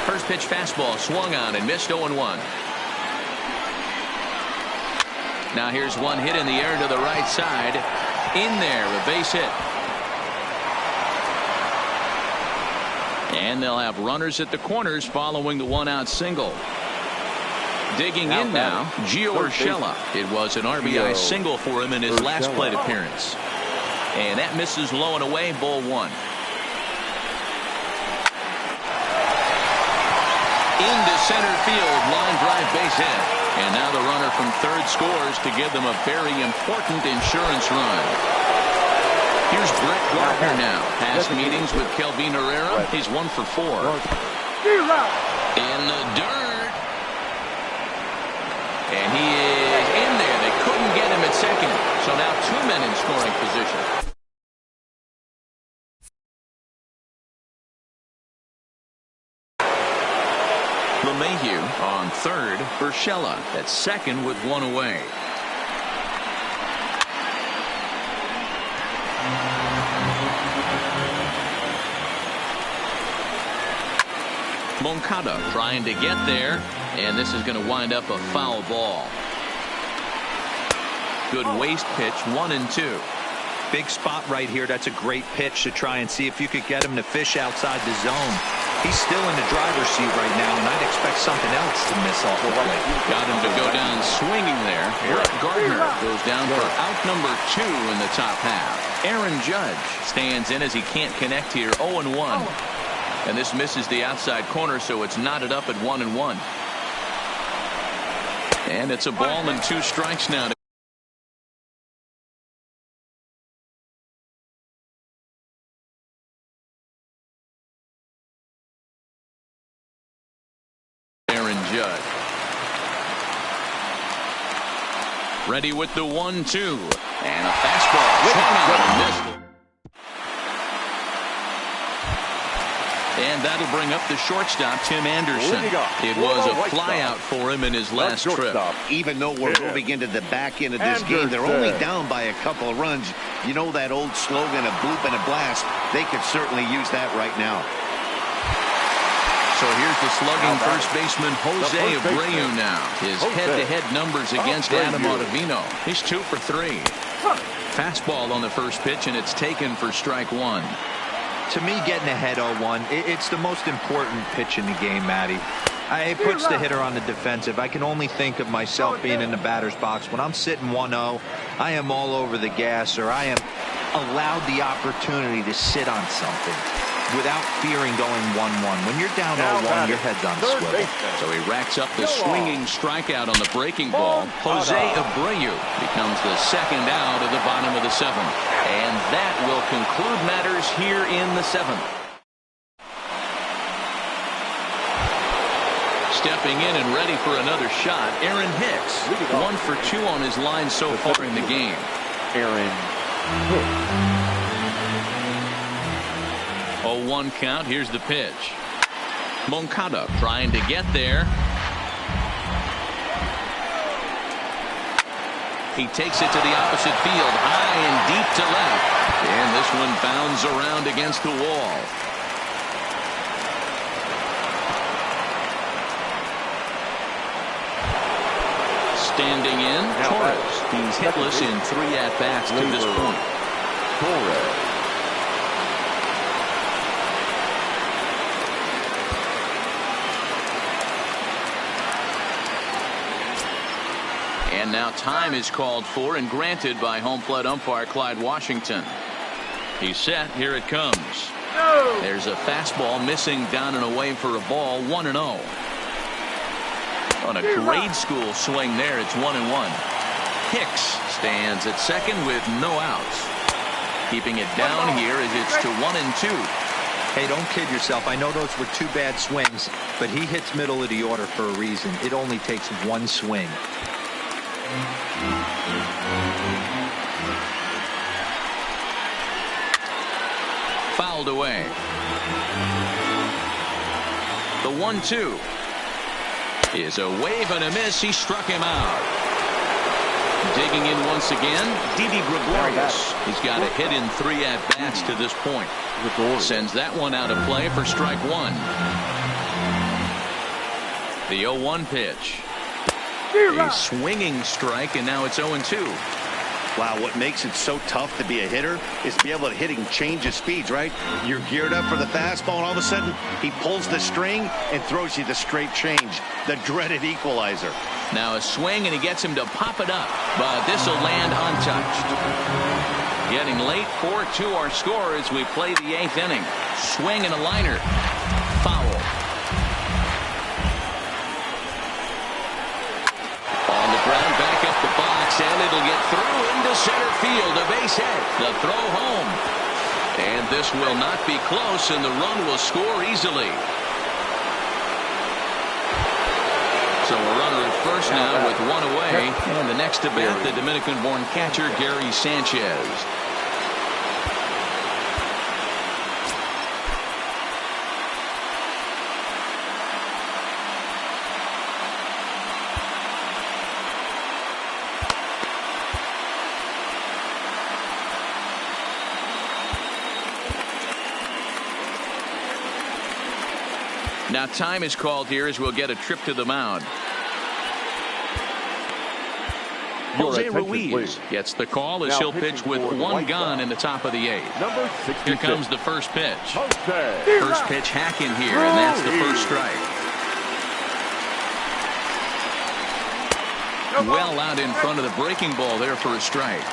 First pitch fastball swung on and missed 0-1. Now here's one hit in the air to the right side. In there, a base hit. And they'll have runners at the corners following the 1-out single. Digging in now, Gio Urshela. It was an RBI single for him in his last plate appearance. And that misses low and away, ball 1. Into center field, line drive base hit. And now the runner from third scores to give them a very important insurance run. Here's Brett Gardner now. Past meetings with Kelvin Herrera. He's 1 for 4. In the dirt. And he is in there. They couldn't get him at second. So now 2 men in scoring position. LeMahieu on third. Urshela at second with 1 away. Moncada trying to get there, and this is going to wind up a foul ball. Good waist pitch, 1-2. Big spot right here. That's a great pitch to try and see if you could get him to fish outside the zone. He's still in the driver's seat right now, and I'd expect something else to miss off the plate. Got him to go down swinging there. Brett Gardner goes down for out number 2 in the top half. Aaron Judge stands in as he can't connect here, 0-1. And this misses the outside corner, so it's knotted up at 1-1. And it's a ball and 2 strikes now. Aaron Judge. Ready with the 1-2. And a fastball. Swung on and missed. And that'll bring up the shortstop, Tim Anderson. It was a flyout for him in his last trip. Even though we're moving into the back end of this game, they're only down by a couple of runs. You know that old slogan, a bloop and a blast. They could certainly use that right now. So here's the slugging first baseman Jose Abreu now. His head-to-head numbers against Adam Ottavino. He's 2 for 3. Fastball on the first pitch, and it's taken for strike 1. To me, getting ahead 0-1, it's the most important pitch in the game, Matty. It puts the hitter on the defensive. I can only think of myself being in the batter's box. When I'm sitting 1-0, I am all over the gas, or I am allowed the opportunity to sit on something without fearing going 1-1. When you're down 0-1, your head's on the swivel. So he racks up the swinging strikeout on the breaking ball. Jose Abreu becomes the second out of the bottom of the 7th. And that will conclude matters here in the 7th. Stepping in and ready for another shot, Aaron Hicks. 1 for 2 on his line so far in the game. Aaron Hicks. 0-1 count. Here's the pitch. Moncada trying to get there. He takes it to the opposite field, high and deep to left. And this one bounds around against the wall. Standing in, Torres. He's hitless in 3 at-bats to this point. Torres. And now time is called for and granted by home plate umpire Clyde Washington. He's set. Here it comes. There's a fastball missing down and away for a ball. 1-0. On a grade school swing there, it's 1-1. Hicks stands at second with no outs. Keeping it down here as it's to 1-2. Hey, don't kid yourself. I know those were 2 bad swings, but he hits middle of the order for a reason. It only takes 1 swing. Fouled away. The 1-2. is a wave and a miss. He struck him out. Digging in once again, Didi Gregorius. He's got a hit in 3 at-bats to this point. Sends that one out of play for strike 1. The 0-1 pitch. A swinging strike, and now it's 0-2. Wow, what makes it so tough to be a hitter is to be able to hit and change his speeds, right? You're geared up for the fastball, and all of a sudden, he pulls the string and throws you the straight change, the dreaded equalizer. Now a swing, and he gets him to pop it up, but this will land untouched. Getting late, 4-2 our score as we play the 8th inning. Swing and a liner. Foul. On the ground, back up the box, and it'll get through into center field. A base hit. The throw home. And this will not be close, and the run will score easily. So a runner at first now with 1 away. And the next to bat, the Dominican-born catcher, Gary Sanchez. Now time is called here as we'll get a trip to the mound. Jose Ruiz gets the call as he'll pitch with 1 gone in the top of the 8th. Here comes the first pitch. First pitch hack in here, and that's the first strike. Well out in front of the breaking ball there for a strike.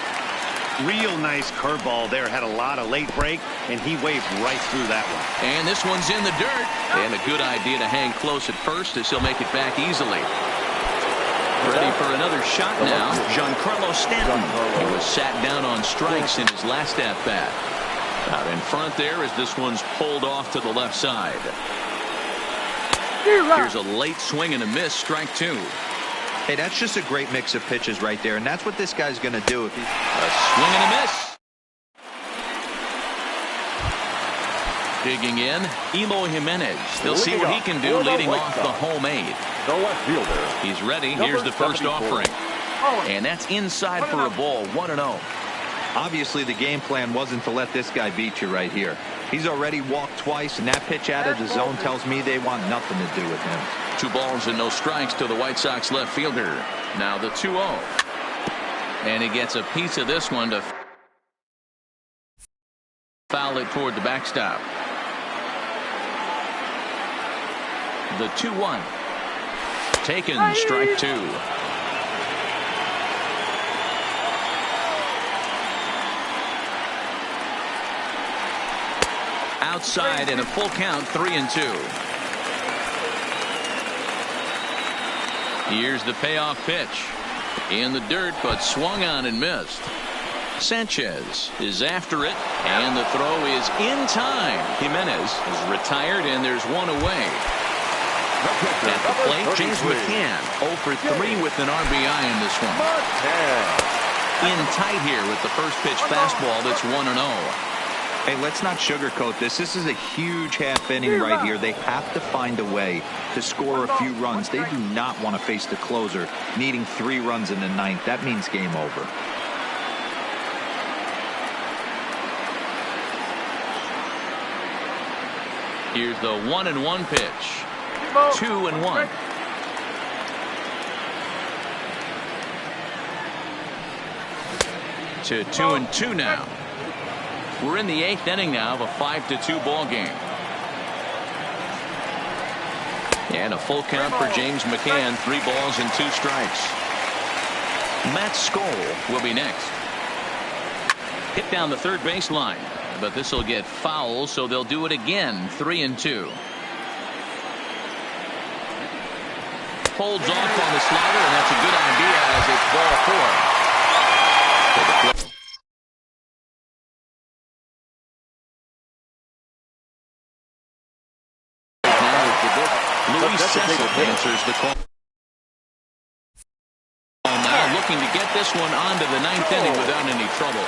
Real nice curveball there. Had a lot of late break, and he waved right through that one. And this one's in the dirt. And a good idea to hang close at first as he'll make it back easily. Ready for another shot now, Giancarlo Stanton. He was sat down on strikes in his last at-bat. Out in front there as this one's pulled off to the left side. Here's a late swing and a miss, strike 2. Hey, that's just a great mix of pitches right there, and that's what this guy's going to do. A swing and a miss. Digging in, Eloy Jimenez. They'll see what he can do leading off the home 8th. He's ready. Here's the first offering. And that's inside for a ball, 1-0. Obviously, the game plan wasn't to let this guy beat you right here. He's already walked twice, and that pitch out of the zone tells me they want nothing to do with him. 2 balls and no strikes to the White Sox left fielder. Now the 2-0. And he gets a piece of this one to foul it toward the backstop. The 2-1. Taken, strike 2. Outside and a full count, 3-2. Here's the payoff pitch. In the dirt, but swung on and missed. Sanchez is after it, and the throw is in time. Jimenez is retired, and there's 1 away. At the plate, James McCann 0 for 3 with an RBI in this one. In tight here with the first pitch fastball that's 1-0. Hey, let's not sugarcoat this. This is a huge half inning right here. They have to find a way to score a few runs. They do not want to face the closer needing 3 runs in the 9th. That means game over. Here's the 1-1 pitch. 2-1. To 2-2 now. We're in the 8th inning now of a 5-2 ball game. And a full count for James McCann. 3 balls and 2 strikes. Matt Skoll will be next. Hit down the third baseline, but this will get foul, so they'll do it again. 3-2. Holds off on the slider, and that's a good idea as it's ball 4. Luis Cecil answers the call. Now looking to get this one onto the 9th inning without any trouble.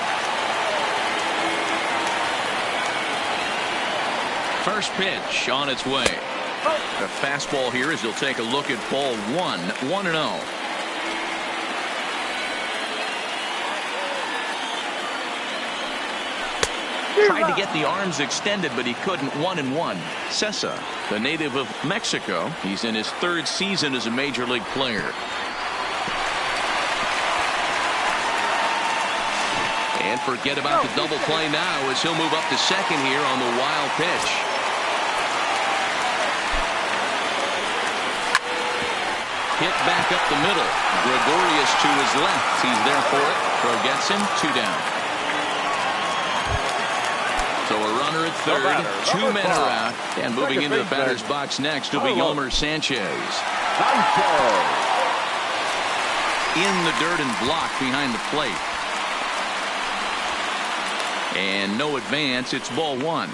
First pitch on its way. The fastball here as he'll take a look at ball 1, 1-0. Tried to get the arms extended, but he couldn't. 1-1. Cessa, the native of Mexico. He's in his 3rd season as a major league player. And forget about the double play now as he'll move up to second here on the wild pitch. Hit back up the middle. Gregorius to his left. He's there for it. Throw gets him. 2 down. So a runner at third. 2 men are out. And moving into the batter's box next will be Yolmer Sanchez. In the dirt and blocked behind the plate. And no advance. It's ball 1.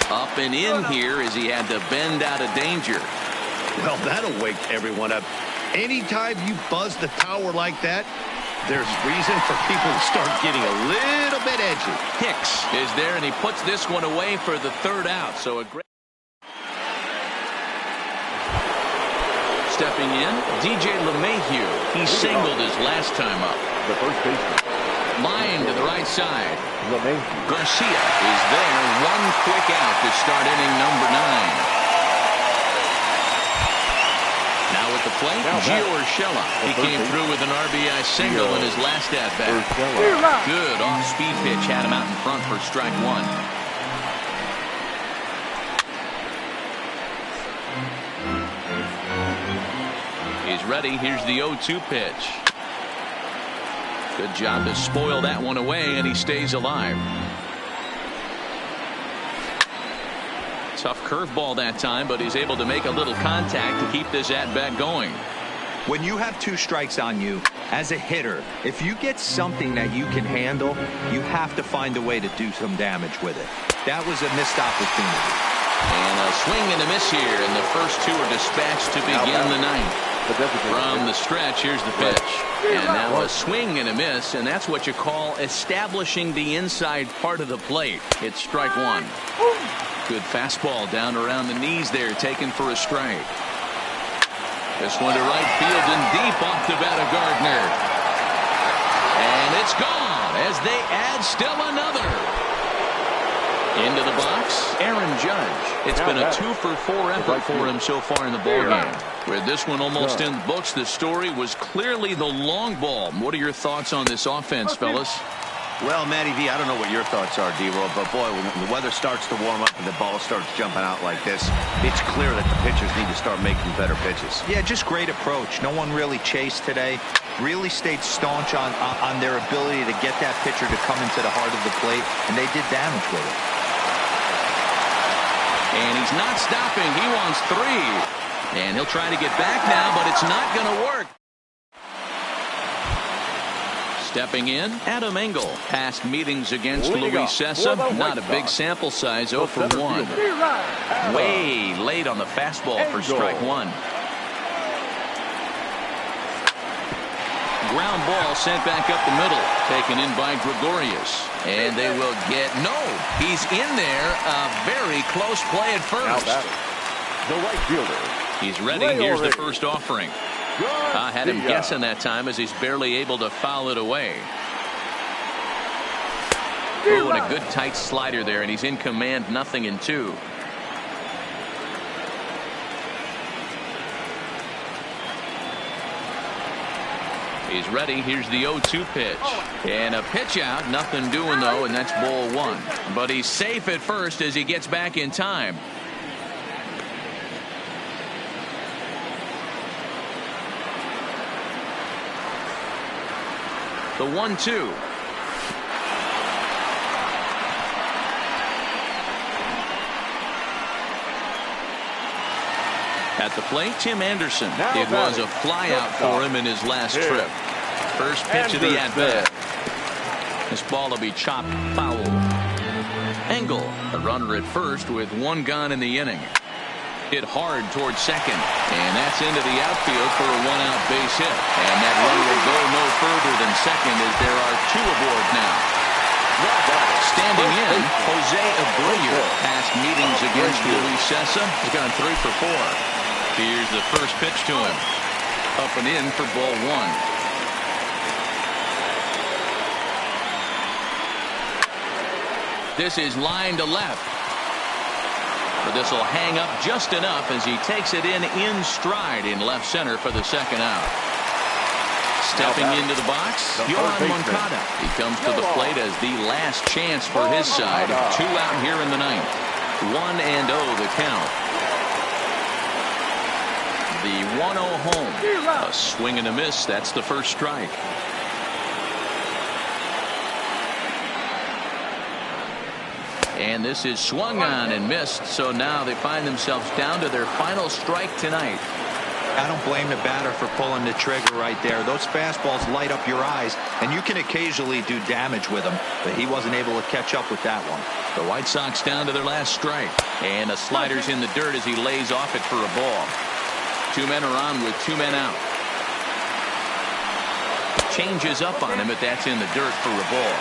Up and in here as he had to bend out of danger. Well, that'll wake everyone up. Anytime you buzz the tower like that, there's reason for people to start getting a little bit edgy. Hicks is there, and he puts this one away for the 3rd out. So a great. Stepping in, DJ LeMahieu. He singled his last time up. The first baseman. Line to the right side. LeMahieu. Garcia is there. 1 quick out to start inning number 9. Now at the plate, Gio Urshela. He came through with an RBI single in his last at-bat. Good off-speed pitch had him out in front for strike 1. He's ready. Here's the 0-2 pitch. Good job to spoil that one away, and he stays alive. Tough curveball that time, but he's able to make a little contact to keep this at-bat going. When you have 2 strikes on you, as a hitter, if you get something that you can handle, you have to find a way to do some damage with it. That was a missed opportunity. And a swing and a miss here, and the first 2 are dispatched to begin the 9th. From the stretch, here's the pitch. And now a swing and a miss, and that's what you call establishing the inside part of the plate. It's strike 1. Good fastball down around the knees there, taken for a strike. This one to right field and deep off the bat of Gardner. And it's gone as they add still another. Into the box, Aaron Judge. It's been a 2-for-4 effort for him so far in the ballgame. With this one almost in the books, the story was clearly the long ball. What are your thoughts on this offense, fellas? Well, Matty V, I don't know what your thoughts are, D-Roll, but boy, when the weather starts to warm up and the ball starts jumping out like this, it's clear that the pitchers need to start making better pitches. Yeah, just great approach. No one really chased today. Really stayed staunch on their ability to get that pitcher to come into the heart of the plate, and they did damage with it. And he's not stopping. He wants 3. And he'll try to get back now, but it's not going to work. Stepping in, Adam Engel. Past meetings against Luis Cessa. Not a big sample size, 0 for 1. Way late on the fastball for strike 1. Ground ball sent back up the middle. Taken in by Gregorius. And they will get, no, he's in there. A very close play at first. The right fielder. He's ready. Here's the first offering. I had him guessing that time as he's barely able to foul it away. Oh, and a good tight slider there, and he's in command, 0-2. He's ready. Here's the 0-2 pitch. And a pitch out. Nothing doing, though, and that's ball 1. But he's safe at first as he gets back in time. The 1-2. At the plate, Tim Anderson. It was a flyout for him in his last trip. First pitch of the at-bat. This ball will be chopped foul. Engel, a runner at first with 1 gone in the inning. Hit hard towards second, and that's into the outfield for a 1-out base hit. And that run will go no further than second as there are 2 aboard now. Standing in, Jose Abreu past meetings against Luis Cessa. He's gone 3 for 4. Here's the first pitch to him. Up and in for ball 1. This is line to left. But this will hang up just enough as he takes it in stride in left center for the second out. Stepping into the box, Yohan Moncada. He comes to the plate as the last chance for his side. 2 out here in the ninth. 1-0 the count. The 1-0 home. A swing and a miss. That's the first strike. And this is swung on and missed. So now they find themselves down to their final strike tonight. I don't blame the batter for pulling the trigger right there. Those fastballs light up your eyes, and you can occasionally do damage with them, but he wasn't able to catch up with that one. The White Sox down to their last strike, and the slider's in the dirt as he lays off it for a ball. 2 men are on with 2 men out. Changes up on him, but that's in the dirt for a ball.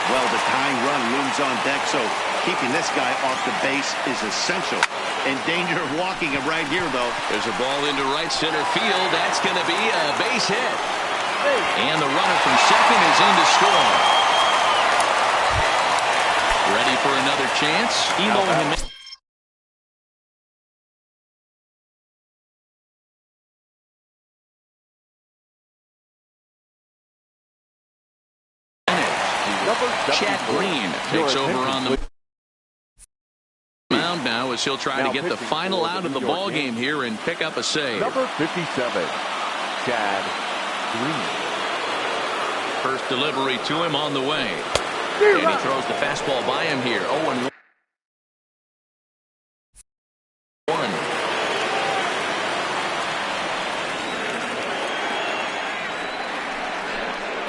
Well, the tying run looms on deck, so keeping this guy off the base is essential. In danger of walking him right here, though. There's a ball into right center field. That's going to be a base hit. And the runner from second is in to score. Ready for another chance? Eloy Jimenez. Chad Green takes over on the mound now as he'll try to get the final out of the ball game here and pick up a save. Number 57, Chad Green. First delivery to him on the way. And he throws the fastball by him here. 0-1.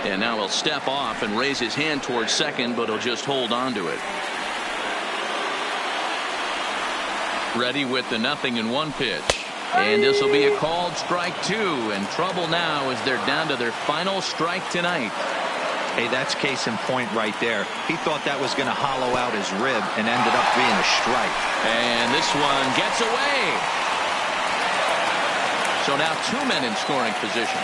And now he'll step off and raise his hand towards second, but he'll just hold on to it. Ready with the 0-1 pitch. And this will be a called strike 2. And trouble now as they're down to their final strike tonight. Hey, that's case in point right there. He thought that was going to hollow out his rib and ended up being a strike. And this one gets away. So now 2 men in scoring position.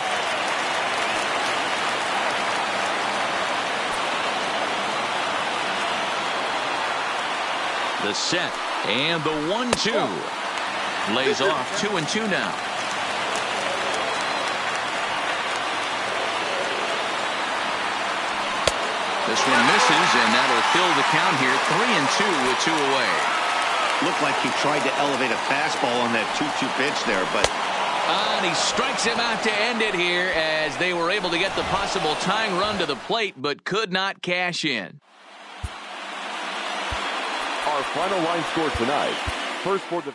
The set and the 1-2 lays off 2-2 now. This one misses, and that'll fill the count here. 3-2 with 2 away. Looked like he tried to elevate a fastball on that 2-2 pitch there, but and he strikes him out to end it here as they were able to get the possible tying run to the plate, but could not cash in. Our final line score tonight. First for the